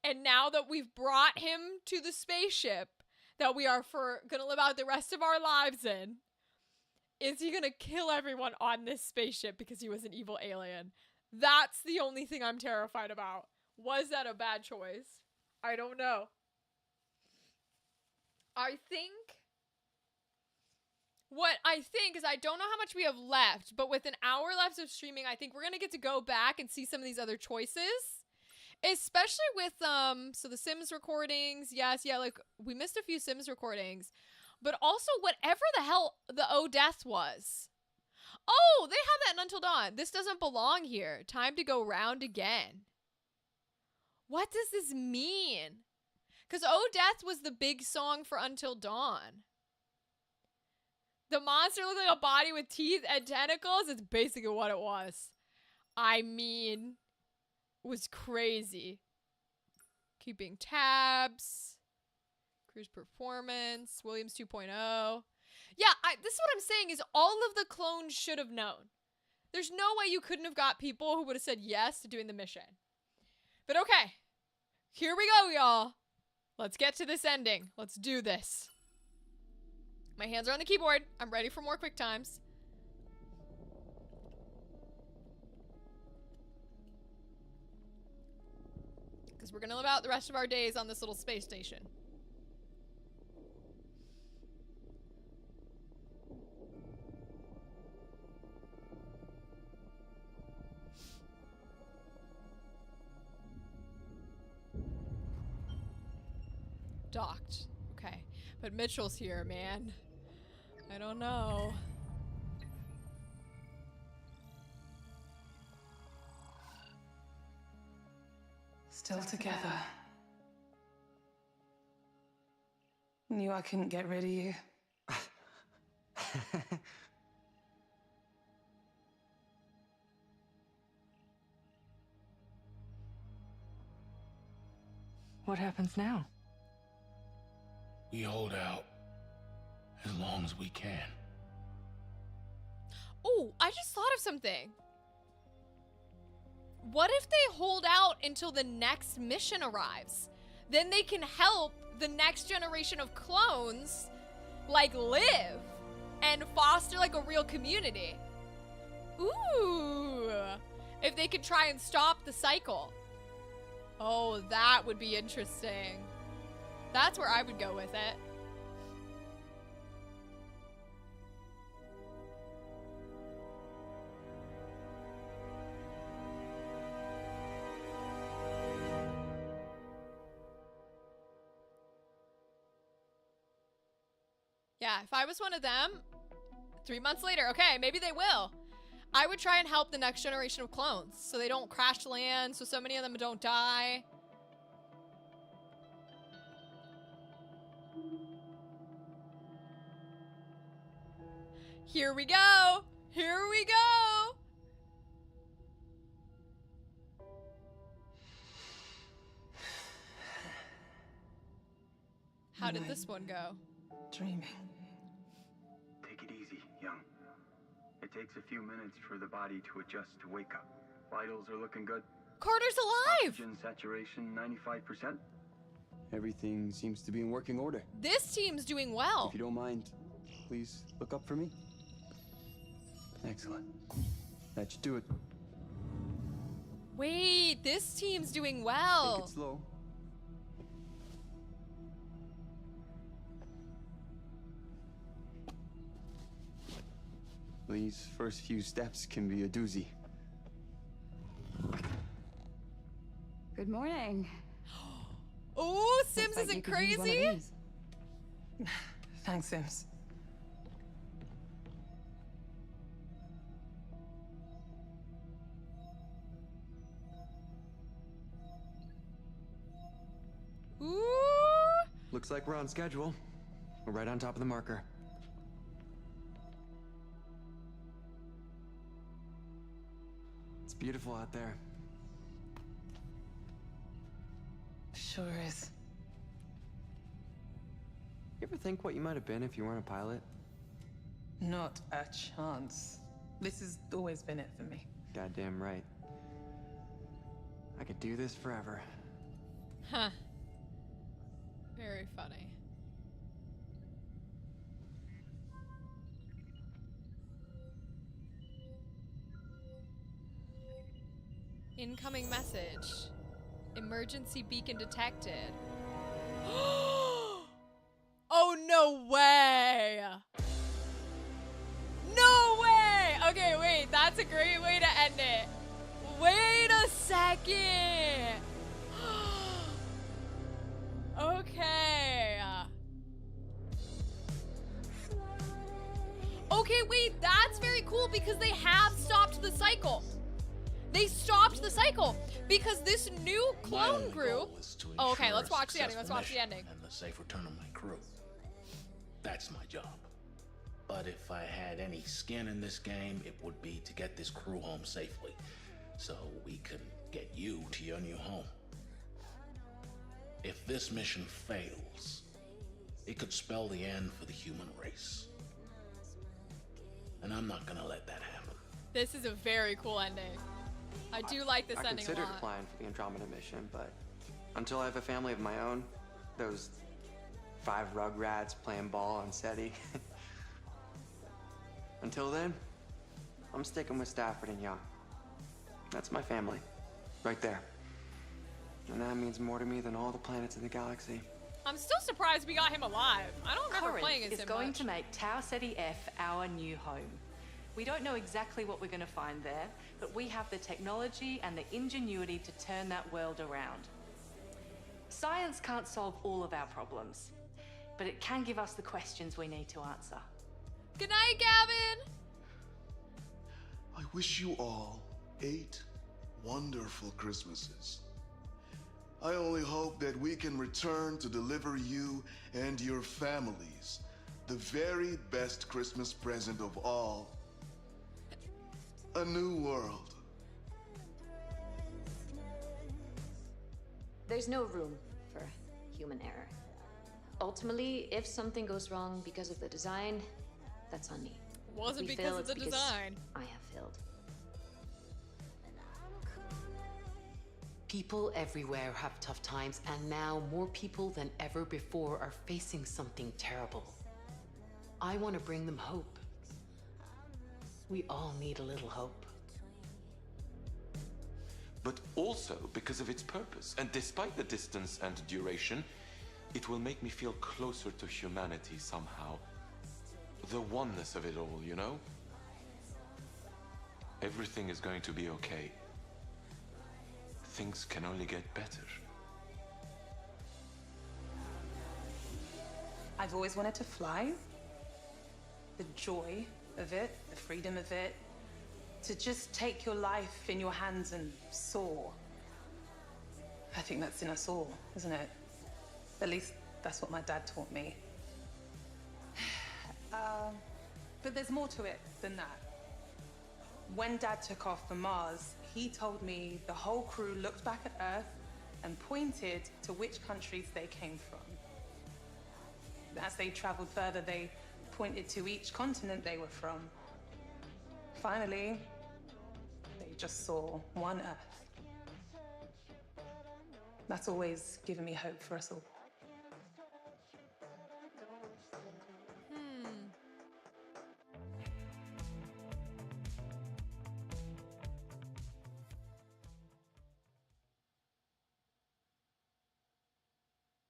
And now that we've brought him to the spaceship that we are gonna live out the rest of our lives in, is he gonna kill everyone on this spaceship because he was an evil alien? That's the only thing I'm terrified about. Was that a bad choice? I don't know. What I think is, I don't know how much we have left, but with an hour left of streaming, I think we're gonna get to go back and see some of these other choices. Especially with, so the Sims recordings, yes, yeah, like, we missed a few Sims recordings. But also, whatever the hell the O Death was. Oh, they have that in Until Dawn. This doesn't belong here. Time to go round again. What does this mean? Because O Death was the big song for Until Dawn. The monster looked like a body with teeth and tentacles. It's basically what it was. I mean, it was crazy. Keeping tabs. Cruise performance. Williams 2.0. Yeah, this is what I'm saying is all of the clones should have known. There's no way you couldn't have got people who would have said yes to doing the mission. But okay. Here we go, y'all. Let's get to this ending. Let's do this. My hands are on the keyboard. I'm ready for more quick times. Because we're gonna live out the rest of our days on this little space station. Docked. Okay. But Mitchell's here, man. I don't know. Still together. Knew I couldn't get rid of you. What happens now? We hold out as long as we can. Oh, I just thought of something. What if they hold out until the next mission arrives? Then they can help the next generation of clones, like, live and foster, like, a real community. Ooh. If they could try and stop the cycle. Oh, that would be interesting. That's where I would go with it. Yeah, if I was one of them, 3 months later, okay, maybe they will. I would try and help the next generation of clones so they don't crash land, so many of them don't die. Here we go! Here we go! How did this one go? Dreaming. Take it easy, young. It takes a few minutes for the body to adjust to wake up. Vitals are looking good. Carter's alive! Oxygen saturation 95%. Everything seems to be in working order. This team's doing well. If you don't mind, please look up for me. Excellent. That should do it. Wait, this team's doing Take well. it slow. These first few steps can be a doozy. Good morning. Oh, Sims Looks like isn't you could use one of crazy? these. Thanks, Sims. Ooh. Looks like we're on schedule. We're right on top of the marker. It's beautiful out there. Sure is. You ever think what you might have been if you weren't a pilot? Not a chance. This has always been it for me. Goddamn right. I could do this forever. Huh. Very funny. Incoming message. Emergency beacon detected. Oh, no way! No way! Okay, wait, that's a great way to end it. Wait a second! Okay. Okay, wait, that's very cool because they have stopped the cycle. They stopped the cycle because this new My clone only group. goal is to Oh, okay, ensure let's a watch the ending. Let's successful watch the mission ending. And the safe return of my crew. That's my job. But if I had any skin in this game, it would be to get this crew home safely, so we can get you to your new home. If this mission fails, it could spell the end for the human race. And I'm not gonna let that happen. This is a very cool ending. I do like this I ending a considered lot. applying for the Andromeda mission, but until I have a family of my own, those 5 Rugrats playing ball on SETI. Until then, I'm sticking with Stafford and Young. That's my family, right there. And that means more to me than all the planets in the galaxy. I'm still surprised we got him alive. I don't remember Corinth playing as is him going much. to make Tau Ceti F our new home. We don't know exactly what we're going to find there, but we have the technology and the ingenuity to turn that world around. Science can't solve all of our problems, but it can give us the questions we need to answer. Good night, Gavin! I wish you all 8 wonderful Christmases. I only hope that we can return to deliver you and your families the very best Christmas present of all. A new world. There's no room for human error. Ultimately, if something goes wrong because of the design, that's on me. Wasn't If we because fail, of the it's because design. I have failed. People everywhere have tough times, and now more people than ever before are facing something terrible. I want to bring them hope. We all need a little hope. But also because of its purpose. And despite the distance and duration, it will make me feel closer to humanity somehow. The oneness of it all, you know? Everything is going to be okay. Things can only get better. I've always wanted to fly. The joy of it, the freedom of it. To just take your life in your hands and soar. I think that's in us all, isn't it? At least that's what my dad taught me. But there's more to it than that. When Dad took off for Mars, he told me the whole crew looked back at Earth and pointed to which countries they came from. As they traveled further, they pointed to each continent they were from. Finally, they just saw one Earth. That's always given me hope for us all.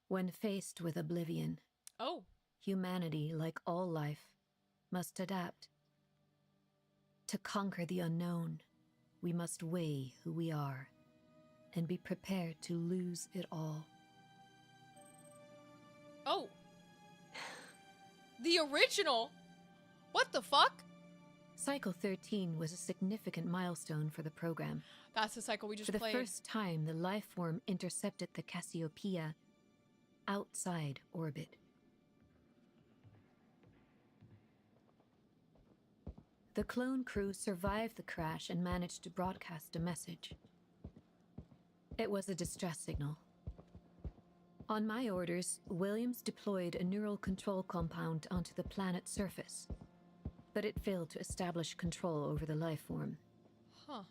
When faced with oblivion, humanity, like all life, must adapt. To conquer the unknown, we must weigh who we are and be prepared to lose it all. Oh. The original? What the fuck? Cycle 13 was a significant milestone for the program. That's the cycle we just played. For the played. first time, the life form intercepted the Cassiopeia outside orbit. The clone crew survived the crash and managed to broadcast a message. It was a distress signal. On my orders, Williams deployed a neural control compound onto the planet's surface, but it failed to establish control over the life form. Huh.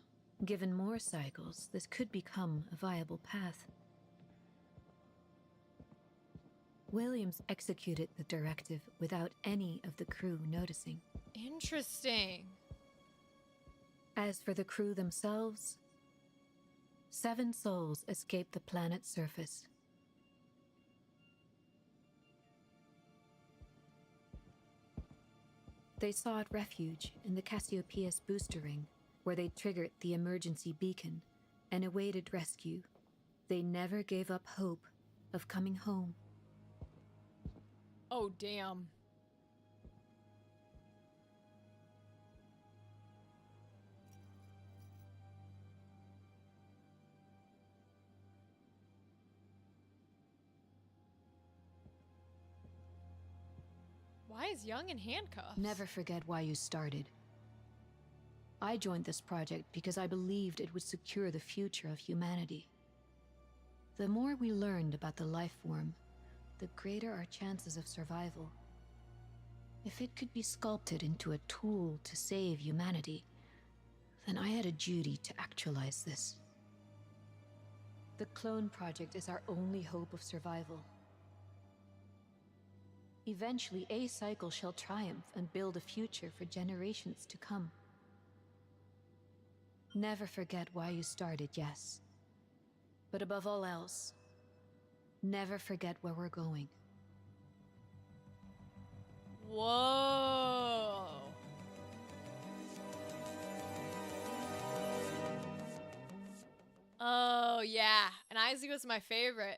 Given more cycles, this could become a viable path. Williams executed the directive without any of the crew noticing. Interesting. As for the crew themselves, 7 souls escaped the planet's surface. They sought refuge in the Cassiopeia's booster ring, where they triggered the emergency beacon and awaited rescue. They never gave up hope of coming home. Oh, damn. Why is Young in handcuffs? Never forget why you started. I joined this project because I believed it would secure the future of humanity. The more we learned about the life form, the greater our chances of survival. If it could be sculpted into a tool to save humanity, then I had a duty to actualize this. The clone project is our only hope of survival. Eventually, a cycle shall triumph and build a future for generations to come. Never forget why you started, yes. But above all else, never forget where we're going. Whoa. Oh, yeah. And Isaac was my favorite.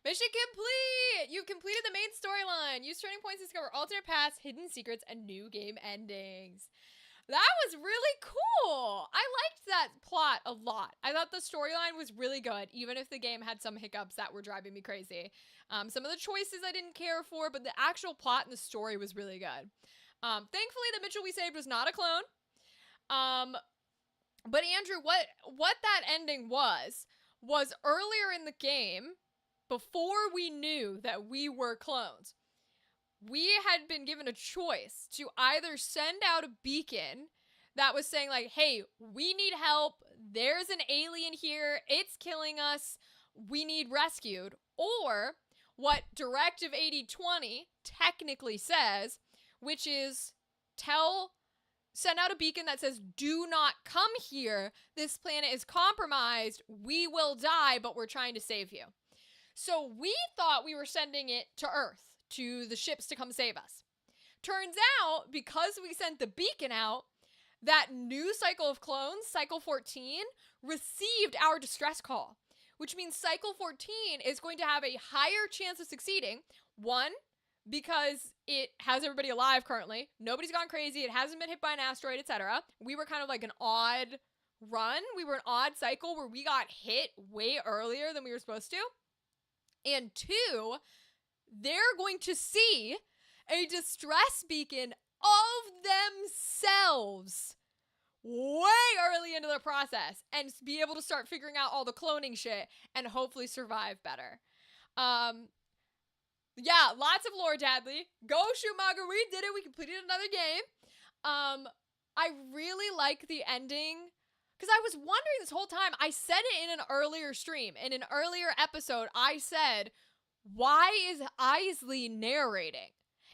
Mission complete! You've completed the main storyline. Use turning points to discover alternate paths, hidden secrets, and new game endings. That was really cool. I liked that plot a lot. I thought the storyline was really good, even if the game had some hiccups that were driving me crazy. Some of the choices I didn't care for, but the actual plot and the story was really good. Thankfully, the Mitchell we saved was not a clone. But Andrew, what that ending was earlier in the game, before we knew that we were clones, we had been given a choice to either send out a beacon that was saying like, hey, we need help. There's an alien here. It's killing us. We need rescued. Or what Directive 8020 technically says, which is send out a beacon that says, do not come here. This planet is compromised. We will die, but we're trying to save you. So we thought we were sending it to Earth, to the ships to come save us. Turns out, because we sent the beacon out, that new cycle of clones, Cycle 14, received our distress call, which means Cycle 14 is going to have a higher chance of succeeding. One, because it has everybody alive currently. Nobody's gone crazy. It hasn't been hit by an asteroid, etc. We were kind of like an odd run. We were an odd cycle where we got hit way earlier than we were supposed to. And two, they're going to see a distress beacon of themselves way early into the process and be able to start figuring out all the cloning shit and hopefully survive better. Yeah, lots of lore, Dadley. Go Schumacher, we did it. We completed another game. I really like the ending because I was wondering this whole time. I said it in an earlier stream. In an earlier episode, I said, why is Isley narrating?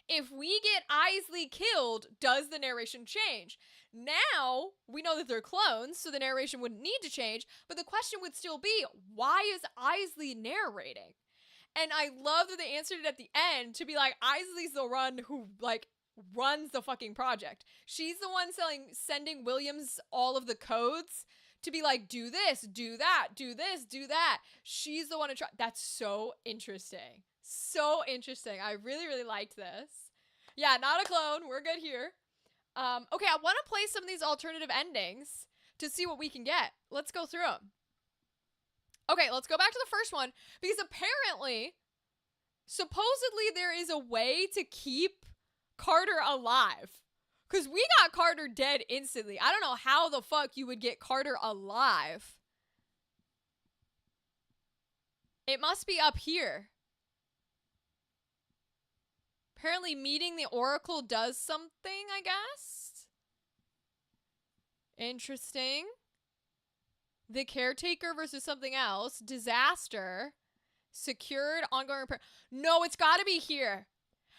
If we get Isley killed, does the narration change? Now, we know that they're clones, so the narration wouldn't need to change, but the question would still be, why is Isley narrating? And I love that they answered it at the end to be like, Isley's the one who, like, runs the fucking project. She's the one sending Williams all of the codes to be like, do this, do that, do this, do that. She's the one to try. That's so interesting. So interesting. I really, really liked this. Yeah, not a clone. We're good here. Okay, I want to play some of these alternative endings to see what we can get. Let's go through them. Okay, let's go back to the first one because apparently, supposedly there is a way to keep Carter alive. Because we got Carter dead instantly. I don't know how the fuck you would get Carter alive. It must be up here. Apparently meeting the Oracle does something, I guess. Interesting. The Caretaker versus something else. Disaster. Secured ongoing repair. No, it's got to be here.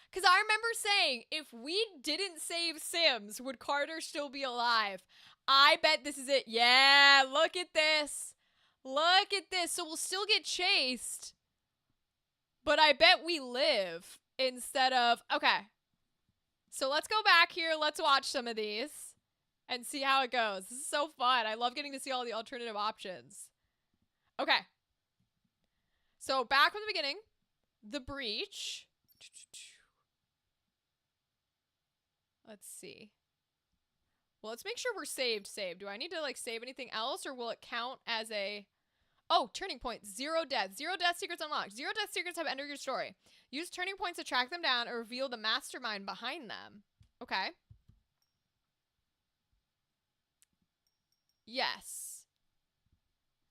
Because I remember saying, if we didn't save Sims, would Carter still be alive? I bet this is it. Yeah, look at this. Look at this. So we'll still get chased. But I bet we live instead of... Okay. So let's go back here. Let's watch some of these and see how it goes. This is so fun. I love getting to see all the alternative options. Okay. So back from the beginning. The breach. Let's see. Well, let's make sure we're saved. Do I need to like save anything else or will it count as a... Oh, turning point. 0 death. 0 death secrets unlocked. 0 death secrets have entered your story. Use turning points to track them down and reveal the mastermind behind them. Okay. Yes.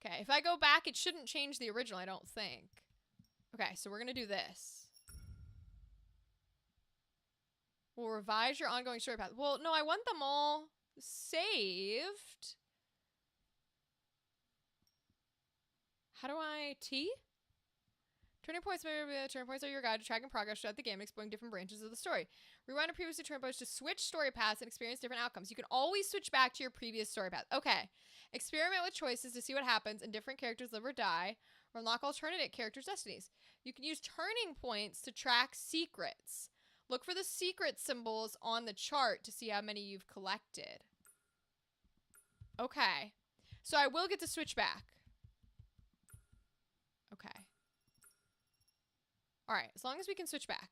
Okay, if I go back, it shouldn't change the original, I don't think. Okay, so we're going to do this. We'll revise your ongoing story path. Well, no, I want them all saved. How do I... T? Turning points are your guide to tracking progress throughout the game and exploring different branches of the story. Rewind to previously turn points to switch story paths and experience different outcomes. You can always switch back to your previous story path. Okay. Experiment with choices to see what happens, and different characters live or die, or unlock alternate characters' destinies. You can use turning points to track secrets. Look for the secret symbols on the chart to see how many you've collected. Okay. So I will get to switch back. Okay. Alright, as long as we can switch back.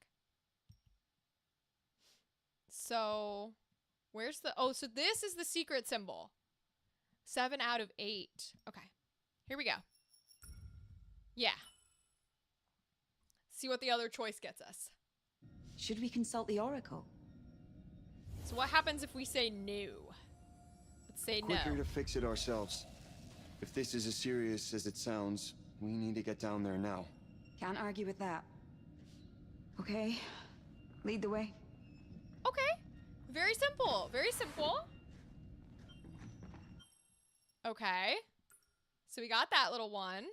So, where's the... Oh, so this is the secret symbol. 7 out of 8. Okay. Here we go. Yeah. See what the other choice gets us. Should we consult the Oracle? So what happens if we say no? Let's say Quicker no. to fix it ourselves. If this is as serious as it sounds, we need to get down there now. Can't argue with that. Okay. Lead the way. Okay. Very simple. Very simple. Okay. So we got that little one.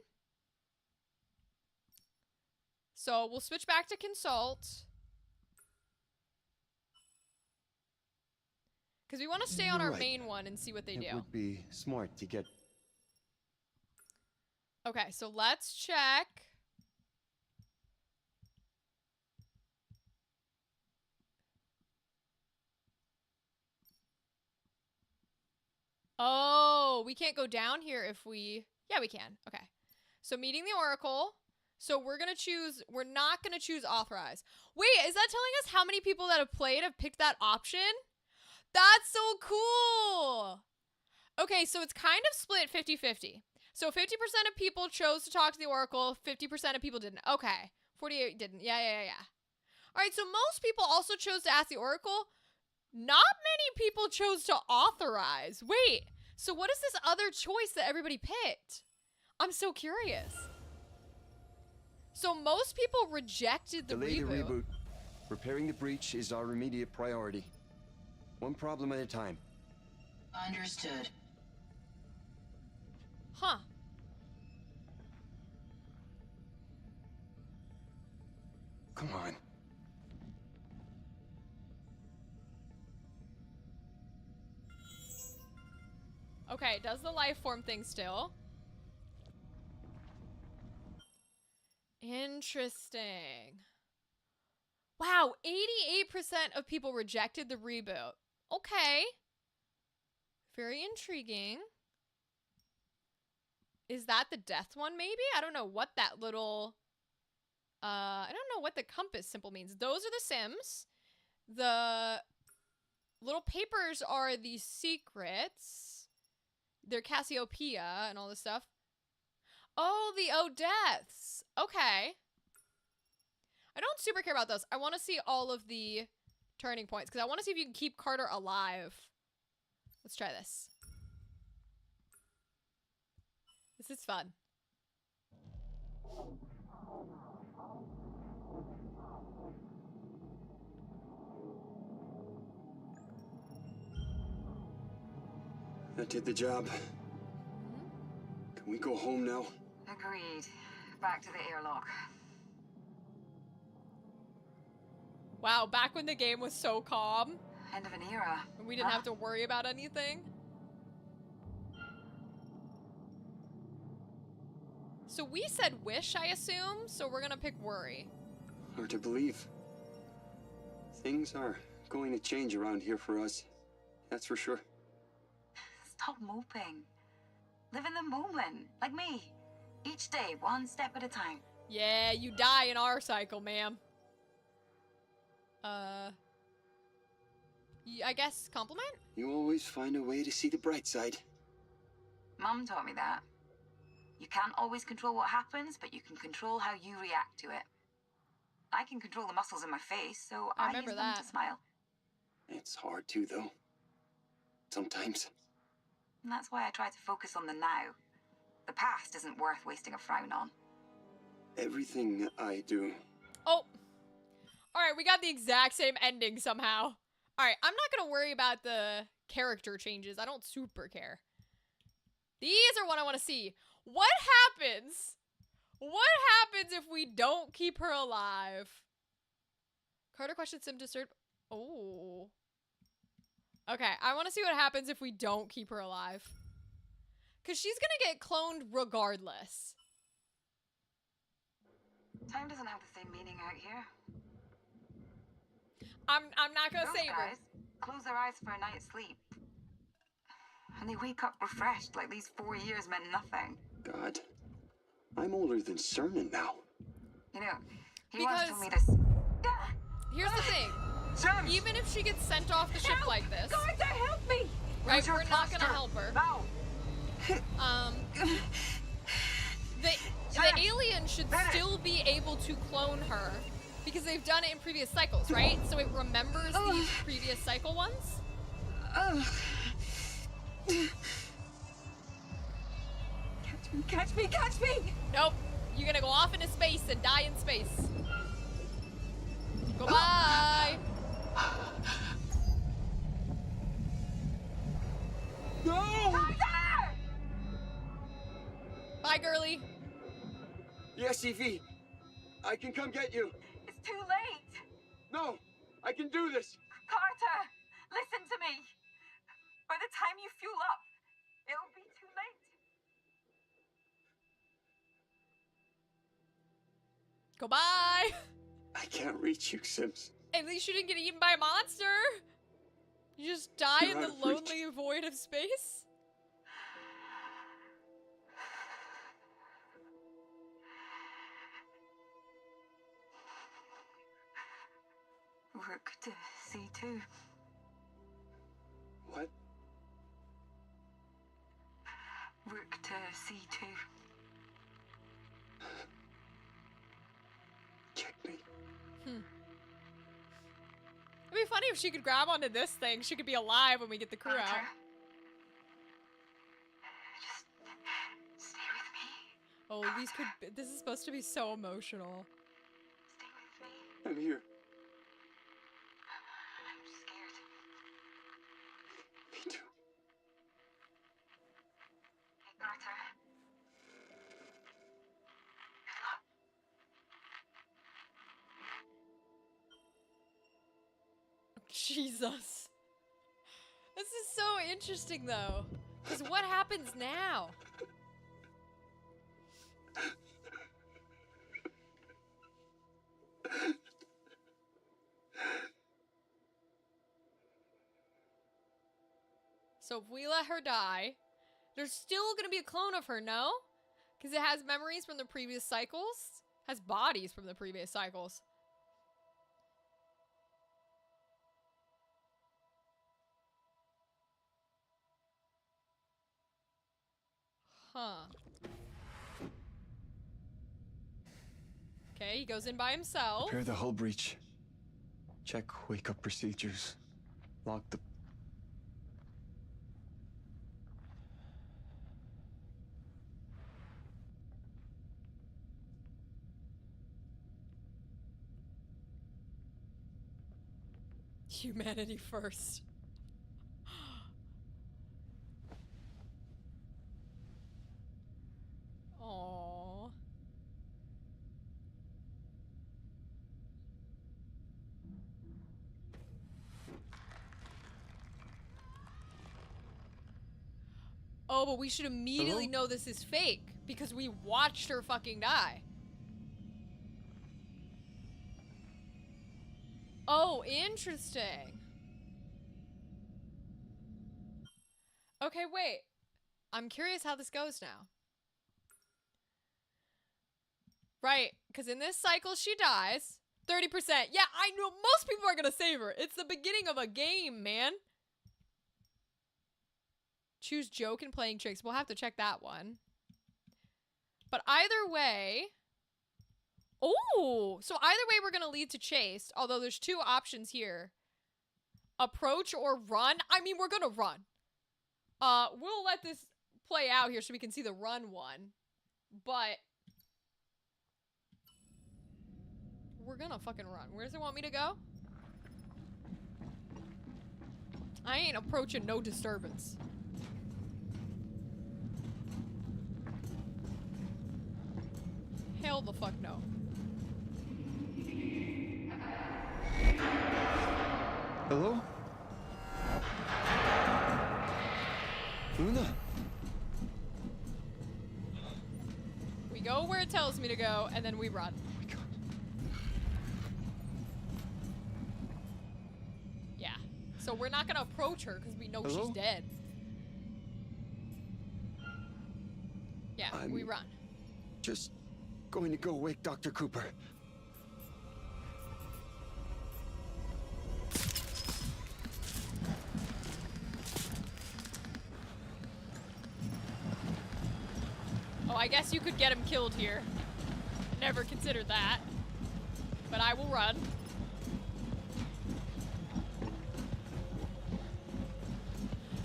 So we'll switch back to consult. Because we want to stay on You're our right. main one and see what they do. It would be smart to get... Okay, so let's check. Oh, we can't go down here if we... Yeah, we can. Okay. So meeting the Oracle. So we're going to choose... We're not going to choose authorize. Wait, is that telling us how many people that have played have picked that option? That's so cool! Okay, so it's kind of split 50-50. So 50% of people chose to talk to the Oracle, 50% of people didn't. Okay. 48 didn't. Yeah. Alright, so most people also chose to ask the Oracle. Not many people chose to authorize. Wait, so what is this other choice that everybody picked? I'm so curious. So most people rejected the Delay reboot. the reboot. Repairing the breach is our immediate priority. One problem at a time. Understood. Huh. Come on. Okay, does the life form thing still. Interesting. Wow, 88% of people rejected the reboot. Okay. Very intriguing. Is that the death one, maybe? I don't know what that little... I don't know what the compass symbol means. Those are the Sims. The little papers are the secrets. They're Cassiopeia and all this stuff. Oh, the deaths. Okay. I don't super care about those. I want to see all of the turning points because I want to see if you can keep Carter alive. Let's try this. This is fun. That did the job. Can we go home now? Agreed. Back to the airlock. Wow, back when the game was so calm. End of an era. And we didn't have to worry about anything. So we said wish, I assume, so we're gonna pick worry. Hard to believe. Things are going to change around here for us. That's for sure. Stop moping. Live in the moment, like me. Each day, one step at a time. Yeah, you die in our cycle, ma'am. I guess compliment? You always find a way to see the bright side. Mum taught me that. You can't always control what happens, but you can control how you react to it. I can control the muscles in my face, so I use remember them that. to smile. It's hard to, though. Sometimes. And that's why I try to focus on the now. The past isn't worth wasting a frown on. Everything I do. Oh. Alright, we got the exact same ending somehow. Alright, I'm not gonna worry about the character changes. I don't super care. These are what I want to see. What happens What happens if we don't keep her alive? Carter questions Sim to search. Oh. Okay, I want to see what happens if we don't keep her alive. Because she's going to get cloned regardless. Time doesn't have the same meaning out here. I'm not going to Those save her. guys close their eyes for a night's sleep. And they wake up refreshed like these 4 years meant nothing. God, I'm older than Cernan now. You know, he once told me Because- this. Here's the thing. Even if she gets sent off the ship like this, Carter, help me! right, we're not gonna help her. The alien should still be able to clone her because they've done it in previous cycles, right? So it remembers these previous cycle ones. Catch me, catch me! Nope. You're gonna go off into space and die in space. Goodbye. No! Bye, girly. Yes, Evie. I can come get you. It's too late. No, I can do this. Carter, listen to me. By the time you fuel up, it'll be too late. Goodbye. I can't reach you, Sims. At least you didn't get eaten by a monster. You just die You're in out the of reach. lonely void of space. Rook to C2. What? Rook to C2. Checkmate. It'd be funny if she could grab onto this thing. She could be alive when we get the crew out. Just stay with me. Oh, this is supposed to be so emotional. Stay with me. I'm here. I'm scared. Me too. Hey, Carter. Good luck. Jesus. This is so interesting, though. Because what happens now? So if we let her die, there's still going to be a clone of her, no? Because it has memories from the previous cycles. Has bodies from the previous cycles. Huh. Okay, he goes in by himself. Repair the hull breach. Check wake-up procedures. Lock the... Humanity first. Aww. Oh, but we should immediately know this is fake because we watched her fucking die. Oh, interesting. Okay, wait. I'm curious how this goes now. Right, because in this cycle, she dies. 30%. Yeah, I know most people are going to save her. It's the beginning of a game, man. Choose joke and playing tricks. We'll have to check that one. But either way... Oh! So either way, we're going to lead to chase. Although there's two options here. Approach or run. I mean, we're going to run. We'll let this play out here so we can see the run one. But... we're gonna fucking run. Where does it want me to go? I ain't approaching no disturbance. Hell the fuck no. Hello? Luna? We go where it tells me to go, and then we run. Oh my god. Yeah. So we're not gonna approach her because we know Hello? she's dead. Yeah, we run. Just going to go wake Dr. Cooper. Oh, I guess you could get him killed here. Never considered that. But I will run.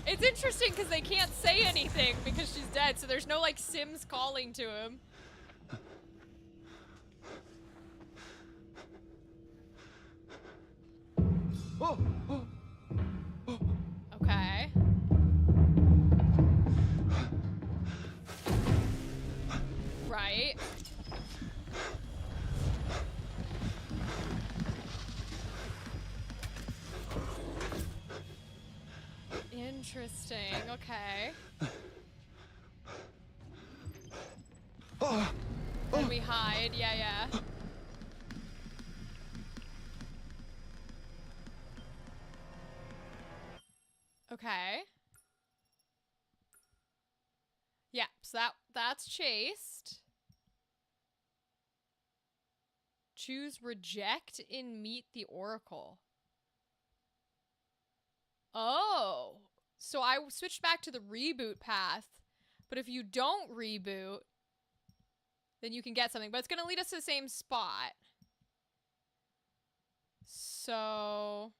It's interesting because they can't say anything because she's dead, so there's no like Sims calling to him. Oh, oh. Okay. Right. Interesting. Okay. Then we hide. Yeah, yeah. Okay. Yeah, so that's chased. Choose reject in meet the oracle. Oh. So I switched back to the reboot path, but if you don't reboot, then you can get something, but it's going to lead us to the same spot. So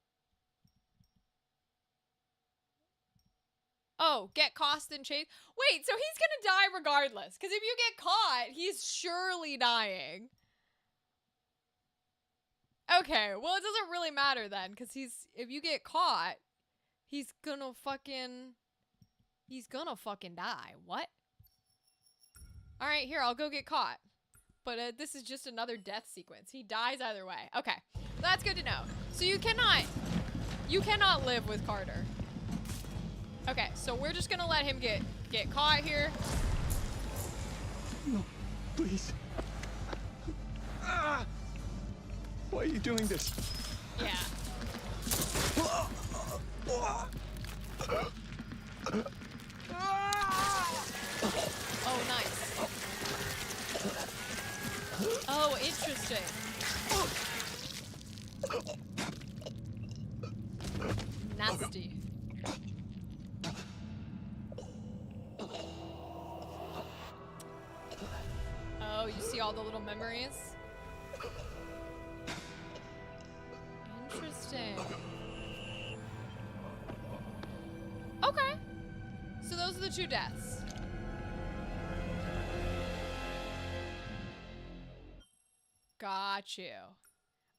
oh, get cost and chase. Wait, so he's gonna die regardless. Because if you get caught, he's surely dying. Okay, well, it doesn't really matter then. Because if you get caught, he's gonna fucking die. What? Alright, here, I'll go get caught. But this is just another death sequence. He dies either way. Okay, that's good to know. So you cannot live with Carter. Okay, so we're just gonna let him get caught here. No, please. Ah! Why are you doing this? Yeah. Oh, nice. Oh, interesting. Nasty. Oh, you see all the little memories? Interesting. Okay. So those are the two deaths. Got you.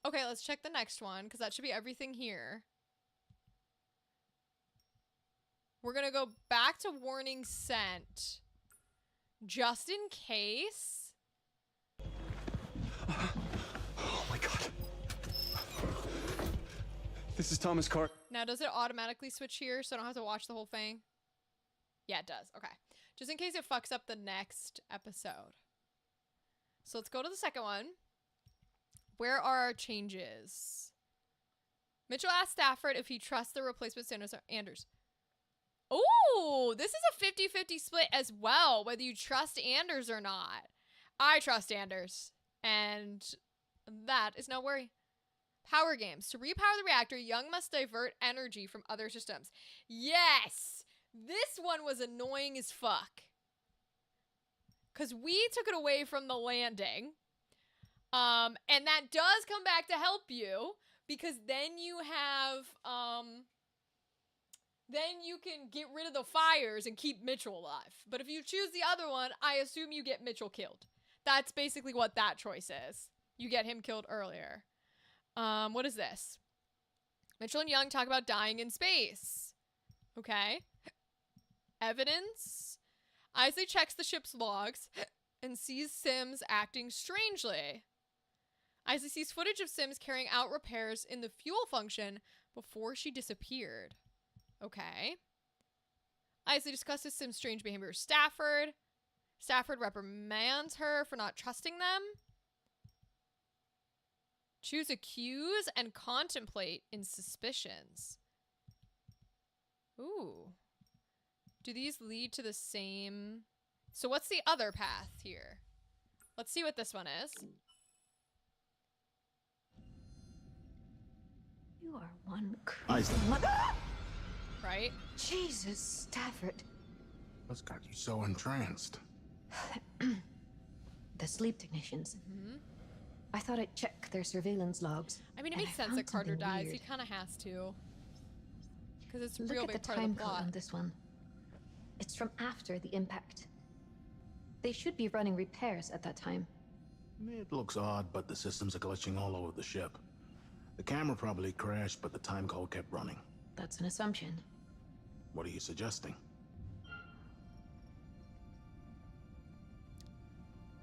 Okay, let's check the next one, because that should be everything here. We're gonna go back to warning sent. Just in case. Oh my god. This is Thomas Carter. Now, does it automatically switch here so I don't have to watch the whole thing? Yeah, it does. Okay. Just in case it fucks up the next episode. So let's go to the second one. Where are our changes? Mitchell asked Stafford if he trusts the replacement Sanders or Anders. Ooh, this is a 50-50 split as well, whether you trust Anders or not. I trust Anders, and that is no worry. Power games. To repower the reactor, Young must divert energy from other systems. Yes! This one was annoying as fuck. Because we took it away from the landing. And that does come back to help you, because then you have, then you can get rid of the fires and keep Mitchell alive. But if you choose the other one, I assume you get Mitchell killed. That's basically what that choice is. You get him killed earlier. What is this? Mitchell and Young talk about dying in space. Okay. Evidence. Isley checks the ship's logs. and sees Sims acting strangely. Isley sees footage of Sims carrying out repairs in the fuel function before she disappeared. Okay. Isley discusses Sim's strange behavior with Stafford. Stafford reprimands her for not trusting them. Choose accuse and contemplate in suspicions. Ooh. Do these lead to the same... So what's the other path here? Let's see what this one is. You are one Isley. Right? Jesus, Stafford. What's got you so entranced? The sleep technicians. I thought I'd check their surveillance logs. I mean, it and makes I sense found that Carter something dies. weird. He kind of has to. Because it's a Look real at big the part of time the code plot. on this one. It's from after the impact. They should be running repairs at that time. It looks odd, but the systems are glitching all over the ship. The camera probably crashed, but the time code kept running. That's an assumption. What are you suggesting?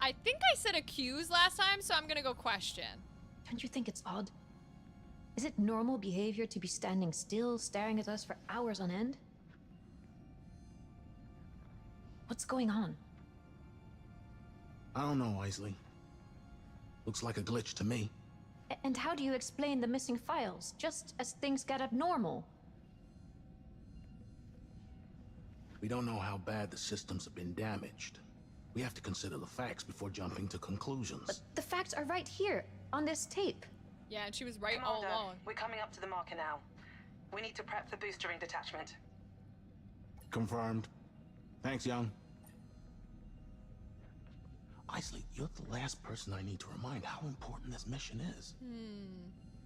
I think I said accuse last time, so I'm gonna go question. Don't you think it's odd? Is it normal behavior to be standing still, staring at us for hours on end? What's going on? I don't know, Isley. Looks like a glitch to me. And how do you explain the missing files, just as things get abnormal? We don't know how bad the systems have been damaged. We have to consider the facts before jumping to conclusions. But the facts are right here, on this tape. Yeah, and she was right all Commander, along. we're coming up to the marker now. We need to prep for boostering detachment. Confirmed. Thanks, Young. Isley, you're the last person I need to remind how important this mission is.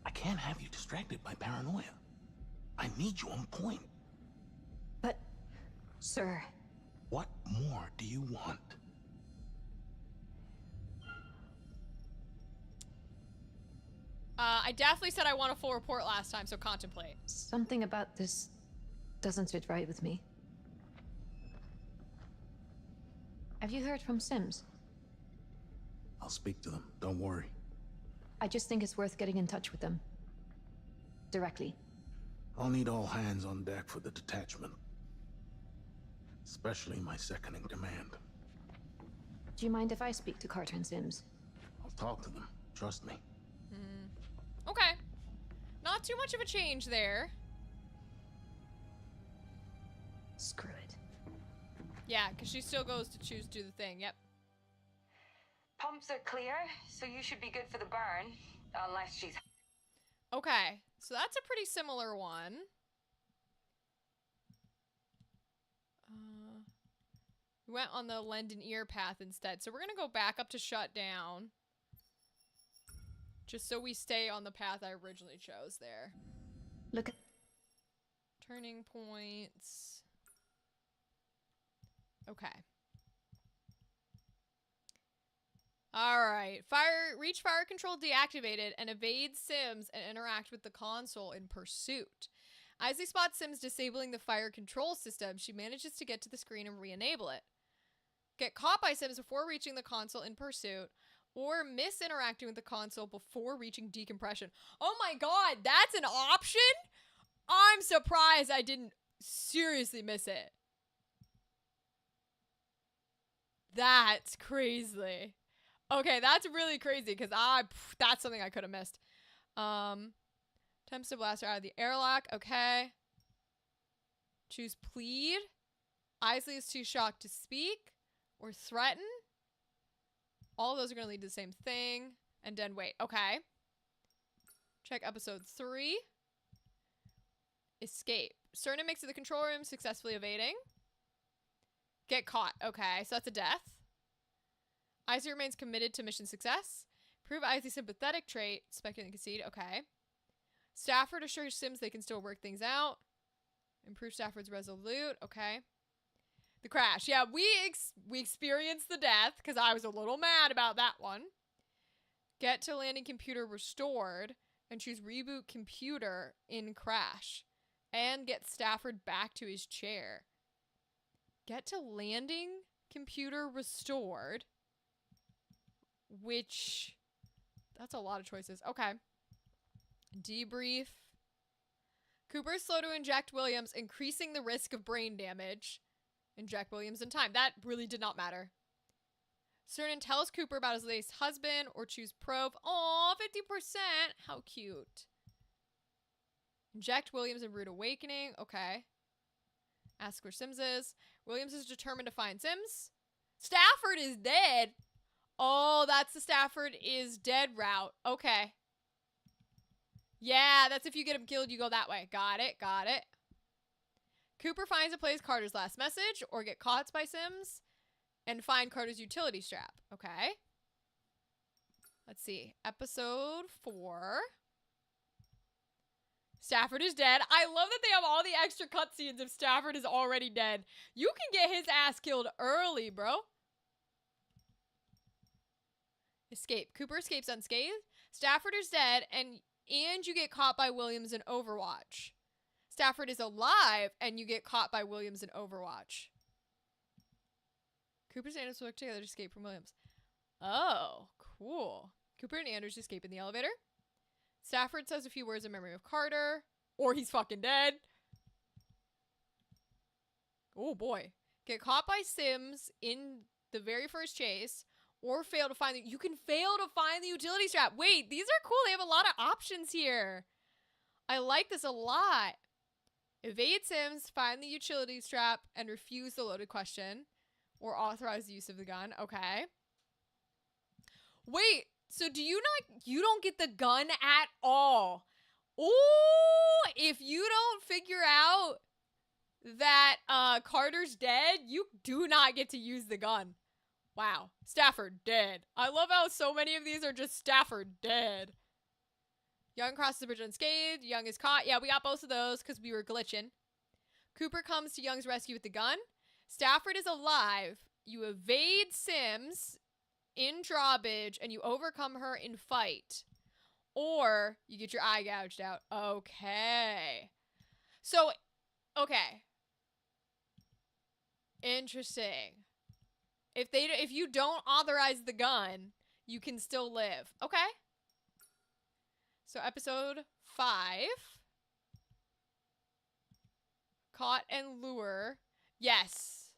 I can't have you distracted by paranoia. I need you on point. But, sir... What more do you want? I definitely said I want a full report last time, so contemplate. Something about this doesn't sit right with me. Have you heard from Sims? I'll speak to them, don't worry. I just think it's worth getting in touch with them. Directly. I'll need all hands on deck for the detachment. Especially my second in command. Do you mind if I speak to Carter and Sims? I'll talk to them, trust me. Okay. Not too much of a change there. Screw it. Yeah, because she still goes to choose to do the thing, yep. Pumps are clear, so you should be good for the burn. Unless she's... Okay, so that's a pretty similar one. We went on the lend an ear path instead, so we're gonna go back up to shut down. Just so we stay on the path I originally chose there. Look at... Turning points. Okay. Alright. Reach fire control deactivated and evade Sims and interact with the console in pursuit. Isley spots Sims disabling the fire control system. She manages to get to the screen and re-enable it. Get caught by Sims before reaching the console in pursuit, or miss interacting with the console before reaching decompression. Oh my god, that's an option? I'm surprised I didn't seriously miss it. That's crazy. Okay, that's really crazy because that's something I could have missed. Attempts to blast her out of the airlock. Okay. Choose plead. Isley is too shocked to speak or threaten. All of those are going to lead to the same thing. And then wait. Okay. Check episode 3. Escape. Cerna makes it to the control room, successfully evading. Get caught. Okay, so that's a death. Isley remains committed to mission success. Prove Isley's sympathetic trait. Spectate and concede. Okay. Stafford assures Sims they can still work things out. Improve Stafford's resolute. Okay. The crash. Yeah, we experienced the death because I was a little mad about that one. Get to landing computer restored and choose reboot computer in crash. And get Stafford back to his chair. Get to landing computer restored which... That's a lot of choices. Okay. Debrief. Cooper is slow to inject Williams, increasing the risk of brain damage. Inject Williams in time. That really did not matter. Cernan tells Cooper about his late husband or choose probe. Aw, 50%. How cute. Inject Williams in Rude Awakening. Okay. Ask where Sims is. Williams is determined to find Sims. Stafford is dead. Oh, that's the Stafford is dead route. Okay. Yeah, that's if you get him killed, you go that way. Got it. Got it. Cooper finds and plays Carter's last message or get caught by Sims and find Carter's utility strap. Okay. Let's see. Episode 4. Stafford is dead. I love that they have all the extra cutscenes if Stafford is already dead. You can get his ass killed early, bro. Escape. Cooper escapes unscathed. Stafford is dead, and you get caught by Williams in Overwatch. Stafford is alive, and you get caught by Williams in Overwatch. Cooper and Anders work together to escape from Williams. Oh, cool. Cooper and Anders escape in the elevator. Stafford says a few words in memory of Carter, or he's fucking dead. Oh boy. Get caught by Sims in the very first chase, or fail to find the... You can fail to find the utility strap. Wait, these are cool. They have a lot of options here. I like this a lot. Evade Sims, find the utility strap, and refuse the loaded question. Or authorize the use of the gun. Okay. Wait, so you don't get the gun at all. Ooh, if you don't figure out that Carter's dead, you do not get to use the gun. Wow. Stafford dead. I love how so many of these are just Stafford dead. Young crosses the bridge unscathed. Young is caught. Yeah, we got both of those because we were glitching. Cooper comes to Young's rescue with the gun. Stafford is alive. You evade Sims in drawbridge and you overcome her in fight. Or you get your eye gouged out. Okay. So, okay. Interesting. If you don't authorize the gun, you can still live. Okay. So episode 5. Caught and lure. Yes.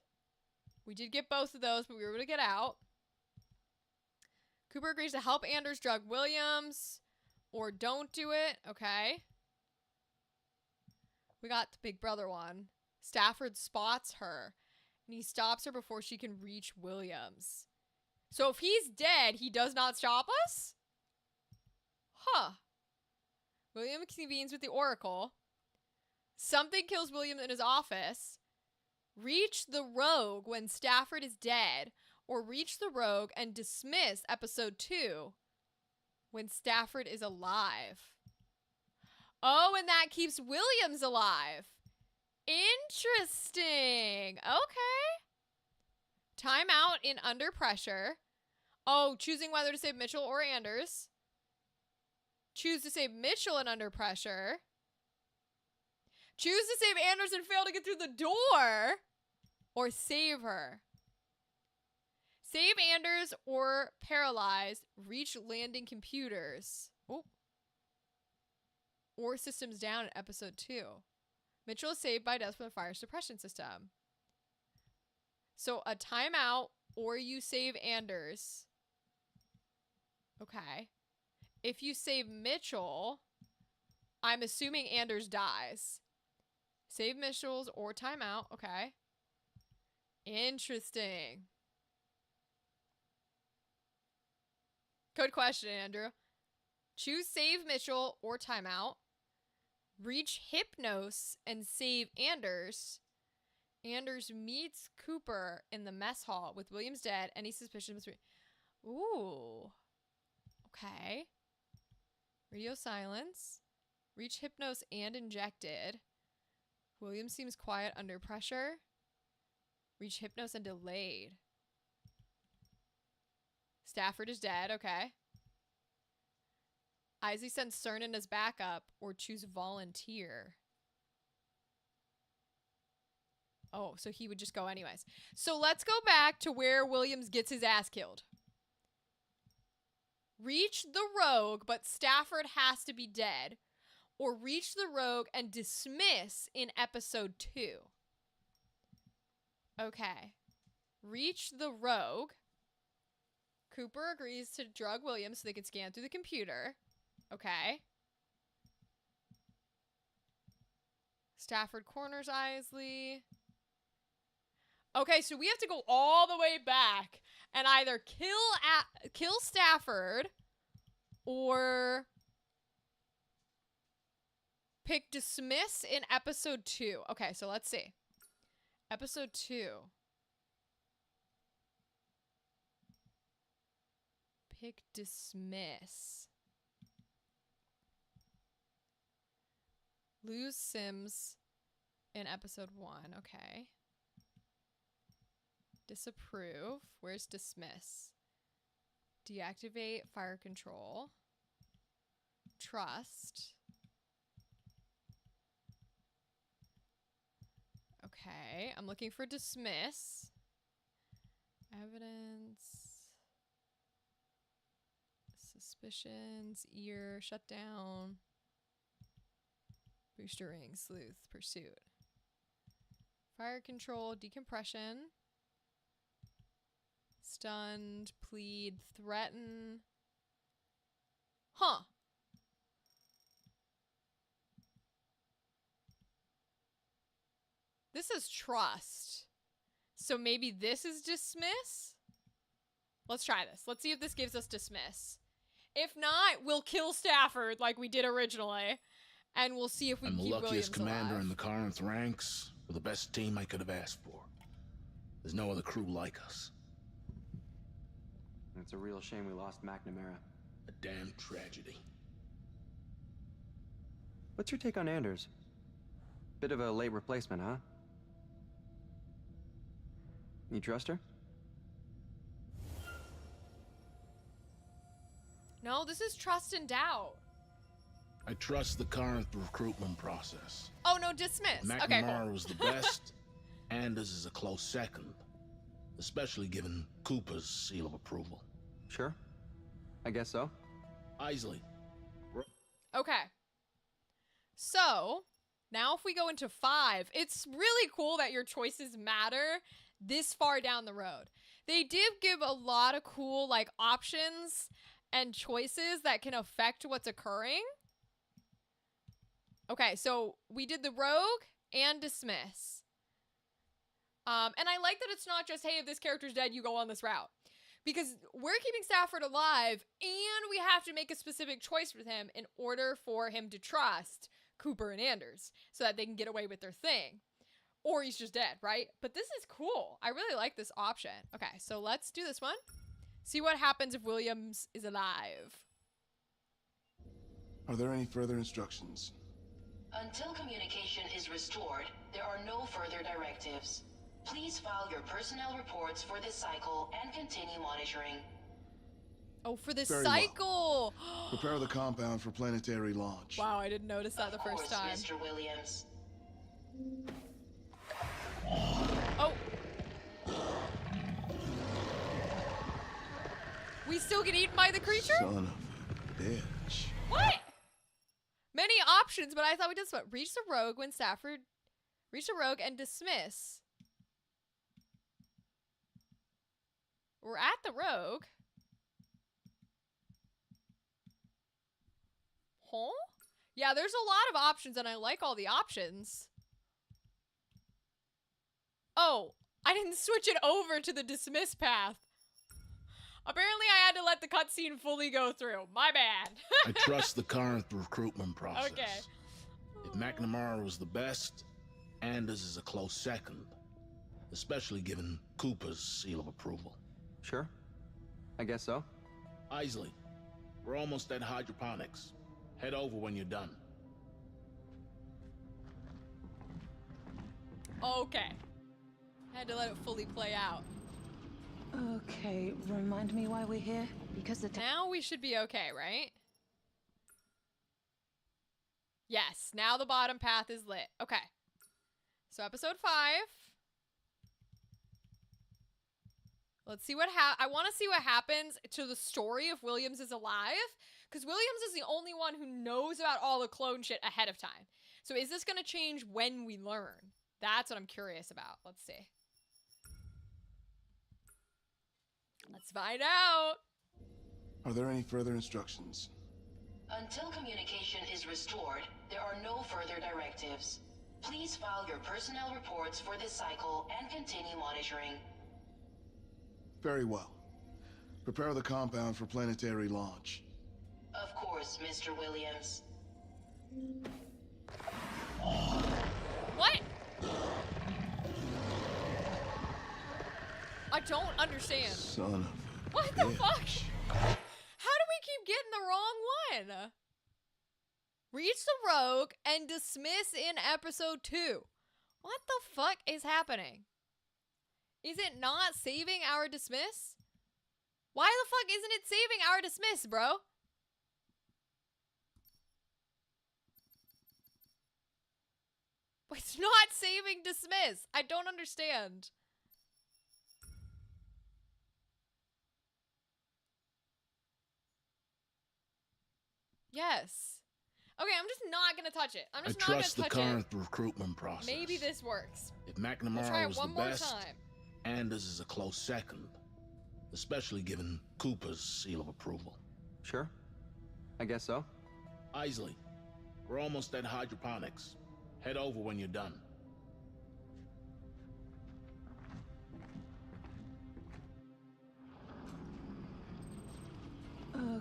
We did get both of those, but we were able to get out. Cooper agrees to help Anders drug Williams. Or don't do it. Okay. We got the big brother one. Stafford spots her. And he stops her before she can reach Williams. So if he's dead, he does not stop us? Huh. William convenes with the Oracle. Something kills William in his office. Reach the rogue when Stafford is dead. Or reach the rogue and dismiss episode 2 when Stafford is alive. Oh, and that keeps Williams alive. Interesting. Okay. Time out in Under Pressure. Oh, choosing whether to save Mitchell or Anders. Choose to save Mitchell in Under Pressure. Choose to save Anders and fail to get through the door. Or save her. Save Anders or paralyzed. Reach landing computers. Oh. Or systems down in episode 2. Mitchell is saved by death from the fire suppression system. So a timeout or you save Anders. Okay. If you save Mitchell, I'm assuming Anders dies. Save Mitchell's or timeout. Okay. Interesting. Good question, Andrew. Choose save Mitchell or timeout. Reach Hypnos and save Anders. Anders meets Cooper in the mess hall with Williams dead. Any suspicion must be... Ooh. Okay. Radio silence. Reach Hypnos and injected. Williams seems quiet under pressure. Reach Hypnos and delayed. Stafford is dead. Okay. Isley sends Cernan as backup or choose volunteer. Oh, so he would just go anyways. So let's go back to where Williams gets his ass killed. reach the rogue, but Stafford has to be dead, or reach the rogue and dismiss in episode 2. Okay. Reach the rogue. Cooper agrees to drug Williams so they can scan through the computer. Okay. Stafford corners Isley. Okay, so we have to go all the way back and either kill Stafford or pick dismiss in episode 2. Okay, so let's see. Episode 2. Pick dismiss. Lose Sims in episode 1. Okay. Disapprove. Where's dismiss? Deactivate fire control. Trust. Okay. I'm looking for dismiss. Evidence. Suspicions. Ear. Shut down. Booster ring. Sleuth. Pursuit. Fire control. Decompression. Stunned. Plead. Threaten. Huh. This is trust. So maybe this is dismiss? Let's try this. Let's see if this gives us dismiss. If not, we'll kill Stafford like we did originally. And we'll see if we I'm can the keep luckiest Williams commander alive. in the Corinth ranks. We're the best team I could have asked for. There's no other crew like us. It's a real shame we lost McNamara. A damn tragedy. What's your take on Anders? Bit of a late replacement, huh? You trust her? No, this is trust and doubt. I trust the Corinth recruitment process. Oh, no, dismiss. Okay, McNamara cool. was the best. Anders is a close second. Especially given Cooper's seal of approval. Sure. I guess so. Isley. Okay. So, now if we go into 5, it's really cool that your choices matter this far down the road. They did give a lot of cool, like, options and choices that can affect what's occurring. Okay, so we did the rogue and dismiss. And I like that it's not just, hey, if this character's dead, you go on this route. Because we're keeping Stafford alive, and we have to make a specific choice with him in order for him to trust Cooper and Anders so that they can get away with their thing. Or he's just dead, right? But this is cool. I really like this option. Okay, so let's do this one. See what happens if Williams is alive. Are there any further instructions? Until communication is restored, there are no further directives. Please file your personnel reports for this cycle and continue monitoring. Oh, for this Very well. cycle! Prepare the compound for planetary launch. Wow, I didn't notice that the first time. Mr. Williams. Oh! We still get eaten by the creature? Son of a bitch. What? Many options, but I thought we did this one. Reach the rogue when Stafford... Reach the rogue and dismiss. We're at the rogue. Huh? Yeah, there's a lot of options, and I like all the options. Oh, I didn't switch it over to the dismiss path. Apparently, I had to let the cutscene fully go through. My bad. I trust the Corinth recruitment process. Okay. If McNamara was the best, Anders is a close second. Especially given Cooper's seal of approval. Sure. I guess so. Isley, we're almost at hydroponics. Head over when you're done. Okay. I had to let it fully play out. Okay, remind me why we're here? Because now we should be okay, right? Yes, now the bottom path is lit. Okay. So episode 5. Let's see I want to see what happens to the story if Williams is alive, because Williams is the only one who knows about all the clone shit ahead of time. So is this going to change when we learn? That's what I'm curious about. Let's see. Let's find out. Are there any further instructions? Until communication is restored, there are no further directives. Please file your personnel reports for this cycle and continue monitoring. Very well. Prepare the compound for planetary launch. Of course, Mr. Williams. What? I don't understand. Son of a What the bitch. fuck? How do we keep getting the wrong one? Reach the rogue and dismiss in episode 2. What the fuck is happening? Is it not saving our dismiss? Why the fuck isn't it saving our dismiss, bro? It's not saving dismiss. I don't understand. Yes. Okay, I'm just not gonna touch it. I'm I just not gonna trust the touch current it. recruitment process. Maybe this works. If We'll try McNamara it was one the more best, time. Anders is a close second, especially given Cooper's seal of approval. Sure. I guess so. Isley, we're almost at hydroponics. Head over when you're done.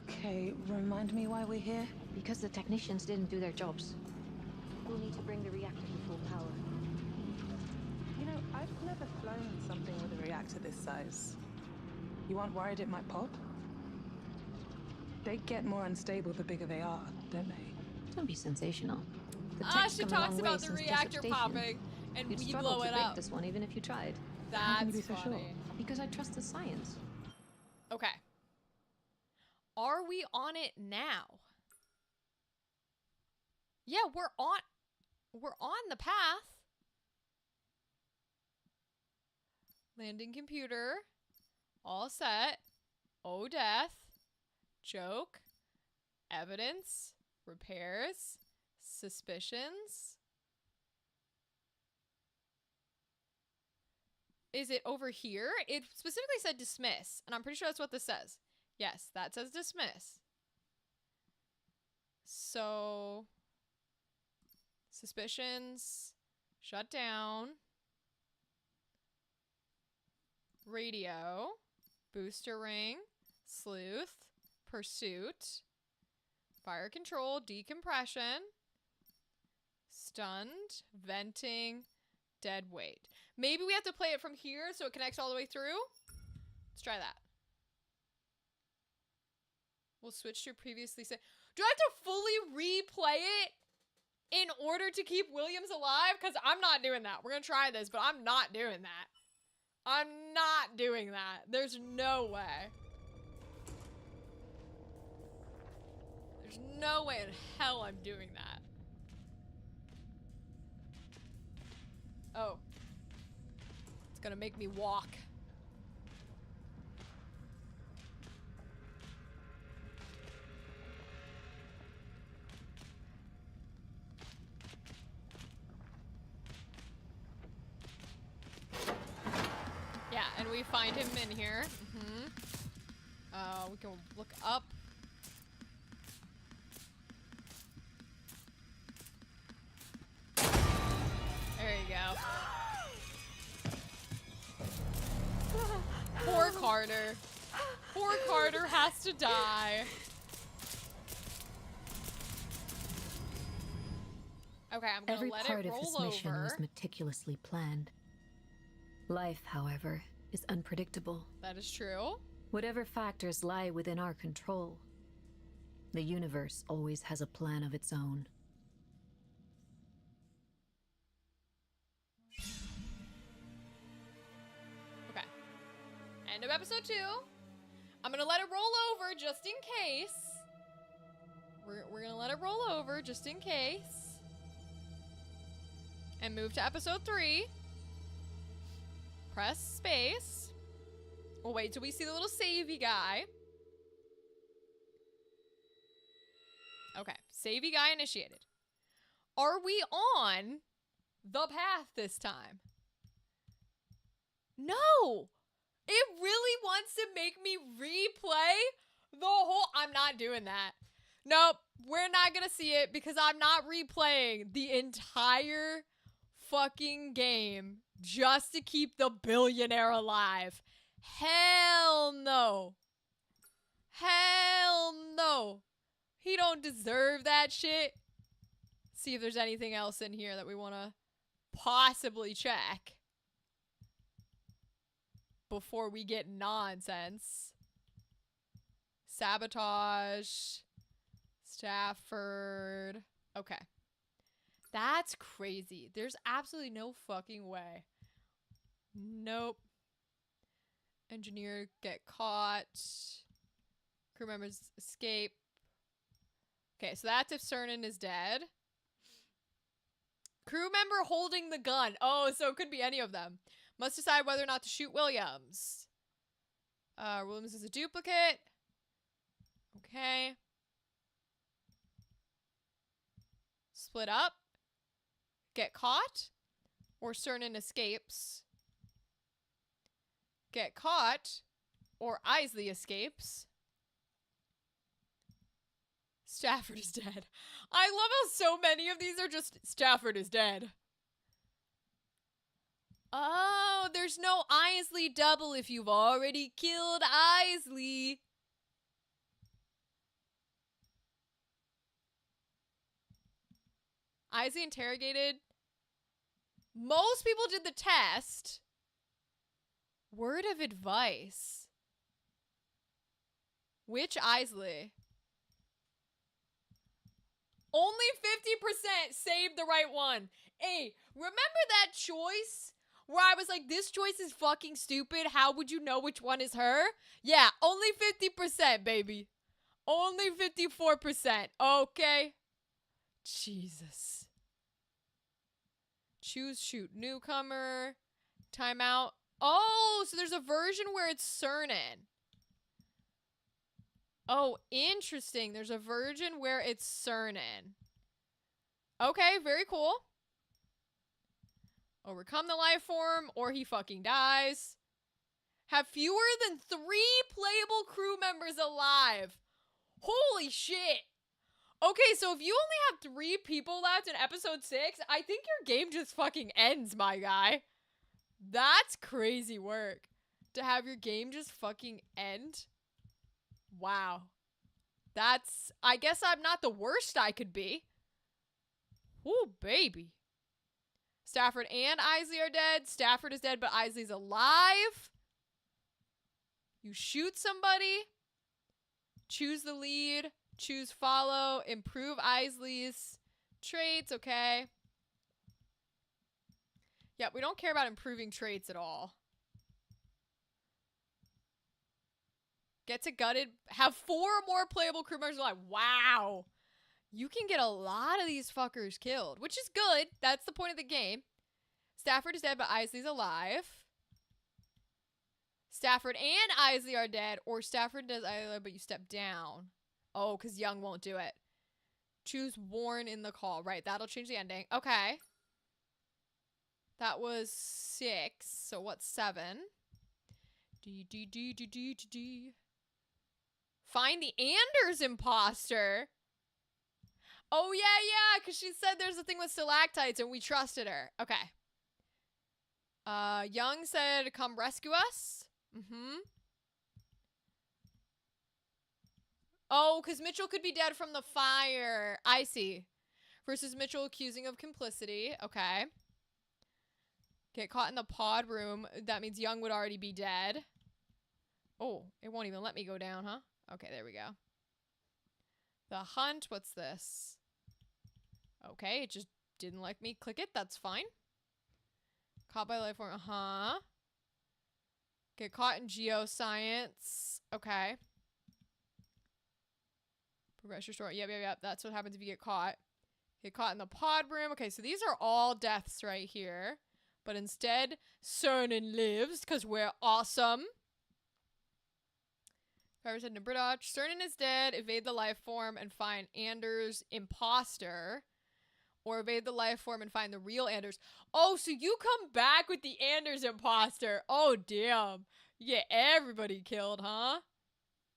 Okay, remind me why we're here? Because the technicians didn't do their jobs. We'll need to bring the reactor to full power. You know, I've never flown something with a reactor this size. You aren't worried it might pop? They get more unstable the bigger they are, don't they? Don't be sensational. The Ah, tech's she come a long talks way about the since reactor Desert Station. popping, and You'd we struggle blow to it break up. this one even if you tried. How can you That's be so funny. sure? Because I trust the science. Okay. Are we on it now? Yeah, we're on the path. Landing computer. All set. Oh, death. Joke. Evidence. Repairs. Suspicions. Is it over here? It specifically said dismiss, and I'm pretty sure that's what this says. Yes, that says dismiss. So, suspicions, shut down, radio, booster ring, sleuth, pursuit, fire control, decompression, stunned, venting, dead weight. Maybe we have to play it from here so it connects all the way through. Let's try that. We'll switch to previously set. Do I have to fully replay it in order to keep Williams alive? Because I'm not doing that. We're going to try this, but I'm not doing that. I'm not doing that. There's no way. There's no way in hell I'm doing that. Oh. It's going to make me walk. Yeah, and we find him in here. We can look up. There you go. Poor Carter. Poor Carter has to die. Okay, I'm gonna Every let part it of this roll mission over. was meticulously planned. Life, however, is unpredictable. That is true. Whatever factors lie within our control, the universe always has a plan of its own. Okay. End of episode 2. I'm gonna let it roll over just in case. We're gonna let it roll over just in case. And move to episode 3. Press space. We'll wait till we see the little savey guy. Okay, savey guy initiated. Are we on the path this time? No! It really wants to make me replay the whole... I'm not doing that. Nope, we're not gonna see it because I'm not replaying the entire fucking game just to keep the billionaire alive. Hell no. Hell no. He don't deserve that shit. See if there's anything else in here that we want to possibly check before we get nonsense. Sabotage. Stafford. Okay. That's crazy. There's absolutely no fucking way. Nope. Engineer get caught. Crew members escape. Okay, so that's if Cernan is dead. Crew member holding the gun. Oh, so it could be any of them. Must decide whether or not to shoot Williams. Williams is a duplicate. Okay. Split up. Get caught. Or Cernan escapes. Get caught. Or Isley escapes. Stafford is dead. I love how so many of these are just Stafford is dead. Oh, there's no Isley double if you've already killed Isley. Isley interrogated. Most people did the test. Word of advice. Which Isley? Only 50% saved the right one. Hey, remember that choice where I was like, this choice is fucking stupid. How would you know which one is her? Yeah, only 50%, baby. Only 54%. Okay. Jesus. Choose shoot newcomer. Timeout. Oh, so there's a version where it's Cernan. Oh, interesting. There's a version where it's Cernan. Okay, very cool. Overcome the life form, or he fucking dies. Have fewer than 3 playable crew members alive. Holy shit. Okay, so if you only have 3 people left in episode 6, I think your game just fucking ends, my guy. That's crazy work. To have your game just fucking end. Wow. That's... I guess I'm not the worst I could be. Ooh, baby. Stafford and Isley are dead. Stafford is dead, but Isley's alive. You shoot somebody. Choose the lead. Choose follow. Improve Isley's traits. Okay. Yeah, we don't care about improving traits at all. Get to gutted. Have 4 or more playable crew members alive. Wow. You can get a lot of these fuckers killed, which is good. That's the point of the game. Stafford is dead, but Isley's alive. Stafford and Isley are dead, or Stafford does Isley, but you step down. Oh, because Young won't do it. Choose Warren in the call. Right, that'll change the ending. Okay. That was 6. So what's 7? Find the Anders imposter. Oh, yeah, because she said there's a thing with stalactites and we trusted her. Okay. Young said, come rescue us. Oh, because Mitchell could be dead from the fire. I see. Versus Mitchell accusing of complicity. Okay. Get caught in the pod room. That means Young would already be dead. Oh, it won't even let me go down, huh? Okay, there we go. The hunt. What's this? Okay, it just didn't let me click it. That's fine. Caught by life form. Get caught in geoscience. Okay. Progress your story. Yep. That's what happens if you get caught. Get caught in the pod room. Okay, so these are all deaths right here. But instead, Cernan lives because we're awesome. Survivors head to Bridge. Cernan is dead. Evade the life form and find Anders' imposter. Or evade the life form and find the real Anders. Oh, so you come back with the Anders imposter. Oh, damn. You get everybody killed, huh?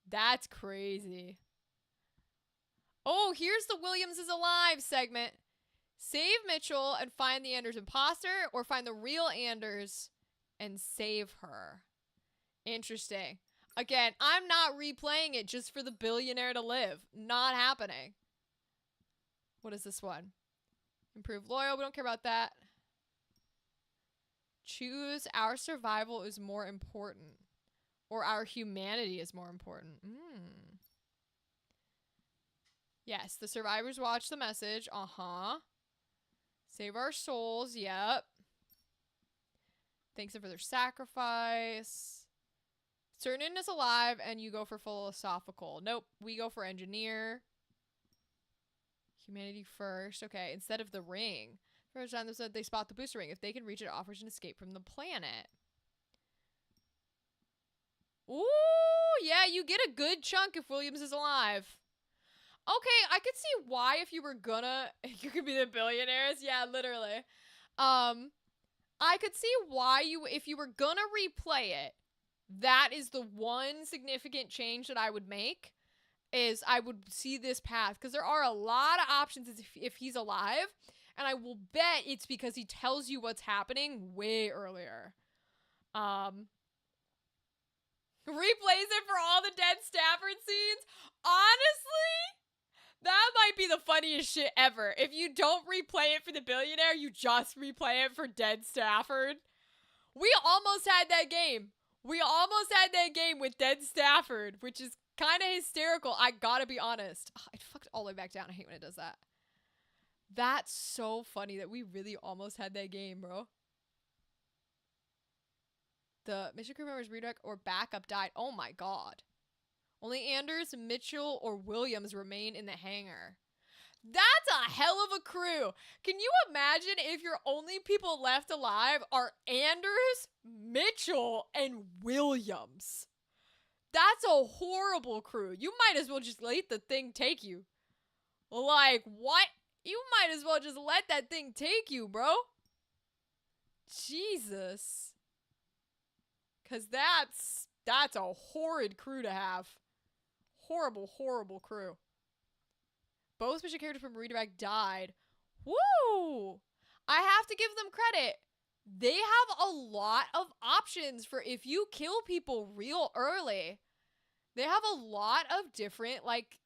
That's crazy. Oh, here's the Williams is alive segment. Save Mitchell and find the Anders imposter, or find the real Anders and save her. Interesting. Again, I'm not replaying it just for the billionaire to live. Not happening. What is this one? Improve loyal. We don't care about that. Choose our survival is more important. Or our humanity is more important. Yes, the survivors watch the message. Uh-huh. Save our souls. Yep. Thanks them for their sacrifice. Certain is alive and you go for philosophical. Nope. We go for engineer. Humanity first. Okay, instead of the ring. First time they said they spot the booster ring. If they can reach it, it offers an escape from the planet. Ooh, yeah, you get a good chunk if Williams is alive. Okay, I could see why if you were gonna... You could be the billionaires. Yeah, literally. I could see why you... If you were gonna replay it, that is the one significant change that I would make. Is I would see this path. Because there are a lot of options if he's alive. And I will bet it's because he tells you what's happening way earlier. Replays it for all the dead Stafford scenes. Honestly, that might be the funniest shit ever. If you don't replay it for the billionaire, you just replay it for dead Stafford. We almost had that game. We almost had that game with dead Stafford, which is kind of hysterical. I gotta be honest. Oh, it fucked all the way back down. I hate when it does that. That's so funny that we really almost had that game, bro. The mission crew members redirect or backup died. Oh my god. Only Anders, Mitchell, or Williams remain in the hangar. That's a hell of a crew. Can you imagine if your only people left alive are Anders, Mitchell, and Williams? That's a horrible crew. You might as well just let the thing take you. Like, what? You might as well just let that thing take you, bro. Jesus. Because that's a horrid crew to have. Horrible, horrible crew. Both mission characters from Redirect died. Woo! I have to give them credit. They have a lot of options for if you kill people real early. They have a lot of different, like,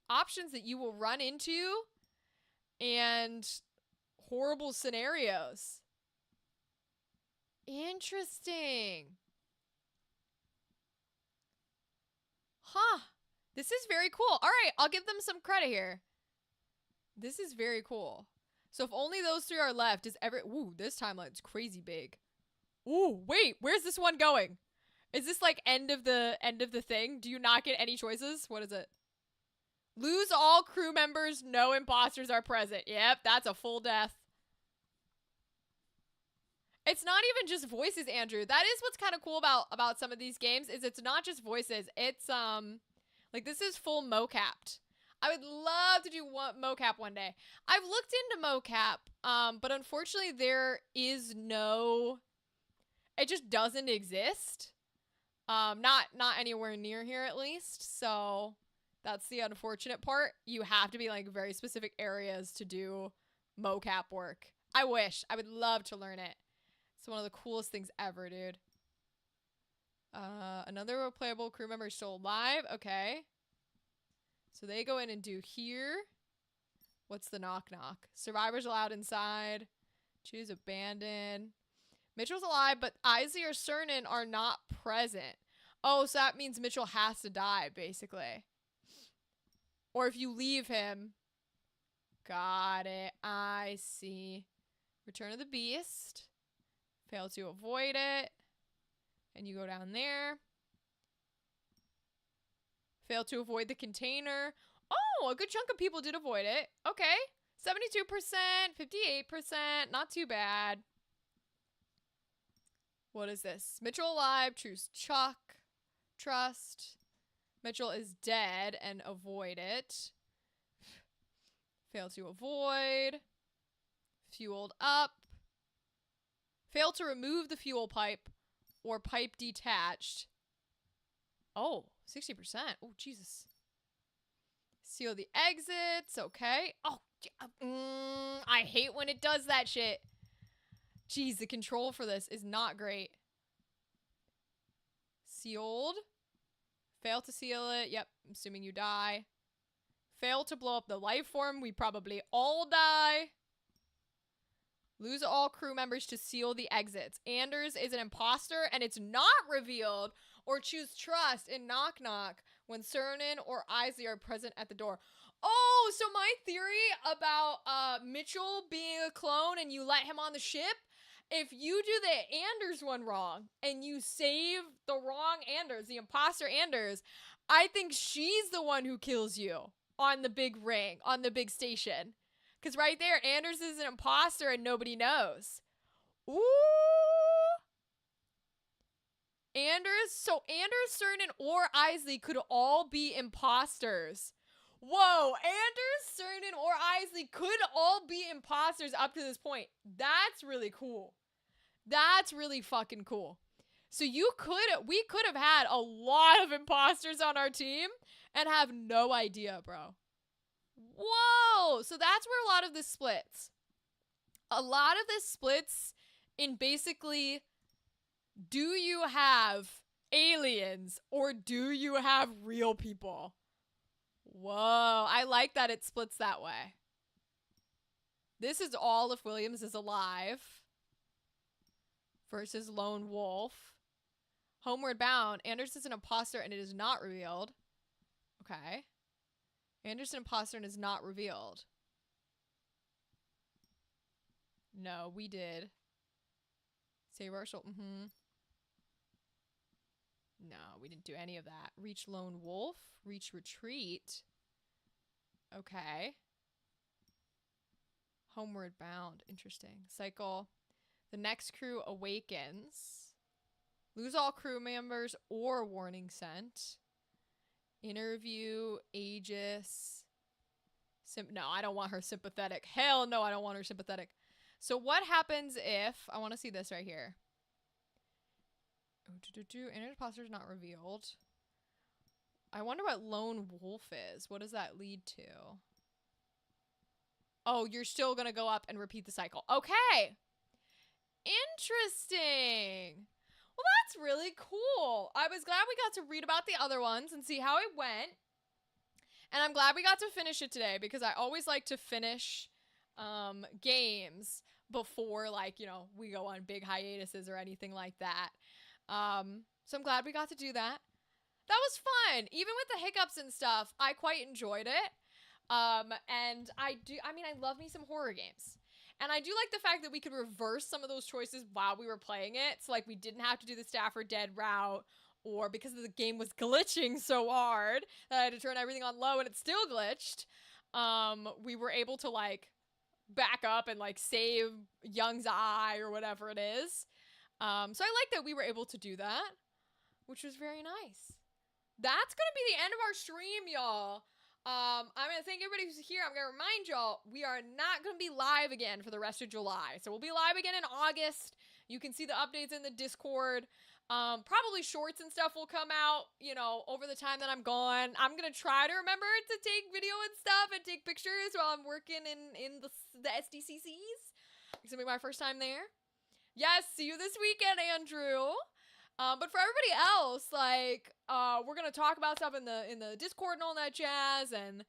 options that you will run into. And horrible scenarios. Interesting. Huh. This is very cool. All right, I'll give them some credit here. This is very cool. So if only those three are left, is every... Ooh, this timeline's crazy big. Ooh, wait, where's this one going? Is this like end of the thing? Do you not get any choices? What is it? Lose all crew members, no imposters are present. Yep, that's a full death. It's not even just voices, Andrew. That is what's kind of cool about some of these games, is it's not just voices. It's, like, this is full mocapped. I would love to do mocap one day. I've looked into mocap, but unfortunately there is no... It just doesn't exist. Not anywhere near here, at least. So that's the unfortunate part. You have to be, like, very specific areas to do mocap work. I wish. I would love to learn it. It's one of the coolest things ever, dude. Another replayable crew member is still alive. Okay. So they go in and do here. What's the knock? Survivors allowed inside. Choose abandon. Mitchell's alive, but Isley or Cernan are not present. Oh, so that means Mitchell has to die, basically. Or if you leave him. Got it. I see. Return of the Beast. Fail to avoid it. And you go down there. Fail to avoid the container. Oh, a good chunk of people did avoid it. Okay. 72%, 58%. Not too bad. What is this? Mitchell alive. Choose Chuck. Trust. Mitchell is dead and avoid it. Fail to avoid. Fueled up. Fail to remove the fuel pipe or pipe detached. Oh, 60%. Oh, Jesus. Seal the exits. Okay. Oh, I hate when it does that shit. Jeez, the control for this is not great. Sealed. Fail to seal it. Yep, I'm assuming you die. Fail to blow up the life form. We probably all die. Lose all crew members to seal the exits. Anders is an imposter and it's not revealed. Or choose trust in Knock Knock when Cernan or Isley are present at the door. Oh, so my theory about Mitchell being a clone and you let him on the ship, if you do the Anders one wrong and you save the wrong Anders, the imposter Anders, I think she's the one who kills you on the big ring, on the big station. Because right there, Anders is an imposter and nobody knows. Ooh. So Anders, Cernan, or Isley could all be imposters. Whoa, Anders, Cernan, or Isley could all be imposters up to this point. That's really cool. That's really fucking cool. So we could have had a lot of imposters on our team and have no idea, bro. Whoa! So that's where a lot of this splits. A lot of this splits in basically, do you have aliens or do you have real people? Whoa, I like that it splits that way. This is all if Williams is alive versus Lone Wolf. Homeward Bound, Anders is an imposter and it is not revealed. Okay. Anders is an imposter and is not revealed. No, we did. Save our soul. No, we didn't do any of that. Reach Lone Wolf. Reach Retreat. Okay. Homeward Bound. Interesting. Cycle. The next crew awakens. Lose all crew members or warning sent. Interview. Aegis. No, I don't want her sympathetic. Hell no, I don't want her sympathetic. So what happens if... I want to see this right here. Inner imposter is not revealed. I wonder what Lone Wolf is. What does that lead to? Oh, you're still gonna go up and repeat the cycle. Okay. Interesting. Well, that's really cool. I was glad we got to read about the other ones and see how it went. And I'm glad we got to finish it today because I always like to finish games before, like, you know, we go on big hiatuses or anything like that. So I'm glad we got to do that. That was fun. Even with the hiccups and stuff, I quite enjoyed it. And I love me some horror games. And I do like the fact that we could reverse some of those choices while we were playing it. So, like, we didn't have to do the Stafford dead route, or because the game was glitching so hard that I had to turn everything on low and it still glitched. We were able to, like, back up and, like, save Young's eye or whatever it is. So I like that we were able to do that, which was very nice. That's gonna be the end of our stream, y'all. I'm gonna thank everybody who's here. I'm gonna remind y'all, we are not gonna be live again for the rest of July. So we'll be live again in August. You can see the updates in the Discord. Probably shorts and stuff will come out, you know, over the time that I'm gone. I'm gonna try to remember to take video and stuff and take pictures while I'm working in the SDCCs. It's gonna be my first time there. Yes, see you this weekend, Andrew. But for everybody else, like, we're gonna talk about stuff in the Discord and all that jazz, and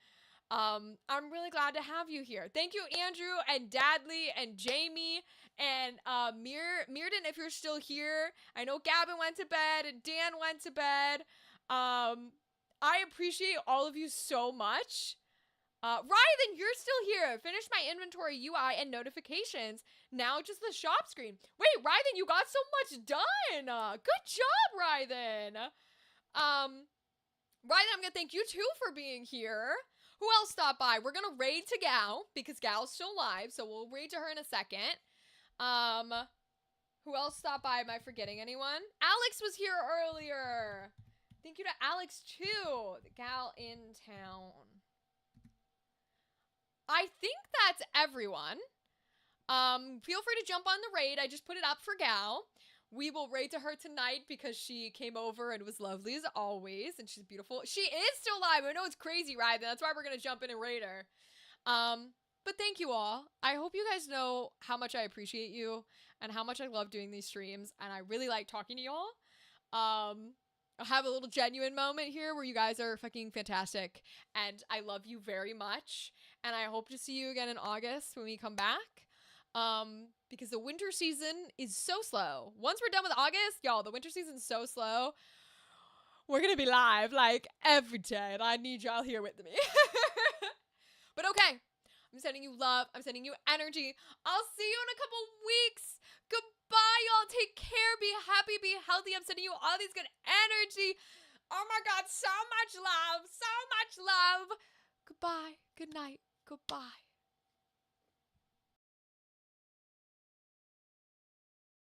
I'm really glad to have you here. Thank you, Andrew and Dadley and Jamie and Mearden, if you're still here. I know Gavin went to bed and Dan went to bed. I appreciate all of you so much. Ryden, you're still here. Finish my inventory UI and notifications. Now just the shop screen. Wait, Ryden, you got so much done. Good job, Ryden. Ryden, I'm gonna thank you too for being here. Who else stopped by? We're gonna raid to Gal because Gal's still live, so we'll raid to her in a second. Who else stopped by? Am I forgetting anyone? Alex was here earlier. Thank you to Alex, too. The gal in town. I think that's everyone. Feel free to jump on the raid. I just put it up for Gal. We will raid to her tonight because she came over and was lovely as always, and she's beautiful. She is still live. I know it's crazy, right? That's why we're gonna jump in and raid her. But thank you all. I hope you guys know how much I appreciate you and how much I love doing these streams, and I really like talking to y'all. I'll have a little genuine moment here where you guys are fucking fantastic, and I love you very much, and I hope to see you again in August when we come back. Because the winter season is so slow. Once we're done with August, y'all, the winter season's so slow. We're gonna be live, like, every day, and I need y'all here with me. But okay, I'm sending you love. I'm sending you energy. I'll see you in a couple weeks. Goodbye, y'all. Take care. Be happy. Be healthy. I'm sending you all these good energy. Oh my God, so much love. So much love. Goodbye. Good night. Goodbye.